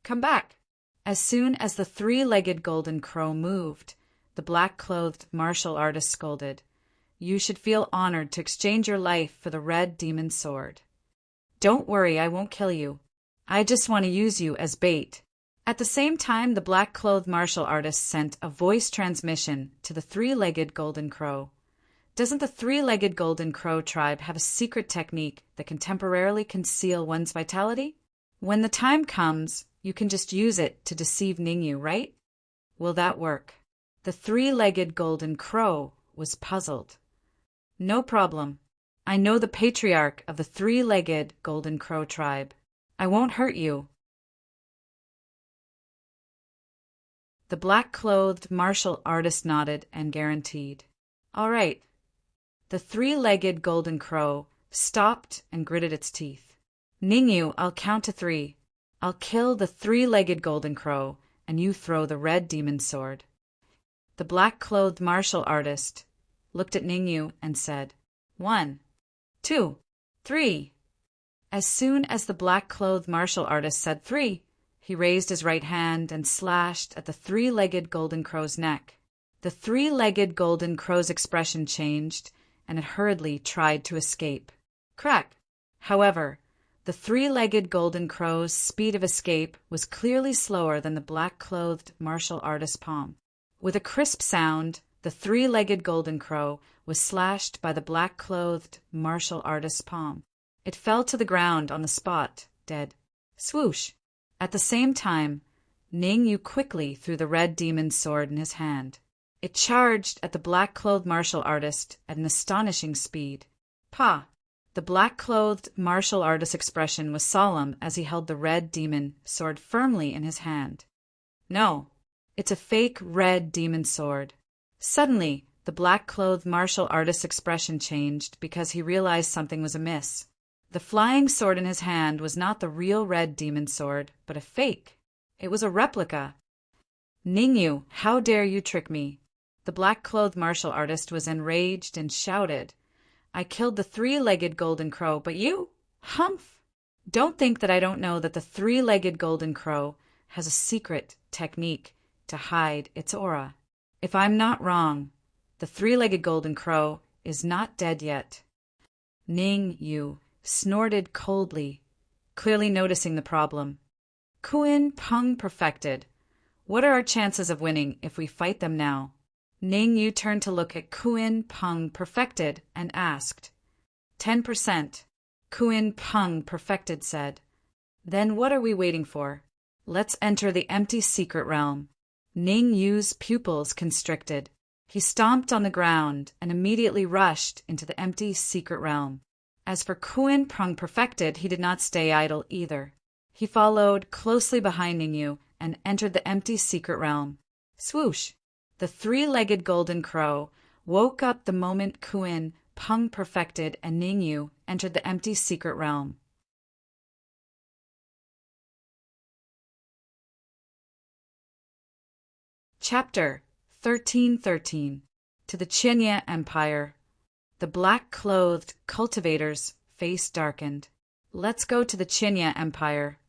A: Come back! As soon as the three-legged golden crow moved, the black-clothed martial artist scolded, You should feel honored to exchange your life for the red demon sword. Don't worry, I won't kill you. I just want to use you as bait. At the same time, the black-clothed martial artist sent a voice transmission to the three-legged golden crow. Doesn't the three-legged golden crow tribe have a secret technique that can temporarily conceal one's vitality? When the time comes, you can just use it to deceive Ningyu, right? Will that work? The three-legged golden crow was puzzled. No problem. I know the patriarch of the three-legged golden crow tribe. I won't hurt you. The black-clothed martial artist nodded and guaranteed. All right. The three-legged golden crow stopped and gritted its teeth. Ningyu, I'll count to 3. I'll kill the three-legged golden crow, and you throw the red demon sword. The black-clothed martial artist looked at Ningyu and said, 1, 2, 3. As soon as the black-clothed martial artist said 3, he raised his right hand and slashed at the three-legged golden crow's neck. The three-legged golden crow's expression changed, and it hurriedly tried to escape. Crack! However, the three-legged golden crow's speed of escape was clearly slower than the black-clothed martial artist's palm. With a crisp sound, the three-legged golden crow was slashed by the black-clothed martial artist's palm. It fell to the ground on the spot, dead. Swoosh! At the same time, Ningyu quickly threw the red demon's sword in his hand. It charged at the black-clothed martial artist at an astonishing speed. Pa! The black-clothed martial artist's expression was solemn as he held the red demon sword firmly in his hand. No, it's a fake red demon sword. Suddenly, the black-clothed martial artist's expression changed because he realized something was amiss. The flying sword in his hand was not the real red demon sword, but a fake. It was a replica. Ningyu, how dare you trick me? The black-clothed martial artist was enraged and shouted, I killed the three-legged golden crow, but you? Humph! Don't think that I don't know that the three-legged golden crow has a secret technique to hide its aura. If I'm not wrong, the three-legged golden crow is not dead yet. Ningyu snorted coldly, clearly noticing the problem. Kuin Peng perfected. What are our chances of winning if we fight them now? Ningyu turned to look at Kuin Peng perfected and asked. 10%. Kuin Peng perfected said. Then what are we waiting for? Let's enter the empty secret realm. Ningyu's pupils constricted. He stomped on the ground and immediately rushed into the empty secret realm. As for Kuin Peng perfected, he did not stay idle either. He followed closely behind Ningyu and entered the empty secret realm. Swoosh! The three-legged golden crow woke up the moment Kuin Peng perfected and Ningyu entered the empty secret realm. Chapter 1313. To the Qinya Empire. The black-clothed cultivator's face darkened. Let's go to the Qinya Empire.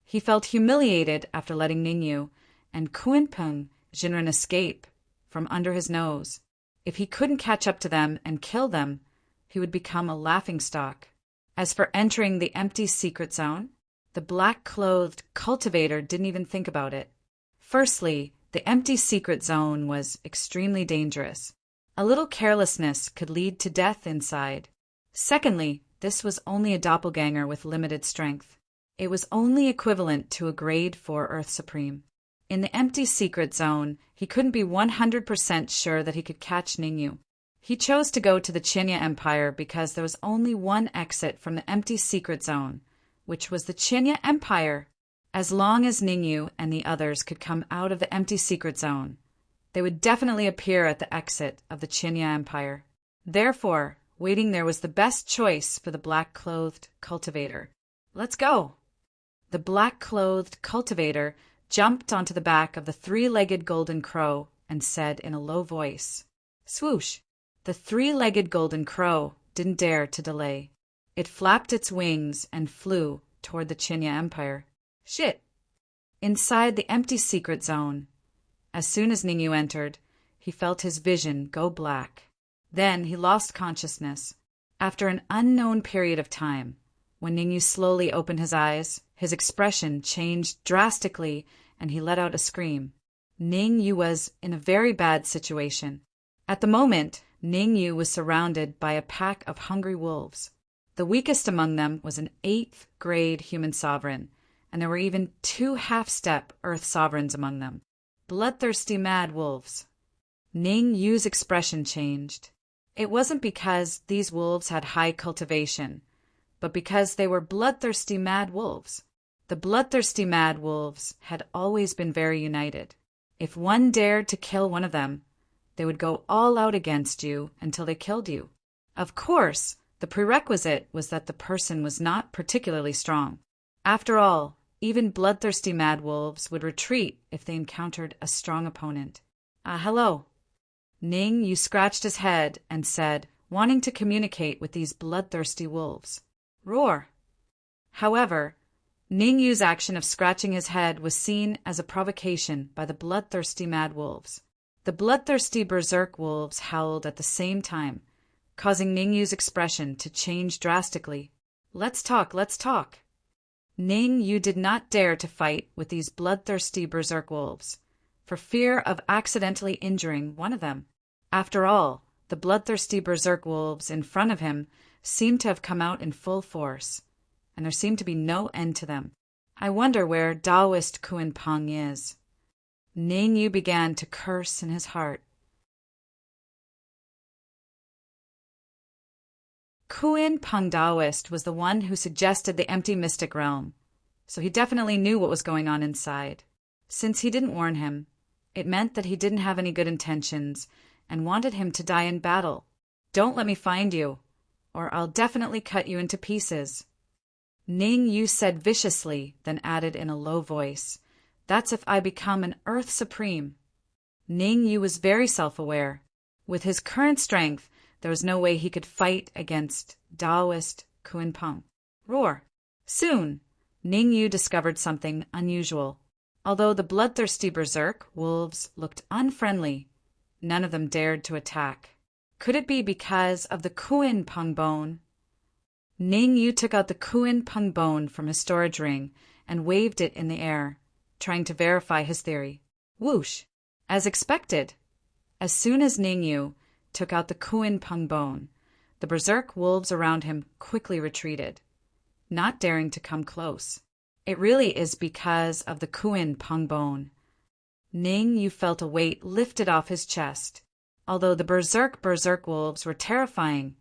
A: He felt humiliated after letting Ningyu and Kuin Peng Jinren escape from under his nose. If he couldn't catch up to them and kill them, he would become a laughingstock. As for entering the empty secret zone, the black-clothed cultivator didn't even think about it. Firstly, the empty secret zone was extremely dangerous. A little carelessness could lead to death inside. Secondly, this was only a doppelganger with limited strength. It was only equivalent to a grade 4 Earth Supreme. In the empty secret zone, he couldn't be 100% sure that he could catch Ningyu. He chose to go to the Qinya Empire because there was only one exit from the empty secret zone, which was the Qinya Empire. As long as Ningyu and the others could come out of the empty secret zone, they would definitely appear at the exit of the Qinya Empire. Therefore, waiting there was the best choice for the black-clothed cultivator. Let's go! The black-clothed cultivator jumped onto the back of the three-legged golden crow and said in a low voice, Swoosh! The three-legged golden crow didn't dare to delay. It flapped its wings and flew toward the Qinya Empire. Shit! Inside the empty secret zone. As soon as Ningyu entered, he felt his vision go black. Then he lost consciousness. After an unknown period of time, when Ningyu slowly opened his eyes, his expression changed drastically and he let out a scream. Ningyu was in a very bad situation. At the moment, Ningyu was surrounded by a pack of hungry wolves. The weakest among them was an 8th grade human sovereign, and there were even 2 half-step Earth sovereigns among them. Bloodthirsty mad wolves. Ning Yu's expression changed. It wasn't because these wolves had high cultivation, but because they were bloodthirsty mad wolves. The bloodthirsty mad wolves had always been very united. If one dared to kill one of them, they would go all out against you until they killed you. Of course, the prerequisite was that the person was not particularly strong. After all, even bloodthirsty mad wolves would retreat if they encountered a strong opponent. Hello. Ning Yu scratched his head and said, wanting to communicate with these bloodthirsty wolves. Roar. However, Ning Yu's action of scratching his head was seen as a provocation by the bloodthirsty mad wolves. The bloodthirsty berserk wolves howled at the same time, causing Ning Yu's expression to change drastically. Let's talk, let's talk. Ning Yu did not dare to fight with these bloodthirsty berserk wolves, for fear of accidentally injuring one of them. After all, the bloodthirsty berserk wolves in front of him seemed to have come out in full force, and there seemed to be no end to them. I wonder where Taoist Kuan Peng is. Ning Yu began to curse in his heart. Kuan Peng Taoist was the one who suggested the empty mystic realm, so he definitely knew what was going on inside. Since he didn't warn him, it meant that he didn't have any good intentions and wanted him to die in battle. Don't let me find you, or I'll definitely cut you into pieces. Ning Yu said viciously, then added in a low voice, That's if I become an Earth Supreme. Ning Yu was very self-aware. With his current strength, there was no way he could fight against Taoist Kuan Peng. Roar. Soon, Ning Yu discovered something unusual. Although the bloodthirsty berserk wolves looked unfriendly, none of them dared to attack. Could it be because of the Kuan Peng bone? Ning Yu took out the Kuan Peng bone from his storage ring and waved it in the air, trying to verify his theory. Whoosh! As expected. As soon as Ning Yu took out the Kuan Peng bone, the berserk wolves around him quickly retreated, not daring to come close. It really is because of the Kuan Peng bone. Ning Yu felt a weight lifted off his chest. Although the berserk wolves were terrifying,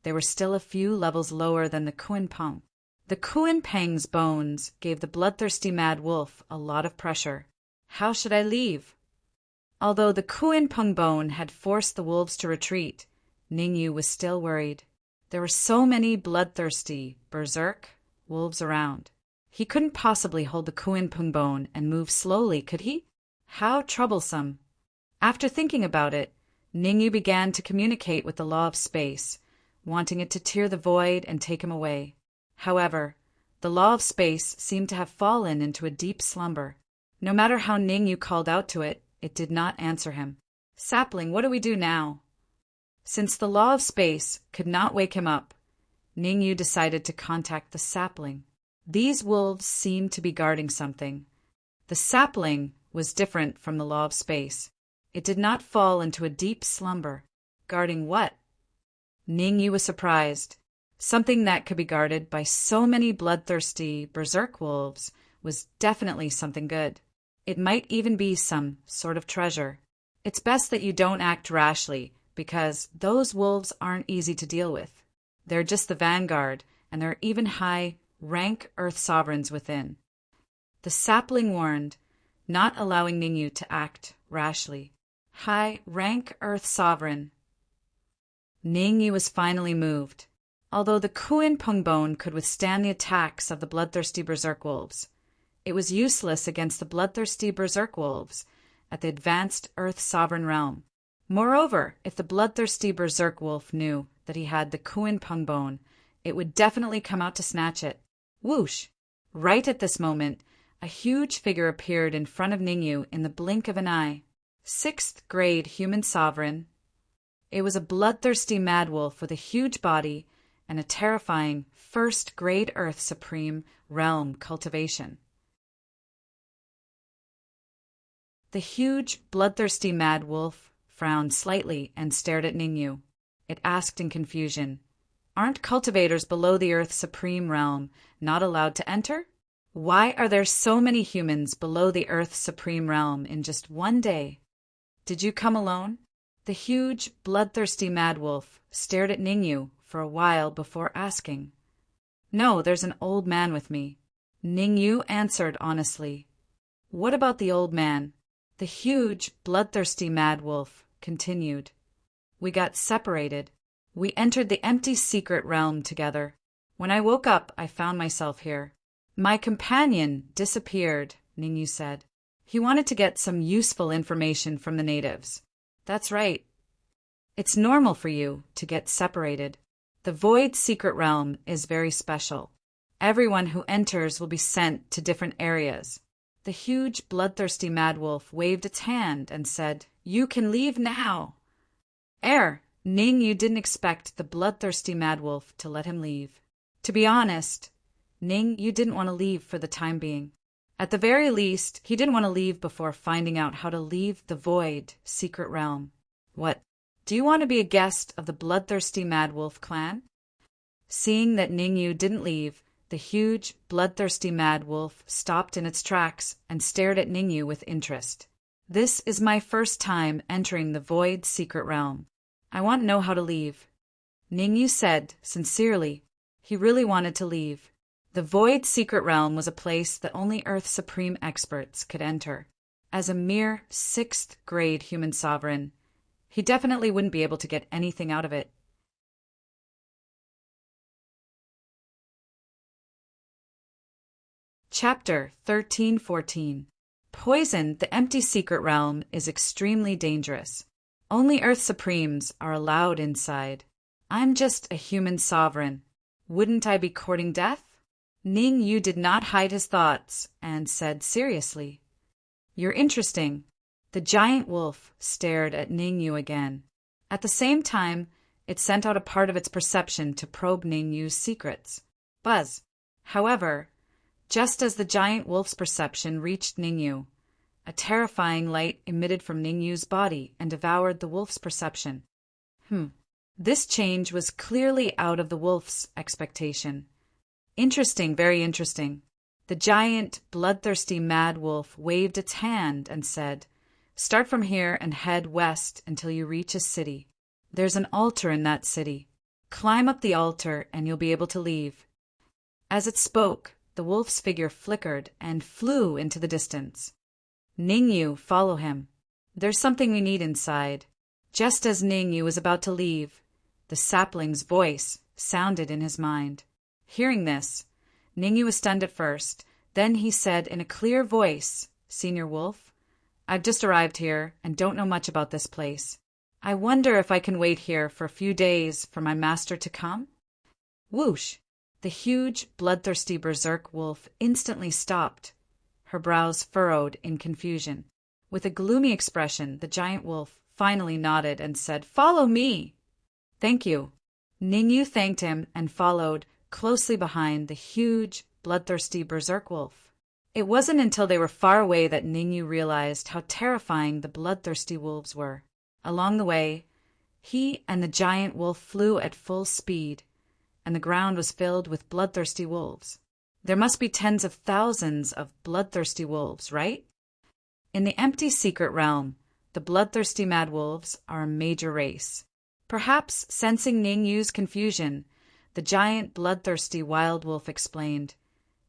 A: they were still a few levels lower than the Kuan Peng. The Kuan Peng's bones gave the bloodthirsty mad wolf a lot of pressure. How should I leave? Although the Kuan Peng bone had forced the wolves to retreat, Ning Yu was still worried. There were so many bloodthirsty berserk wolves around. He couldn't possibly hold the Kuan Peng bone and move slowly, could he? How troublesome. After thinking about it, Ning Yu began to communicate with the law of space, wanting it to tear the void and take him away. However, the law of space seemed to have fallen into a deep slumber. No matter how Ning Yu called out to it, it did not answer him. Sapling, what do we do now? Since the law of space could not wake him up, Ning Yu decided to contact the sapling. These wolves seemed to be guarding something. The sapling was different from the law of space. It did not fall into a deep slumber. Guarding what? Ning Yu was surprised. Something that could be guarded by so many bloodthirsty berserk wolves was definitely something good. It might even be some sort of treasure. It's best that you don't act rashly, because those wolves aren't easy to deal with. They're just the vanguard, and there are even high-rank Earth sovereigns within. The sapling warned, not allowing Ning Yu to act rashly. High-rank Earth sovereign. Ning Yu was finally moved. Although the Kuan Peng bone could withstand the attacks of the bloodthirsty berserk wolves, it was useless against the bloodthirsty berserk wolves at the advanced Earth sovereign realm. Moreover, if the bloodthirsty berserk wolf knew that he had the Kuan Peng bone, it would definitely come out to snatch it. Whoosh! Right at this moment, a huge figure appeared in front of Ning Yu in the blink of an eye. 6th grade human sovereign. It was a bloodthirsty mad wolf with a huge body and a terrifying 1st grade Earth Supreme realm cultivation. The huge, bloodthirsty mad wolf frowned slightly and stared at Ning Yu. It asked in confusion, Aren't cultivators below the Earth Supreme realm not allowed to enter? Why are there so many humans below the Earth's supreme realm in just one day? Did you come alone? The huge, bloodthirsty mad wolf stared at Ningyu for a while before asking. No, there's an old man with me. Ningyu answered honestly. What about the old man? The huge, bloodthirsty mad wolf continued. We got separated. We entered the empty secret realm together. When I woke up, I found myself here. My companion disappeared, Ningyu said. He wanted to get some useful information from the natives. That's right. It's normal for you to get separated. The Void Secret Realm is very special. Everyone who enters will be sent to different areas. The huge, bloodthirsty mad wolf waved its hand and said, You can leave now. Ningyu didn't expect the bloodthirsty mad wolf to let him leave. To be honest, Ningyu didn't want to leave for the time being. At the very least, he didn't want to leave before finding out how to leave the Void Secret Realm. What? Do you want to be a guest of the bloodthirsty mad wolf clan? Seeing that Ningyu didn't leave, the huge, bloodthirsty mad wolf stopped in its tracks and stared at Ningyu with interest. This is my first time entering the Void Secret Realm. I want to know how to leave. Ningyu said, sincerely. He really wanted to leave. The Void Secret Realm was a place that only Earth's supreme experts could enter. As a mere 6th grade human sovereign, he definitely wouldn't be able to get anything out of it. Chapter 1314. Poison, the empty secret realm, is extremely dangerous. Only Earth Supremes are allowed inside. I'm just a human sovereign. Wouldn't I be courting death? Ningyu did not hide his thoughts and said seriously, You're interesting. The giant wolf stared at Ningyu again. At the same time, it sent out a part of its perception to probe Ningyu's secrets. Buzz. However, just as the giant wolf's perception reached Ningyu, a terrifying light emitted from Ningyu's body and devoured the wolf's perception. This change was clearly out of the wolf's expectation. Interesting, very interesting. The giant, bloodthirsty mad wolf waved its hand and said, Start from here and head west until you reach a city. There's an altar in that city. Climb up the altar and you'll be able to leave. As it spoke, the wolf's figure flickered and flew into the distance. Ningyu, follow him. There's something we need inside. Just as Ningyu was about to leave, the sapling's voice sounded in his mind. Hearing this, Ningyu was stunned at first. Then he said in a clear voice, Senior Wolf, I've just arrived here and don't know much about this place. I wonder if I can wait here for a few days for my master to come? Whoosh! The huge, bloodthirsty berserk wolf instantly stopped. Her brows furrowed in confusion. With a gloomy expression, the giant wolf finally nodded and said, Follow me! Thank you. Ningyu thanked him and followed closely behind the huge, bloodthirsty berserk wolf. It wasn't until they were far away that Ningyu realized how terrifying the bloodthirsty wolves were. Along the way, he and the giant wolf flew at full speed, and the ground was filled with bloodthirsty wolves. There must be tens of thousands of bloodthirsty wolves, right? In the empty secret realm, the bloodthirsty mad wolves are a major race. Perhaps sensing Ningyu's confusion, the giant bloodthirsty wild wolf explained,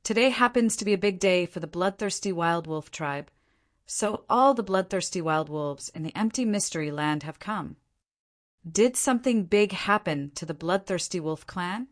A: Today happens to be a big day for the bloodthirsty wild wolf tribe, so all the bloodthirsty wild wolves in the empty mystery land have come. Did something big happen to the bloodthirsty wolf clan?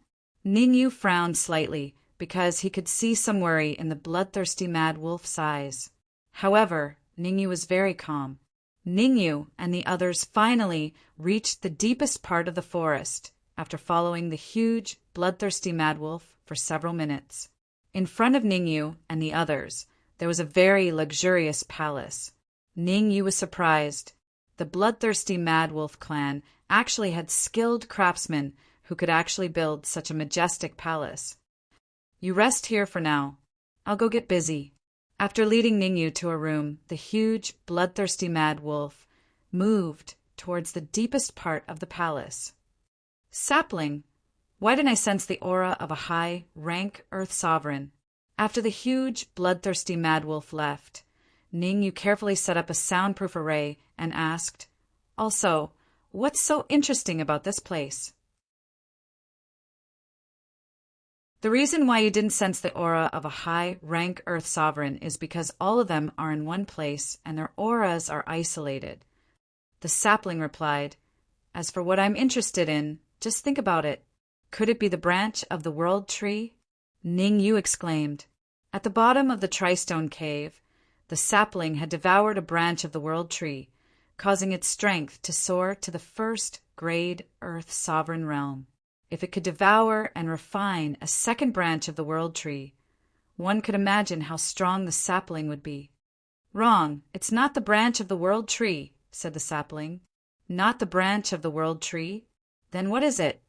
A: Ningyu frowned slightly because he could see some worry in the bloodthirsty mad wolf's eyes. However, Ningyu was very calm. Ningyu and the others finally reached the deepest part of the forest after following the huge, bloodthirsty mad wolf for several minutes. In front of Ningyu and the others, there was a very luxurious palace. Ningyu was surprised. The bloodthirsty mad wolf clan actually had skilled craftsmen who could actually build such a majestic palace. You rest here for now. I'll go get busy. After leading Ningyu to a room, the huge, bloodthirsty mad wolf moved towards the deepest part of the palace. Sapling, why didn't I sense the aura of a high, rank Earth sovereign? After the huge, bloodthirsty mad wolf left, Ningyu carefully set up a soundproof array and asked, "Also, what's so interesting about this place?" The reason why you didn't sense the aura of a high-rank Earth sovereign is because all of them are in one place and their auras are isolated. The sapling replied, "As for what I'm interested in, just think about it. Could it be the branch of the World Tree?" Ningyu exclaimed. At the bottom of the Tristone Cave, the sapling had devoured a branch of the World Tree, causing its strength to soar to the first-grade Earth sovereign realm. If it could devour and refine a second branch of the World Tree, one could imagine how strong the sapling would be. "Wrong, it's not the branch of the World Tree," said the sapling. "Not the branch of the World Tree? Then what is it?"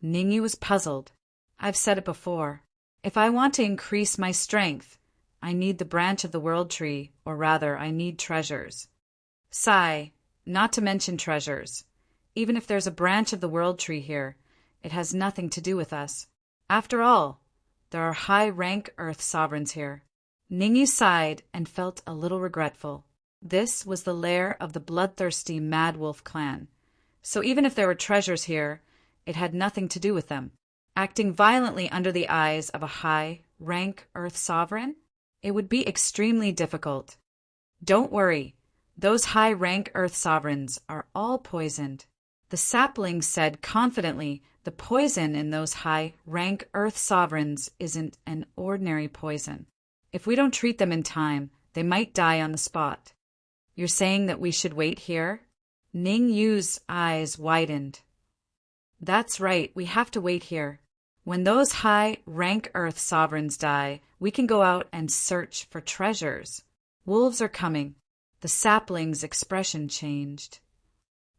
A: Ningyu was puzzled. "I've said it before. If I want to increase my strength, I need the branch of the World Tree, or rather, I need treasures. Sigh, not to mention treasures. Even if there's a branch of the World Tree here, it has nothing to do with us. After all, there are high-rank Earth sovereigns here." Ningyu sighed and felt a little regretful. This was the lair of the bloodthirsty Mad Wolf clan, so even if there were treasures here, it had nothing to do with them. Acting violently under the eyes of a high-rank Earth sovereign? It would be extremely difficult. "Don't worry, those high-rank Earth sovereigns are all poisoned." The sapling said confidently the poison in those high-rank Earth sovereigns isn't an ordinary poison. If we don't treat them in time, they might die on the spot. "You're saying that we should wait here?" Ningyu's eyes widened. "That's right, we have to wait here. When those high-rank Earth sovereigns die, we can go out and search for treasures. Wolves are coming." The sapling's expression changed.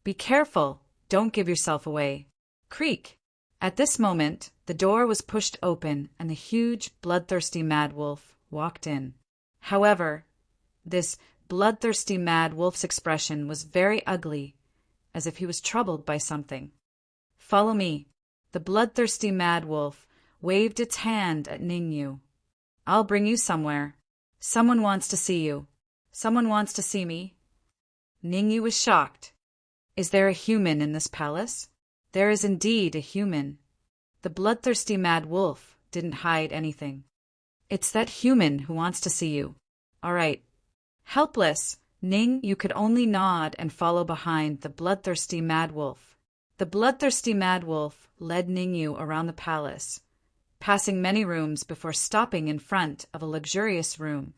A: "Be careful, don't give yourself away." Creak! At this moment, the door was pushed open and the huge, bloodthirsty Mad Wolf walked in. However, this bloodthirsty Mad Wolf's expression was very ugly, as if he was troubled by something. "Follow me." The bloodthirsty Mad Wolf waved its hand at Ningyu. "I'll bring you somewhere. Someone wants to see you." "Someone wants to see me?" Ningyu was shocked. "Is there a human in this palace?" "There is indeed a human." The bloodthirsty Mad Wolf didn't hide anything. "It's that human who wants to see you." "All right." Helpless, Ningyu could only nod and follow behind the bloodthirsty Mad Wolf. The bloodthirsty Mad Wolf led Ningyu around the palace, passing many rooms before stopping in front of a luxurious room.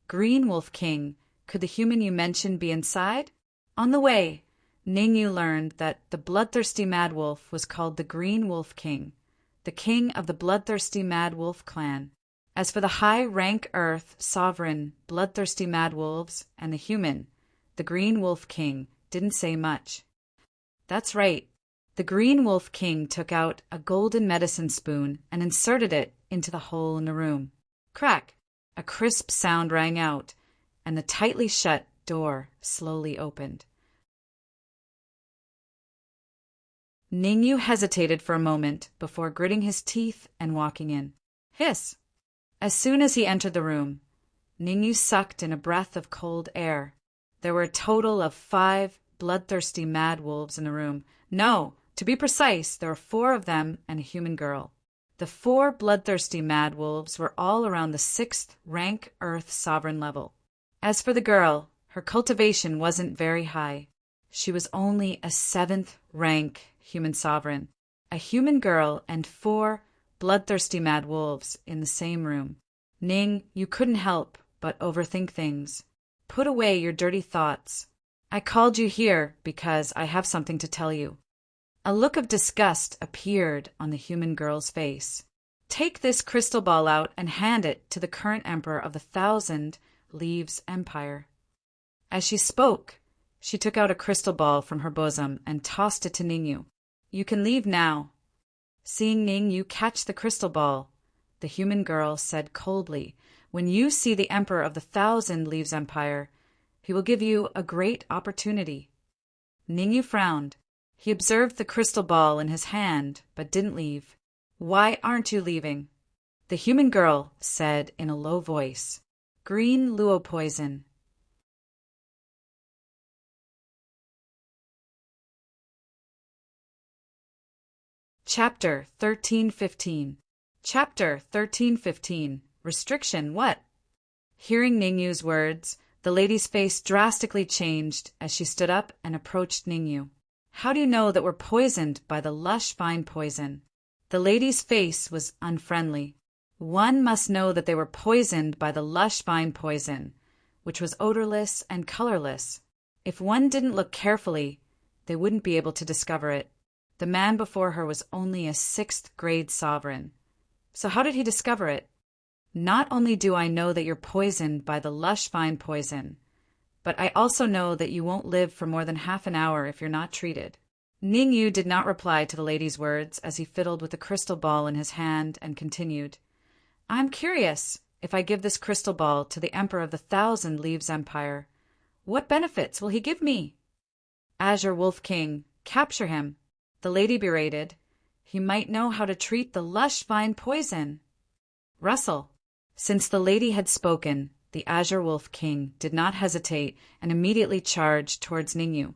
A: "Green Wolf King, could the human you mentioned be inside?" On the way, Ningyu learned that the bloodthirsty Mad Wolf was called the Green Wolf King, the king of the bloodthirsty Mad Wolf clan. As for the high-rank Earth sovereign bloodthirsty Mad Wolves and the human, the Green Wolf King didn't say much. That's right. The Green Wolf King took out a golden medicine spoon and inserted it into the hole in the room. Crack! A crisp sound rang out, and the tightly shut door slowly opened. Ningyu hesitated for a moment before gritting his teeth and walking in. Hiss! As soon as he entered the room, Ningyu sucked in a breath of cold air. There were a total of 5 bloodthirsty mad wolves in the room. No, to be precise, there were 4 of them and a human girl. The 4 bloodthirsty mad wolves were all around the 6th rank Earth sovereign level. As for the girl, her cultivation wasn't very high. She was only a 7th rank human sovereign. A human girl and 4 bloodthirsty mad wolves in the same room. Ning, you couldn't help but overthink things. Put away your dirty thoughts. I called you here because I have something to tell you. A look of disgust appeared on the human girl's face. Take this crystal ball out and hand it to the current emperor of the 1,000 Leaves Empire. As she spoke, she took out a crystal ball from her bosom and tossed it to Ningyu. You can leave now. Seeing Ningyu catch the crystal ball, the human girl said coldly, when you see the emperor of the 1,000 Leaves Empire, he will give you a great opportunity. Ningyu frowned. He observed the crystal ball in his hand, but didn't leave. Why aren't you leaving? The human girl said in a low voice, "Green luo poison." Chapter 13:15. Chapter 13:15. Restriction what? Hearing Ningyu's words, the lady's face drastically changed as she stood up and approached Ningyu. "How do you know that we're poisoned by the lush vine poison?" The lady's face was unfriendly. One must know that they were poisoned by the lush vine poison, which was odorless and colorless. If one didn't look carefully, they wouldn't be able to discover it. The man before her was only a 6th-grade sovereign. So how did he discover it? "Not only do I know that you're poisoned by the lush vine poison, but I also know that you won't live for more than half an hour if you're not treated." Ningyu did not reply to the lady's words as he fiddled with a crystal ball in his hand and continued, "I'm curious, if I give this crystal ball to the Emperor of the Thousand Leaves Empire, what benefits will he give me?" "Azure Wolf King, capture him," the lady berated. "He might know how to treat the lush vine poison." "Russell." Since the lady had spoken, the Azure Wolf King did not hesitate and immediately charged towards Ningyu.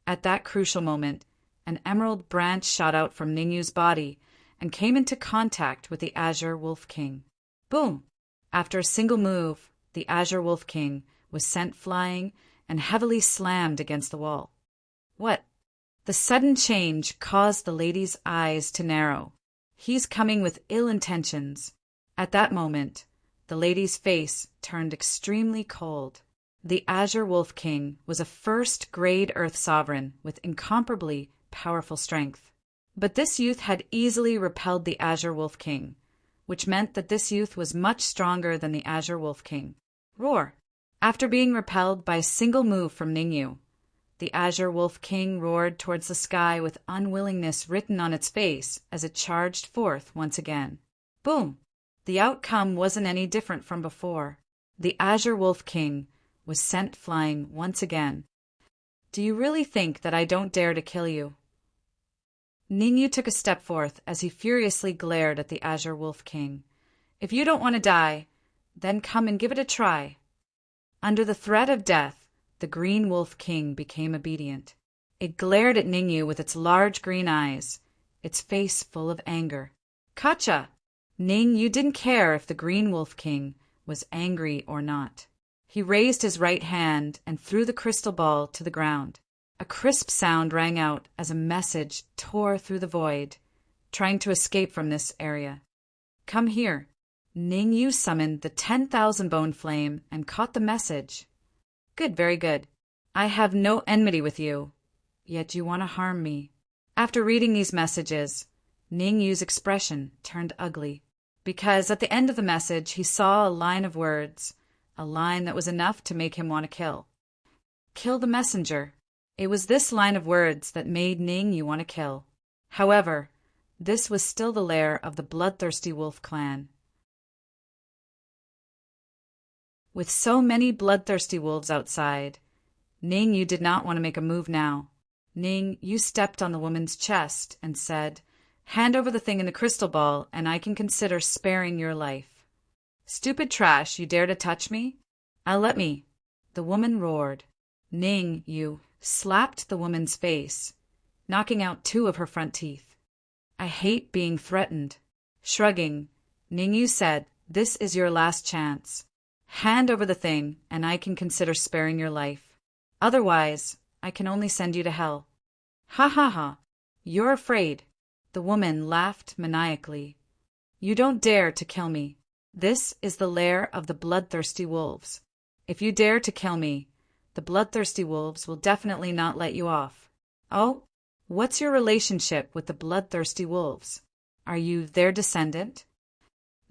A: At that crucial moment, an emerald branch shot out from Ningyu's body and came into contact with the Azure Wolf King. Boom! After a single move, the Azure Wolf King was sent flying and heavily slammed against the wall. What? The sudden change caused the lady's eyes to narrow. "He's coming with ill intentions." At that moment, the lady's face turned extremely cold. The Azure Wolf King was a 1st-grade Earth sovereign with incomparably powerful strength. But this youth had easily repelled the Azure Wolf King, which meant that this youth was much stronger than the Azure Wolf King. Roar! After being repelled by a single move from Ningyu, the Azure Wolf King roared towards the sky with unwillingness written on its face as it charged forth once again. Boom! The outcome wasn't any different from before. The Azure Wolf King was sent flying once again. "Do you really think that I don't dare to kill you?" Ningyu took a step forth as he furiously glared at the Azure Wolf King. "If you don't want to die, then come and give it a try." Under the threat of death, the Green Wolf King became obedient. It glared at Ningyu with its large green eyes, its face full of anger. "Gotcha!" Ningyu didn't care if the Green Wolf King was angry or not. He raised his right hand and threw the crystal ball to the ground. A crisp sound rang out as a message tore through the void, trying to escape from this area. "Come here." Ningyu summoned the 10,000 bone flame and caught the message. "Good, very good. I have no enmity with you, yet you want to harm me." After reading these messages, Ningyu's expression turned ugly, because at the end of the message he saw a line of words, a line that was enough to make him want to kill. "Kill the messenger." It was this line of words that made Ningyu want to kill. However, this was still the lair of the bloodthirsty wolf clan. With so many bloodthirsty wolves outside, Ningyu did not want to make a move now. Ningyu stepped on the woman's chest and said, "Hand over the thing in the crystal ball, and I can consider sparing your life." "Stupid trash, you dare to touch me? I'll let me." The woman roared. Ningyu slapped the woman's face, knocking out 2 of her front teeth. "I hate being threatened." Shrugging, Ningyu said, "This is your last chance. Hand over the thing, and I can consider sparing your life. Otherwise, I can only send you to hell." "Ha ha ha! You're afraid." The woman laughed maniacally. "You don't dare to kill me. This is the lair of the bloodthirsty wolves. If you dare to kill me, the bloodthirsty wolves will definitely not let you off." "Oh, what's your relationship with the bloodthirsty wolves? Are you their descendant?"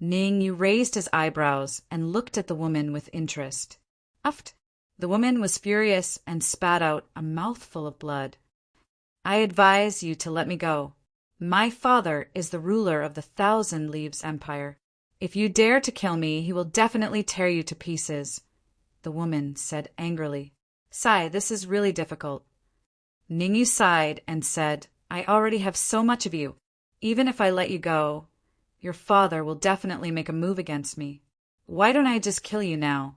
A: Ningyu raised his eyebrows and looked at the woman with interest. "Uft!" The woman was furious and spat out a mouthful of blood. "I advise you to let me go. My father is the ruler of the Thousand Leaves Empire. If you dare to kill me, he will definitely tear you to pieces," the woman said angrily. "Sigh, this is really difficult." Ningyu sighed and said, "I already have so much of you. Even if I let you go, Your father will definitely make a move against me. Why don't I just kill you now?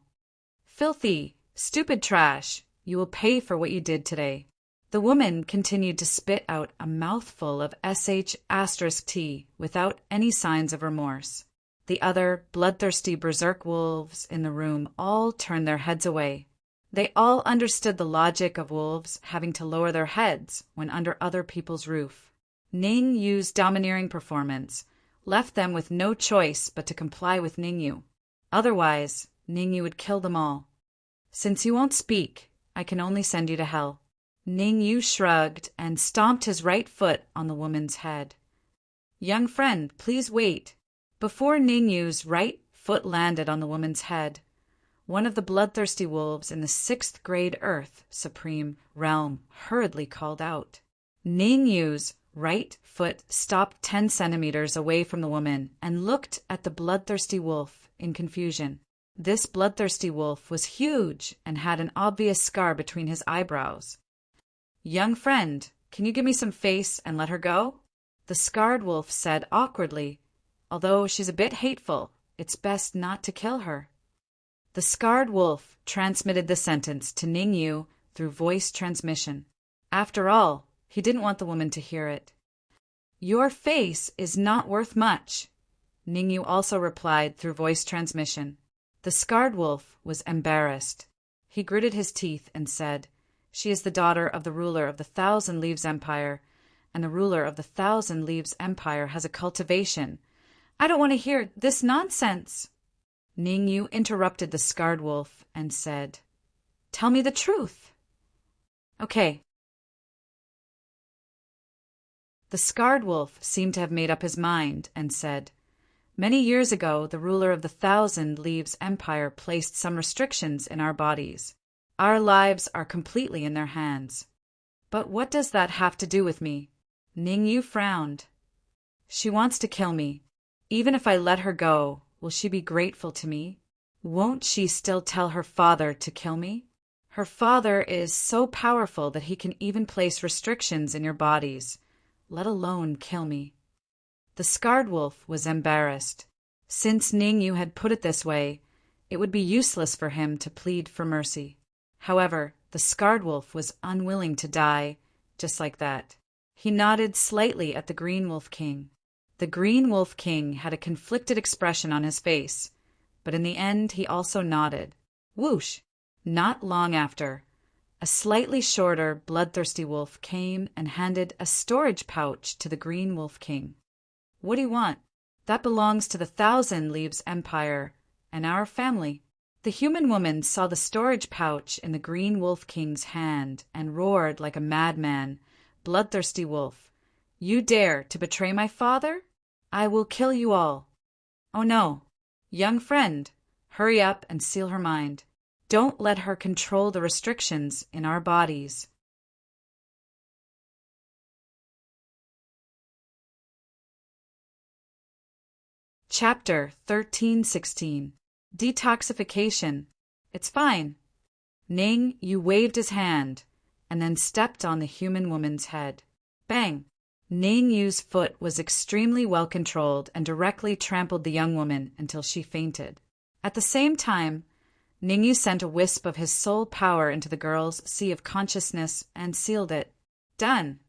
A: Filthy, stupid trash, you will pay for what you did today. The woman continued to spit out a mouthful of sh*t without any signs of remorse. The other bloodthirsty berserk wolves in the room all turned their heads away. They all understood the logic of wolves having to lower their heads when under other people's roof. Ning Yu's domineering performance left them with no choice but to comply with Ning Yu. Otherwise, Ning Yu would kill them all. Since you won't speak, I can only send you to hell. Ning Yu shrugged and stomped his right foot on the woman's head. Young friend, please wait. Before Ning Yu's right foot landed on the woman's head, one of the bloodthirsty wolves in the 6th grade Earth Supreme realm hurriedly called out. Ning Yu's right foot stopped 10 centimeters away from the woman and looked at the bloodthirsty wolf in confusion. This bloodthirsty wolf was huge and had an obvious scar between his eyebrows. Young friend, can you give me some face and let her go? The scarred wolf said awkwardly, although she's a bit hateful, it's best not to kill her. The scarred wolf transmitted the sentence to Ning Yu through voice transmission. After all, he didn't want the woman to hear it. Your face is not worth much, Ning Yu also replied through voice transmission. The scarred wolf was embarrassed. He gritted his teeth and said, She is the daughter of the ruler of the 1,000 Leaves Empire, and the ruler of the 1,000 Leaves Empire has a cultivation. I don't want to hear this nonsense. Ning Yu interrupted the scarred wolf and said, Tell me the truth. Okay. The scarred wolf seemed to have made up his mind and said, Many years ago, the ruler of the 1,000 Leaves Empire placed some restrictions in our bodies. Our lives are completely in their hands. But what does that have to do with me? Ning Yu frowned. She wants to kill me. Even if I let her go, will she be grateful to me? Won't she still tell her father to kill me? Her father is so powerful that he can even place restrictions in your bodies, let alone kill me. The scarred wolf was embarrassed. Since Ning Yu had put it this way, it would be useless for him to plead for mercy. However, the scarred wolf was unwilling to die, just like that. He nodded slightly at the Green Wolf King. The Green Wolf King had a conflicted expression on his face, but in the end he also nodded. Whoosh! Not long after, a slightly shorter, bloodthirsty wolf came and handed a storage pouch to the Green Wolf King. What do you want? That belongs to the 1,000 Leaves Empire and our family. The human woman saw the storage pouch in the Green Wolf King's hand and roared like a madman. Bloodthirsty wolf, you dare to betray my father? I will kill you all. Oh no. Young friend, hurry up and seal her mind. Don't let her control the restrictions in our bodies. Chapter 13:16. Detoxification. It's fine. Ning Yu waved his hand and then stepped on the human woman's head. Bang! Ning Yu's foot was extremely well controlled and directly trampled the young woman until she fainted. At the same time, Ning Yu sent a wisp of his soul power into the girl's sea of consciousness and sealed it. Done!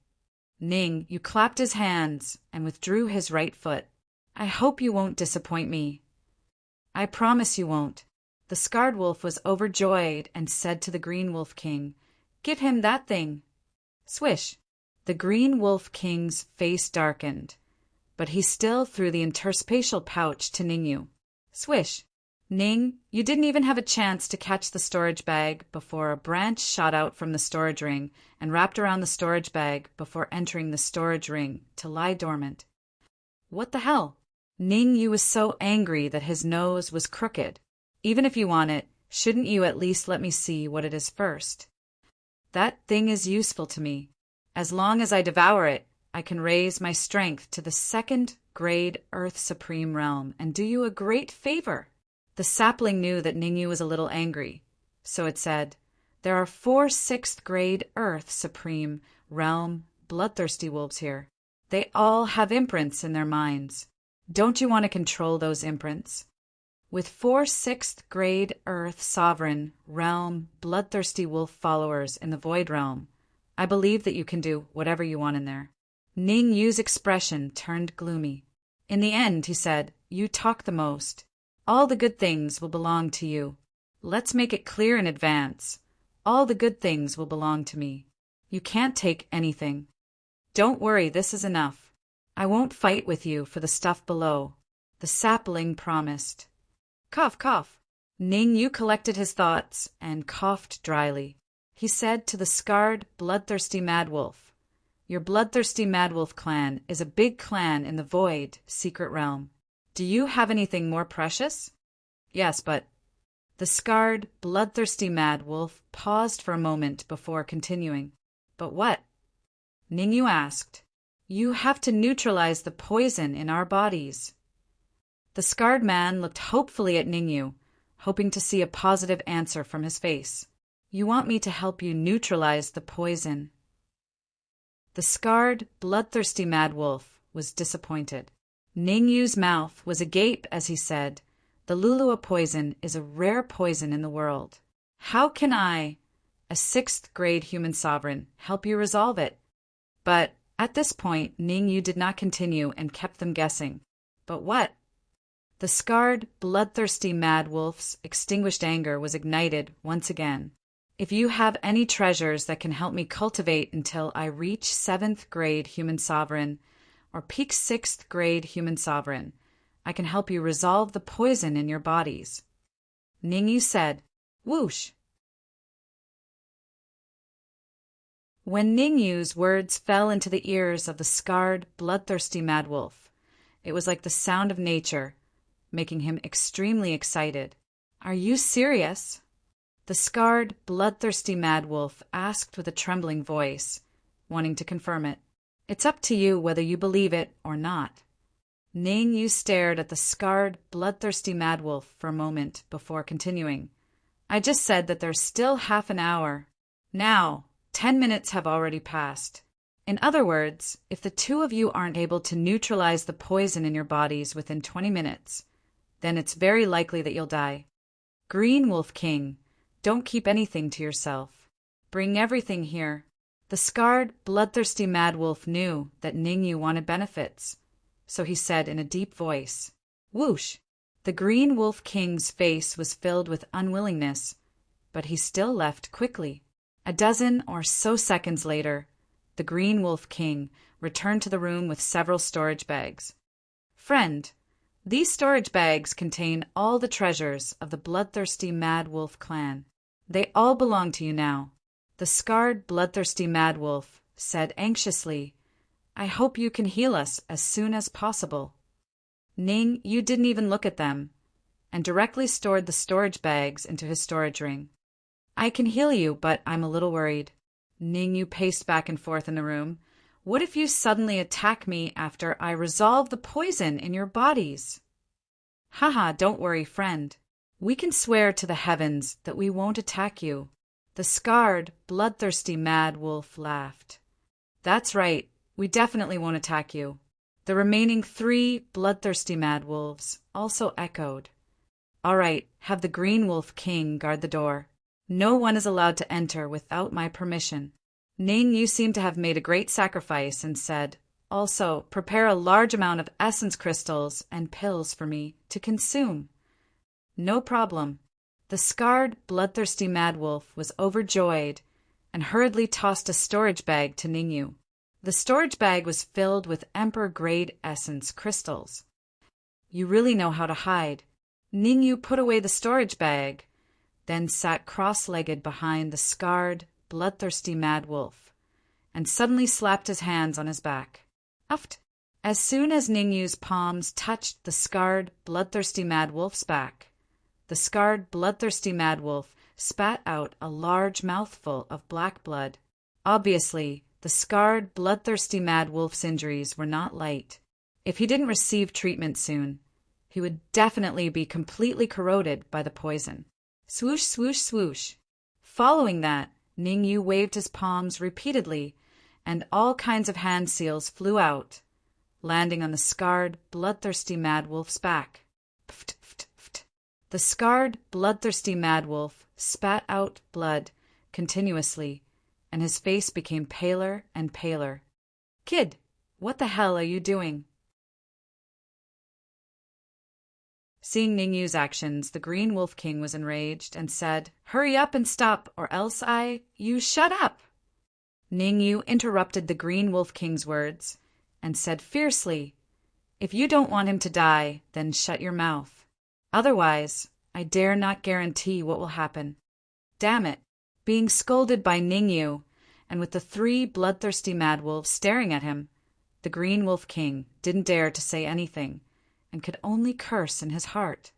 A: Ning Yu clapped his hands and withdrew his right foot. I hope you won't disappoint me. I promise you won't. The scarred wolf was overjoyed and said to the Green Wolf King, Give him that thing. Swish! The Green Wolf King's face darkened, but he still threw the interspatial pouch to Ning Yu. Swish! Ning, you didn't even have a chance to catch the storage bag before a branch shot out from the storage ring and wrapped around the storage bag before entering the storage ring to lie dormant. What the hell? Ning Yu was so angry that his nose was crooked. Even if you want it, shouldn't you at least let me see what it is first? That thing is useful to me. As long as I devour it, I can raise my strength to the 2nd grade Earth Supreme Realm and do you a great favor. The sapling knew that Ning Yu was a little angry, so it said, There are 4 6th grade Earth Supreme Realm bloodthirsty wolves here. They all have imprints in their minds. Don't you want to control those imprints? With 4 6th-grade Earth Sovereign Realm bloodthirsty wolf followers in the Void Realm, I believe that you can do whatever you want in there. Ning Yu's expression turned gloomy. In the end, he said, you talk the most. All the good things will belong to you. Let's make it clear in advance. All the good things will belong to me. You can't take anything. Don't worry, this is enough. I won't fight with you for the stuff below. The sapling promised. Cough, cough. Ning Yu collected his thoughts and coughed dryly. He said to the scarred, bloodthirsty madwolf, your bloodthirsty madwolf clan is a big clan in the void secret realm. Do you have anything more precious? Yes, but... The scarred, bloodthirsty madwolf paused for a moment before continuing. But what? Ning Yu asked. You have to neutralize the poison in our bodies. The scarred man looked hopefully at Ning Yu, hoping to see a positive answer from his face. You want me to help you neutralize the poison? The scarred, bloodthirsty madwolf was disappointed. Ning Yu's mouth was agape as he said, the Lulua poison is a rare poison in the world. How can I, a 6th-grade human sovereign, help you resolve it? But at this point, Ning Yu did not continue and kept them guessing. But what? The scarred, bloodthirsty madwolf's extinguished anger was ignited once again. If you have any treasures that can help me cultivate until I reach 7th-grade human sovereign or peak 6th-grade human sovereign, I can help you resolve the poison in your bodies. Ning Yu said, whoosh. When Ning Yu's words fell into the ears of the scarred, bloodthirsty madwolf, it was like the sound of nature, making him extremely excited. Are you serious? The scarred, bloodthirsty madwolf asked with a trembling voice, wanting to confirm it. It's up to you whether you believe it or not. Ning Yu stared at the scarred, bloodthirsty madwolf for a moment before continuing. I just said that there's still half an hour. Now, 10 minutes have already passed. In other words, if the two of you aren't able to neutralize the poison in your bodies within 20 minutes, then it's very likely that you'll die. Green Wolf King, don't keep anything to yourself. Bring everything here. The scarred, bloodthirsty madwolf knew that Ning Yu wanted benefits, so he said in a deep voice, whoosh! The Green Wolf King's face was filled with unwillingness, but he still left quickly. A dozen or so seconds later, the Green Wolf King returned to the room with several storage bags. Friend, these storage bags contain all the treasures of the bloodthirsty Mad Wolf clan. They all belong to you now. The scarred, bloodthirsty Mad Wolf said anxiously, I hope you can heal us as soon as possible. Ning, you didn't even look at them, and directly stored the storage bags into his storage ring. I can heal you, but I'm a little worried. Ning Yu paced back and forth in the room. What if you suddenly attack me after I resolve the poison in your bodies? Haha, don't worry, friend. We can swear to the heavens that we won't attack you. The scarred, bloodthirsty Mad Wolf laughed. That's right, we definitely won't attack you. The remaining 3 bloodthirsty Mad Wolves also echoed. All right, have the Green Wolf King guard the door. No one is allowed to enter without my permission. Ning, you seem to have made a great sacrifice and said, also, prepare a large amount of essence crystals and pills for me to consume. No problem. The scarred, bloodthirsty Mad Wolf was overjoyed and hurriedly tossed a storage bag to Ning Yu. The storage bag was filled with Emperor-grade essence crystals. You really know how to hide. Ning Yu put away the storage bag, then sat cross-legged behind the scarred, bloodthirsty Mad Wolf, and suddenly slapped his hands on his back. Uft! As soon as Ning Yu's palms touched the scarred, bloodthirsty Mad Wolf's back, the scarred, bloodthirsty Mad Wolf spat out a large mouthful of black blood. Obviously, the scarred, bloodthirsty Mad Wolf's injuries were not light. If he didn't receive treatment soon, he would definitely be completely corroded by the poison. Swoosh, swoosh, swoosh. Following that, Ning Yu waved his palms repeatedly, and all kinds of hand seals flew out. landing on the scarred, bloodthirsty mad wolf's back. Pft, pft, pft. The scarred, bloodthirsty mad wolf spat out blood continuously, and his face became paler and paler. "Kid, what the hell are you doing?" Seeing Ningyu's actions, the Green Wolf King was enraged and said, "Hurry up and stop, or else you shut up!" Ningyu interrupted the Green Wolf King's words and said fiercely, "If you don't want him to die, then shut your mouth. Otherwise, I dare not guarantee what will happen." Damn it! Being scolded by Ningyu, and with the 3 bloodthirsty mad wolves staring at him, the Green Wolf King didn't dare to say anything, and could only curse in his heart.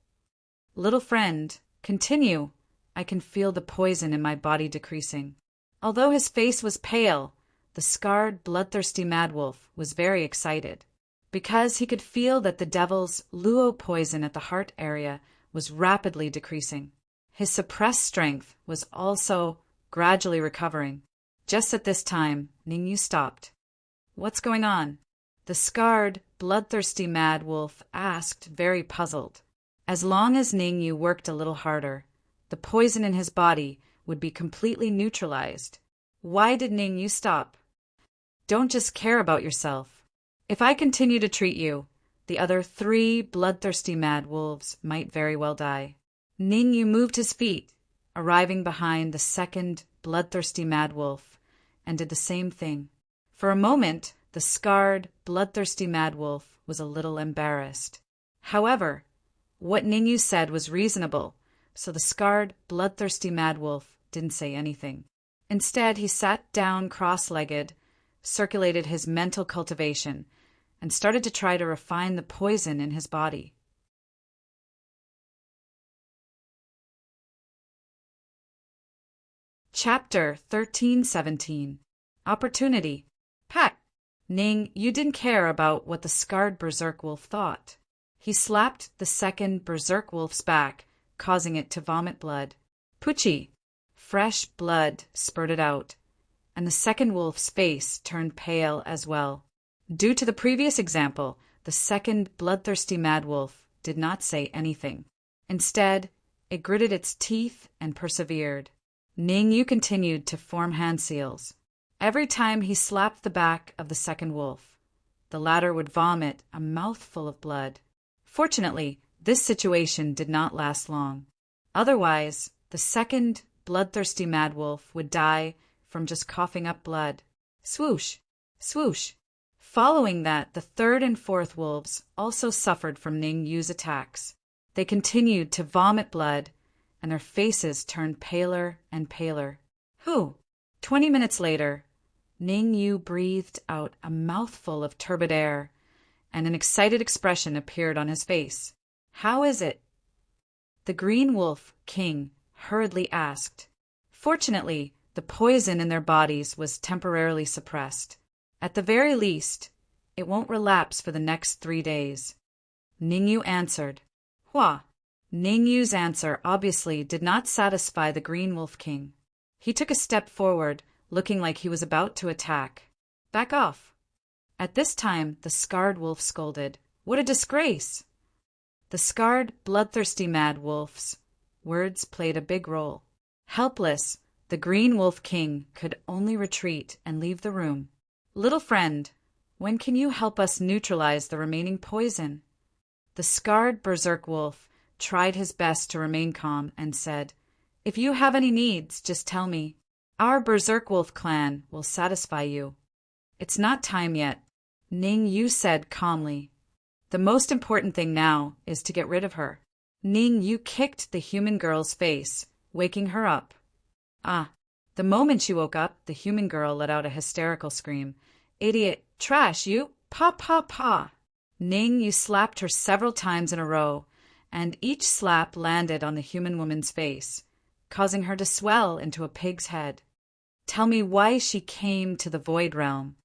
A: "Little friend, continue. I can feel the poison in my body decreasing." Although his face was pale, the scarred, bloodthirsty mad wolf was very excited, because he could feel that the devil's luo poison at the heart area was rapidly decreasing. His suppressed strength was also gradually recovering. Just at this time, Ningyu stopped. "What's going on?" The scarred, bloodthirsty mad wolf asked, very puzzled. As long as Ningyu worked a little harder, the poison in his body would be completely neutralized. Why did Ningyu stop? "Don't just care about yourself. If I continue to treat you, the other 3 bloodthirsty mad wolves might very well die." Ningyu moved his feet, arriving behind the 2nd bloodthirsty mad wolf, and did the same thing. For a moment, the scarred, bloodthirsty mad wolf was a little embarrassed. However, what Ningyu said was reasonable, so the scarred, bloodthirsty mad wolf didn't say anything. Instead, he sat down cross-legged, circulated his mental cultivation, and started to try to refine the poison in his body. Chapter 13-17. Opportunity. Pack. Ning, you didn't care about what the scarred berserk wolf thought. He slapped the 2nd berserk wolf's back, causing it to vomit blood. Puchi. Fresh blood spurted out, and the 2nd wolf's face turned pale as well. Due to the previous example, the 2nd bloodthirsty mad wolf did not say anything. Instead, it gritted its teeth and persevered. Ningyu continued to form hand seals. Every time he slapped the back of the 2nd wolf, the latter would vomit a mouthful of blood. Fortunately, this situation did not last long. Otherwise, the 2nd bloodthirsty mad wolf would die from just coughing up blood. Swoosh! Swoosh! Following that, the 3rd and 4th wolves also suffered from Ningyu's attacks. They continued to vomit blood, and their faces turned paler and paler. 20 minutes later, Ningyu breathed out a mouthful of turbid air, and an excited expression appeared on his face. "How is it?" the Green Wolf King hurriedly asked. Fortunately, the poison in their bodies was temporarily suppressed. At the very least, it won't relapse for the next 3 days. Ningyu answered. Hua! Ningyu's answer obviously did not satisfy the Green Wolf King. He took a step forward, looking like he was about to attack. "Back off." At this time, the scarred wolf scolded. "What a disgrace!" The scarred, bloodthirsty mad wolf's words played a big role. Helpless, the Green Wolf King could only retreat and leave the room. "Little friend, when can you help us neutralize the remaining poison?" The scarred berserk wolf tried his best to remain calm and said, "If you have any needs, just tell me. Our berserk wolf clan will satisfy you." "It's not time yet," Ningyu said calmly. "The most important thing now is to get rid of her." Ningyu kicked the human girl's face, waking her up. The moment she woke up, the human girl let out a hysterical scream. "Idiot! Trash, you! Pa pa pa!" Ningyu slapped her several times in a row, and each slap landed on the human woman's face, causing her to swell into a pig's head. "Tell me why she came to the Void Realm."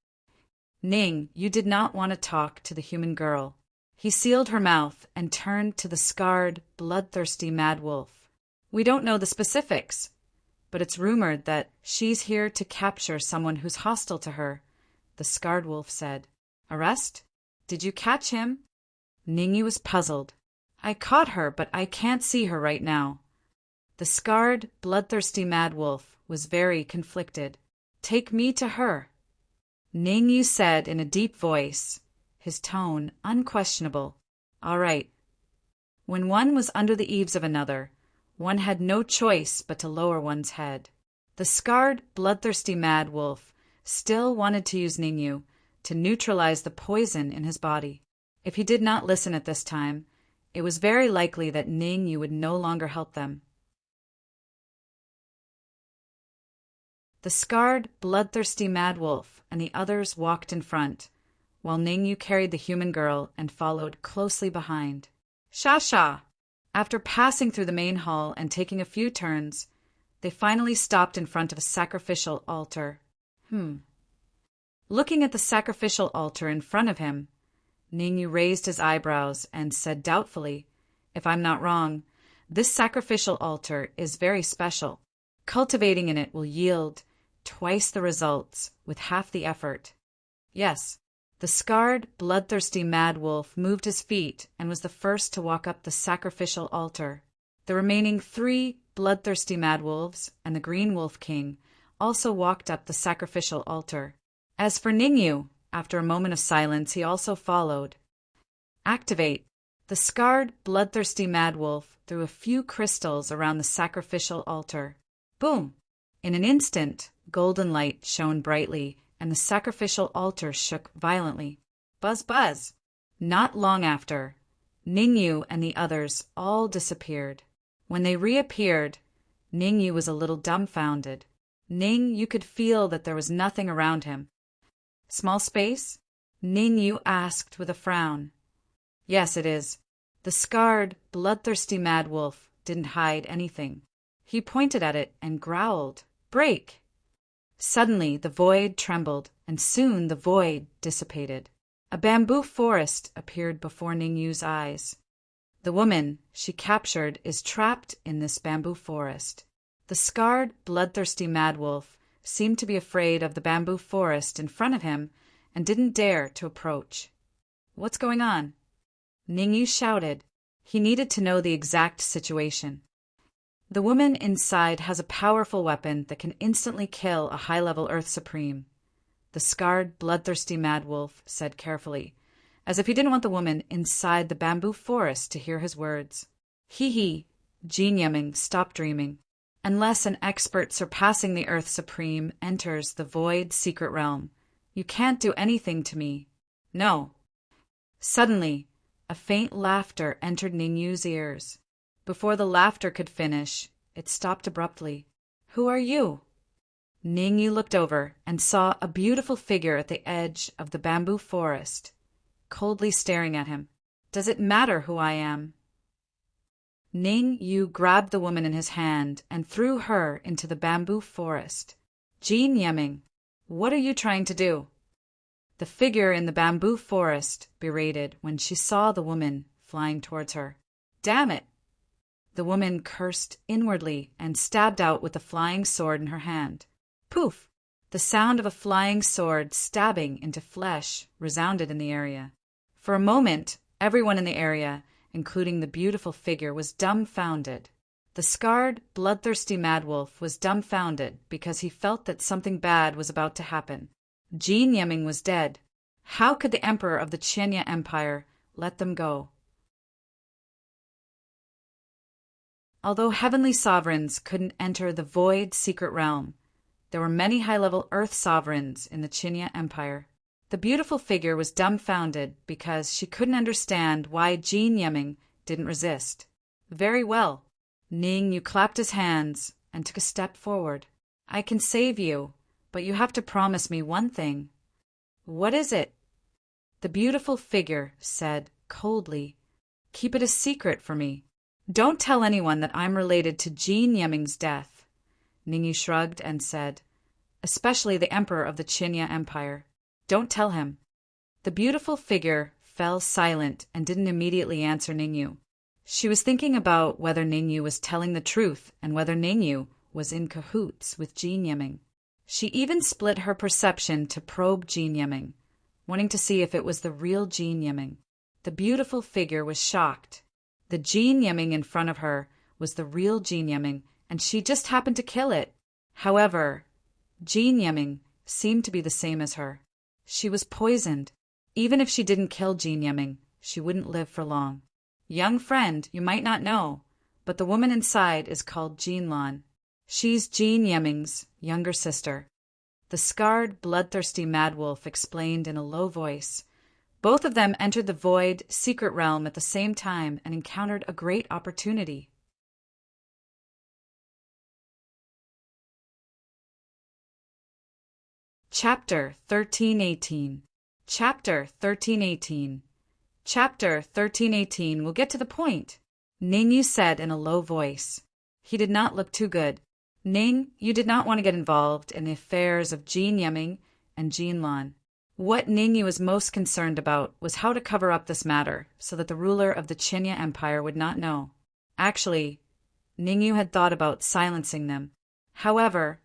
A: Ning, you did not want to talk to the human girl. He sealed her mouth and turned to the scarred, bloodthirsty mad wolf. "We don't know the specifics, but it's rumored that she's here to capture someone who's hostile to her," the scarred wolf said. "Arrest?" Did you catch him? Ningyu was puzzled. I caught her, but I can't see her right now. The scarred, bloodthirsty mad wolf was very conflicted. Take me to her, Ningyu said in a deep voice, his tone unquestionable. All right. When one was under the eaves of another, one had no choice but to lower one's head. The scarred, bloodthirsty mad wolf still wanted to use Ningyu to neutralize the poison in his body. If he did not listen at this time, it was very likely that Ningyu would no longer help them. The scarred, bloodthirsty mad wolf and the others walked in front, while Ningyu carried the human girl and followed closely behind. Sha! After passing through the main hall and taking a few turns, they finally stopped in front of a sacrificial altar. Looking at the sacrificial altar in front of him, Ningyu raised his eyebrows and said doubtfully, If I'm not wrong, this sacrificial altar is very special. Cultivating in it will yield twice the results with half the effort. Yes, the scarred, bloodthirsty mad wolf moved his feet and was the first to walk up the sacrificial altar. The remaining 3 bloodthirsty mad wolves and the green wolf king also walked up the sacrificial altar. As for Ningyu, after a moment of silence, he also followed. Activate. The scarred, bloodthirsty mad wolf threw a few crystals around the sacrificial altar. Boom! In an instant, golden light shone brightly, and the sacrificial altar shook violently. Buzz, buzz! Not long after, Ningyu and the others all disappeared. When they reappeared, Ningyu was a little dumbfounded. You could feel that there was nothing around him. Small space? Ningyu asked with a frown. Yes, it is. The scarred, bloodthirsty mad wolf didn't hide anything. He pointed at it and growled, Break! Suddenly the void trembled, and soon the void dissipated. A bamboo forest appeared before Ningyu's eyes. The woman she captured is trapped in this bamboo forest. The scarred, bloodthirsty mad wolf seemed to be afraid of the bamboo forest in front of him and didn't dare to approach. What's going on? Ningyu shouted. He needed to know the exact situation. The woman inside has a powerful weapon that can instantly kill a high-level Earth Supreme, the scarred, bloodthirsty mad wolf said carefully, as if he didn't want the woman inside the bamboo forest to hear his words. Hee, Jean Yemming stopped dreaming. Unless an expert surpassing the Earth Supreme enters the void secret realm, you can't do anything to me. No. Suddenly, a faint laughter entered Ningyu's ears. Before the laughter could finish, it stopped abruptly. Who are you? Ningyu looked over and saw a beautiful figure at the edge of the bamboo forest, coldly staring at him. Does it matter who I am? Ningyu grabbed the woman in his hand and threw her into the bamboo forest. Jean Yemming, what are you trying to do? The figure in the bamboo forest berated when she saw the woman flying towards her. Damn it! The woman cursed inwardly and stabbed out with the flying sword in her hand. Poof! The sound of a flying sword stabbing into flesh resounded in the area. For a moment, everyone in the area, including the beautiful figure, was dumbfounded. The scarred, bloodthirsty mad wolf was dumbfounded because he felt that something bad was about to happen. Jean Yemming was dead. How could the emperor of the Qianya Empire let them go? Although heavenly sovereigns couldn't enter the void secret realm, there were many high-level earth sovereigns in the Qianya Empire. The beautiful figure was dumbfounded because she couldn't understand why Jean Yemming didn't resist. Very well. Ningyu clapped his hands and took a step forward. I can save you, but you have to promise me one thing. What is it? The beautiful figure said coldly, Keep it a secret for me. Don't tell anyone that I'm related to Jean Yemming's death. Ningyu shrugged and said, Especially the emperor of the Qianya Empire. Don't tell him. The beautiful figure fell silent and didn't immediately answer Ningyu. She was thinking about whether Ningyu was telling the truth and whether Ningyu was in cahoots with Jean Yemming. She even split her perception to probe Jean Yemming. wanting to see if it was the real Jean Yiming. The beautiful figure was shocked. The Jean Yiming in front of her was the real Jean Yiming, and she just happened to kill it. However, Jean Yiming seemed to be the same as her. She was poisoned. Even if she didn't kill Jean Yiming, she wouldn't live for long. Young friend, you might not know, but the woman inside is called Jean Lan. She's Jean Yiming's younger sister. The scarred, bloodthirsty mad wolf explained in a low voice. Both of them entered the void, secret realm at the same time and encountered a great opportunity. Chapter 1318. Chapter 1318. Chapter 1318 will get to the point, Ningyu said in a low voice. He did not look too good. Ning, you did not want to get involved in the affairs of Jean Yiming and Jean Lan. What Ningyu was most concerned about was how to cover up this matter so that the ruler of the Qinya Empire would not know. Actually, Ningyu had thought about silencing them. However,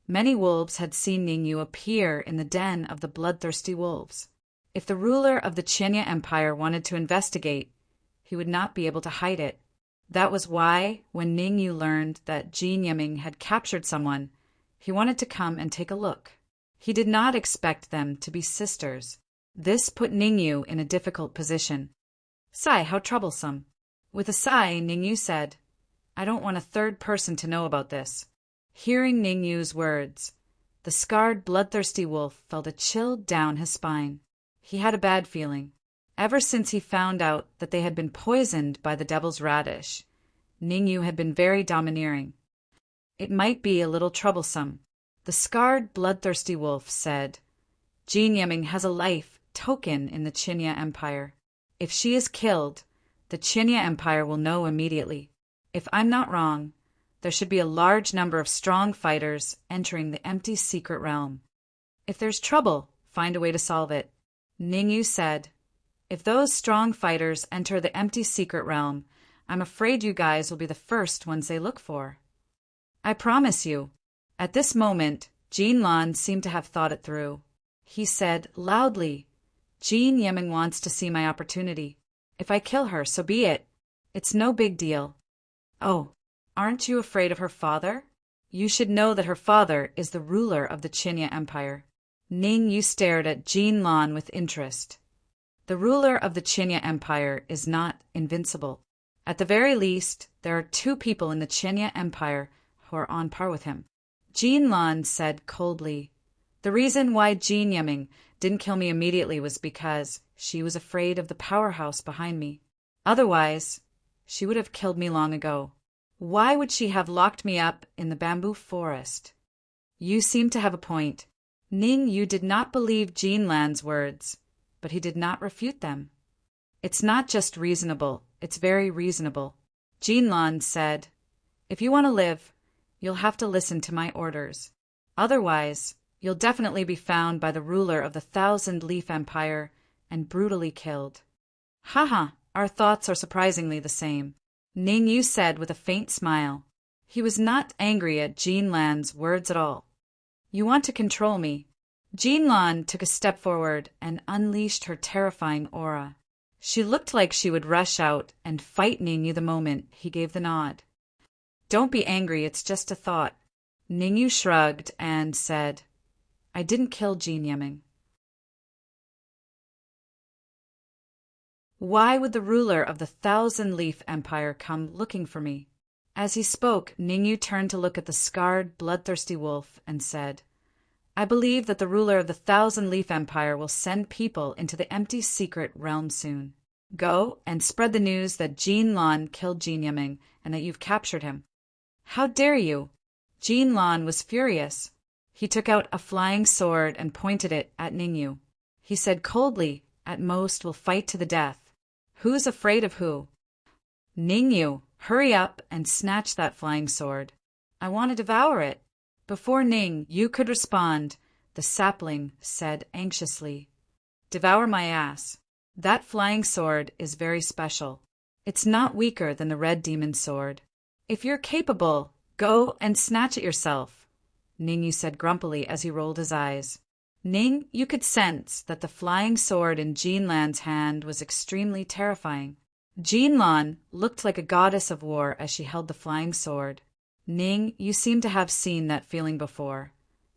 A: many wolves had seen Ningyu appear in the den of the bloodthirsty wolves. If the ruler of the Qinya Empire wanted to investigate, he would not be able to hide it. That was why, when Ningyu learned that Jean Yiming had captured someone, he wanted to come and take a look. He did not expect them to be sisters. This put Ningyu in a difficult position. Sigh, how troublesome. With a sigh, Ningyu said, I don't want a third person to know about this. Hearing Ningyu's words, the scarred, bloodthirsty wolf felt a chill down his spine. He had a bad feeling. Ever since he found out that they had been poisoned by the devil's radish, Ningyu had been very domineering. It might be a little troublesome. The scarred, bloodthirsty wolf said, Jean Yiming has a life token in the Qinya Empire. If she is killed, the Qinya Empire will know immediately. If I'm not wrong, there should be a large number of strong fighters entering the empty secret realm. If there's trouble, find a way to solve it. Ningyu said, If those strong fighters enter the empty secret realm, I'm afraid you guys will be the first ones they look for. I promise you. At this moment, Jean Lan seemed to have thought it through. He said loudly, Jean Yiming wants to see my opportunity. If I kill her, so be it. It's no big deal. Oh, aren't you afraid of her father? You should know that her father is the ruler of the Qinya Empire. Ningyu stared at Jean Lan with interest. The ruler of the Qinya Empire is not invincible. At the very least, there are 2 people in the Qinya Empire who are on par with him. Jean Lan said coldly, The reason why Jean Yiming didn't kill me immediately was because she was afraid of the powerhouse behind me. Otherwise, she would have killed me long ago. Why would she have locked me up in the bamboo forest? You seem to have a point. Ningyu did not believe Jean Lan's words, but he did not refute them. It's not just reasonable, it's very reasonable. Jean Lan said, If you want to live, you'll have to listen to my orders. Otherwise, you'll definitely be found by the ruler of the 1,000-Leaf Empire and brutally killed. Haha, our thoughts are surprisingly the same, Ningyu said with a faint smile. He was not angry at Jean Lan's words at all. You want to control me. Jean Lan took a step forward and unleashed her terrifying aura. She looked like she would rush out and fight Ningyu the moment he gave the nod. Don't be angry, it's just a thought. Ningyu shrugged and said, I didn't kill Jean Yiming. Why would the ruler of the 1,000-Leaf Empire come looking for me? As he spoke, Ningyu turned to look at the scarred, bloodthirsty wolf and said, I believe that the ruler of the 1,000-Leaf Empire will send people into the empty secret realm soon. Go and spread the news that Jean Lan killed Jean Yiming and that you've captured him. How dare you? Jean Lan was furious. He took out a flying sword and pointed it at Ningyu. He said coldly, At most we'll fight to the death. Who's afraid of who? Ningyu, hurry up and snatch that flying sword. I want to devour it. Before Ningyu could respond, the sapling said anxiously, Devour my ass. That flying sword is very special. It's not weaker than the red demon's sword. If you're capable, go and snatch it yourself, Ningyu said grumpily as he rolled his eyes. Ning, you could sense that the flying sword in Jinlan's hand was extremely terrifying. Jinlan looked like a goddess of war as she held the flying sword. Ning, you seem to have seen that feeling before,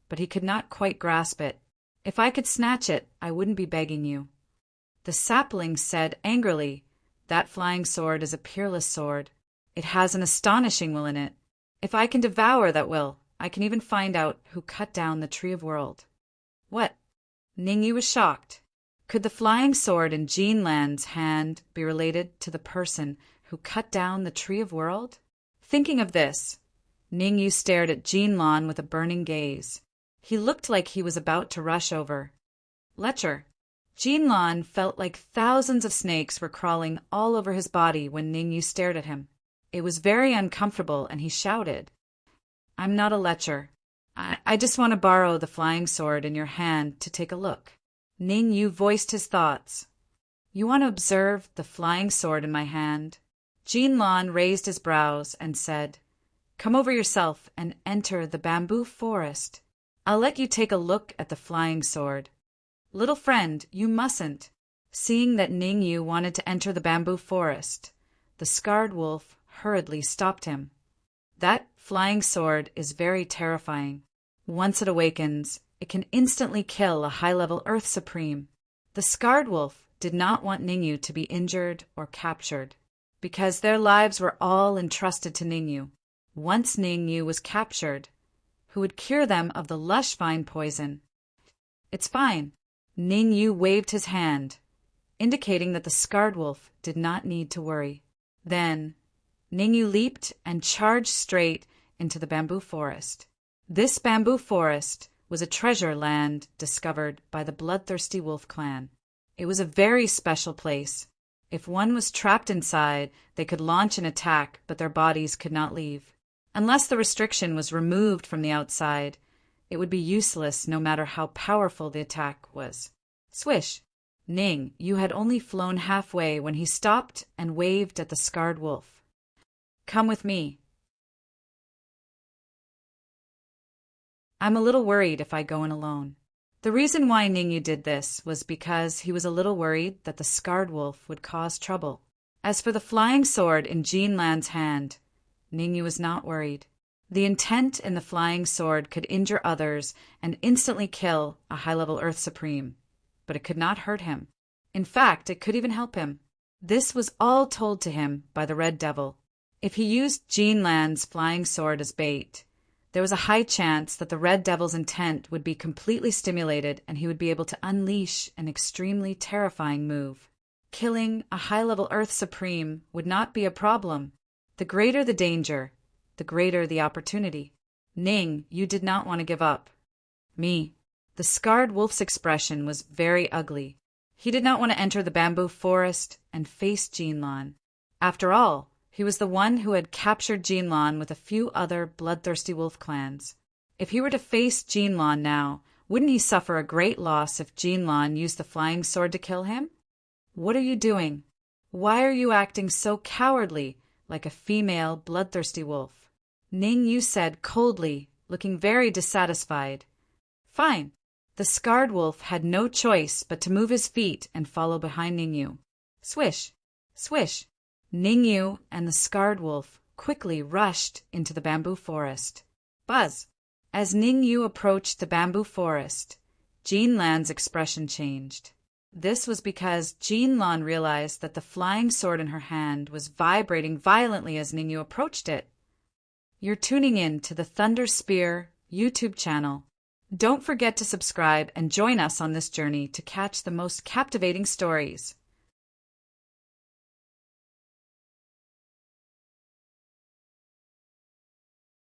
A: but he could not quite grasp it. If I could snatch it, I wouldn't be begging you. The sapling said angrily, that flying sword is a peerless sword. It has an astonishing will in it. If I can devour that will, I can even find out who cut down the Tree of World. What? Ningyu was shocked. Could the flying sword in Jinlan's hand be related to the person who cut down the Tree of World? Thinking of this, Ningyu stared at Jinlan with a burning gaze. He looked like he was about to rush over. Lecher. Jinlan felt like thousands of snakes were crawling all over his body when Ningyu stared at him. It was very uncomfortable, and he shouted, I'm not a lecher. I just want to borrow the flying sword in your hand to take a look. Ningyu voiced his thoughts. You want to observe the flying sword in my hand? Jinlan raised his brows and said, Come over yourself and enter the bamboo forest. I'll let you take a look at the flying sword. Little friend, you mustn't. Seeing that Ningyu wanted to enter the bamboo forest, the scarred wolf hurriedly stopped him. That flying sword is very terrifying. Once it awakens, it can instantly kill a high-level Earth Supreme. The scarred wolf did not want Ningyu to be injured or captured, because their lives were all entrusted to Ningyu. Once Ningyu was captured, who would cure them of the lush vine poison? It's fine. Ningyu waved his hand, indicating that the scarred wolf did not need to worry. Then, Ningyu leaped and charged straight into the bamboo forest. This bamboo forest was a treasure land discovered by the bloodthirsty wolf clan. It was a very special place. If one was trapped inside, they could launch an attack, but their bodies could not leave. Unless the restriction was removed from the outside, it would be useless no matter how powerful the attack was. Swish! Ning, you had only flown halfway when he stopped and waved at the scarred wolf. Come with me. I'm a little worried if I go in alone. The reason why Ningyu did this was because he was a little worried that the scarred wolf would cause trouble. As for the flying sword in Jinlan's hand, Ningyu was not worried. The intent in the flying sword could injure others and instantly kill a high-level Earth Supreme, but it could not hurt him. In fact, it could even help him. This was all told to him by the Red Devil. If he used Jinlan's flying sword as bait, there was a high chance that the Red Devil's intent would be completely stimulated and he would be able to unleash an extremely terrifying move. Killing a high-level Earth Supreme would not be a problem. The greater the danger, the greater the opportunity. Ning, you did not want to give up. Me. The scarred wolf's expression was very ugly. He did not want to enter the bamboo forest and face Jinlan. After all, he was the one who had captured Jinlan with a few other bloodthirsty wolf clans. If he were to face Jinlan now, wouldn't he suffer a great loss if Jinlan used the flying sword to kill him? What are you doing? Why are you acting so cowardly, like a female bloodthirsty wolf? Ningyu said coldly, looking very dissatisfied. Fine. The scarred wolf had no choice but to move his feet and follow behind Ningyu. Swish! Swish! Ningyu and the scarred wolf quickly rushed into the bamboo forest. Buzz! As Ningyu approached the bamboo forest, Jinlan's expression changed. This was because Jinlan realized that the flying sword in her hand was vibrating violently as Ningyu approached it. You're tuning in to the Thunder Spear YouTube channel. Don't forget to subscribe and join us on this journey to catch the most captivating stories.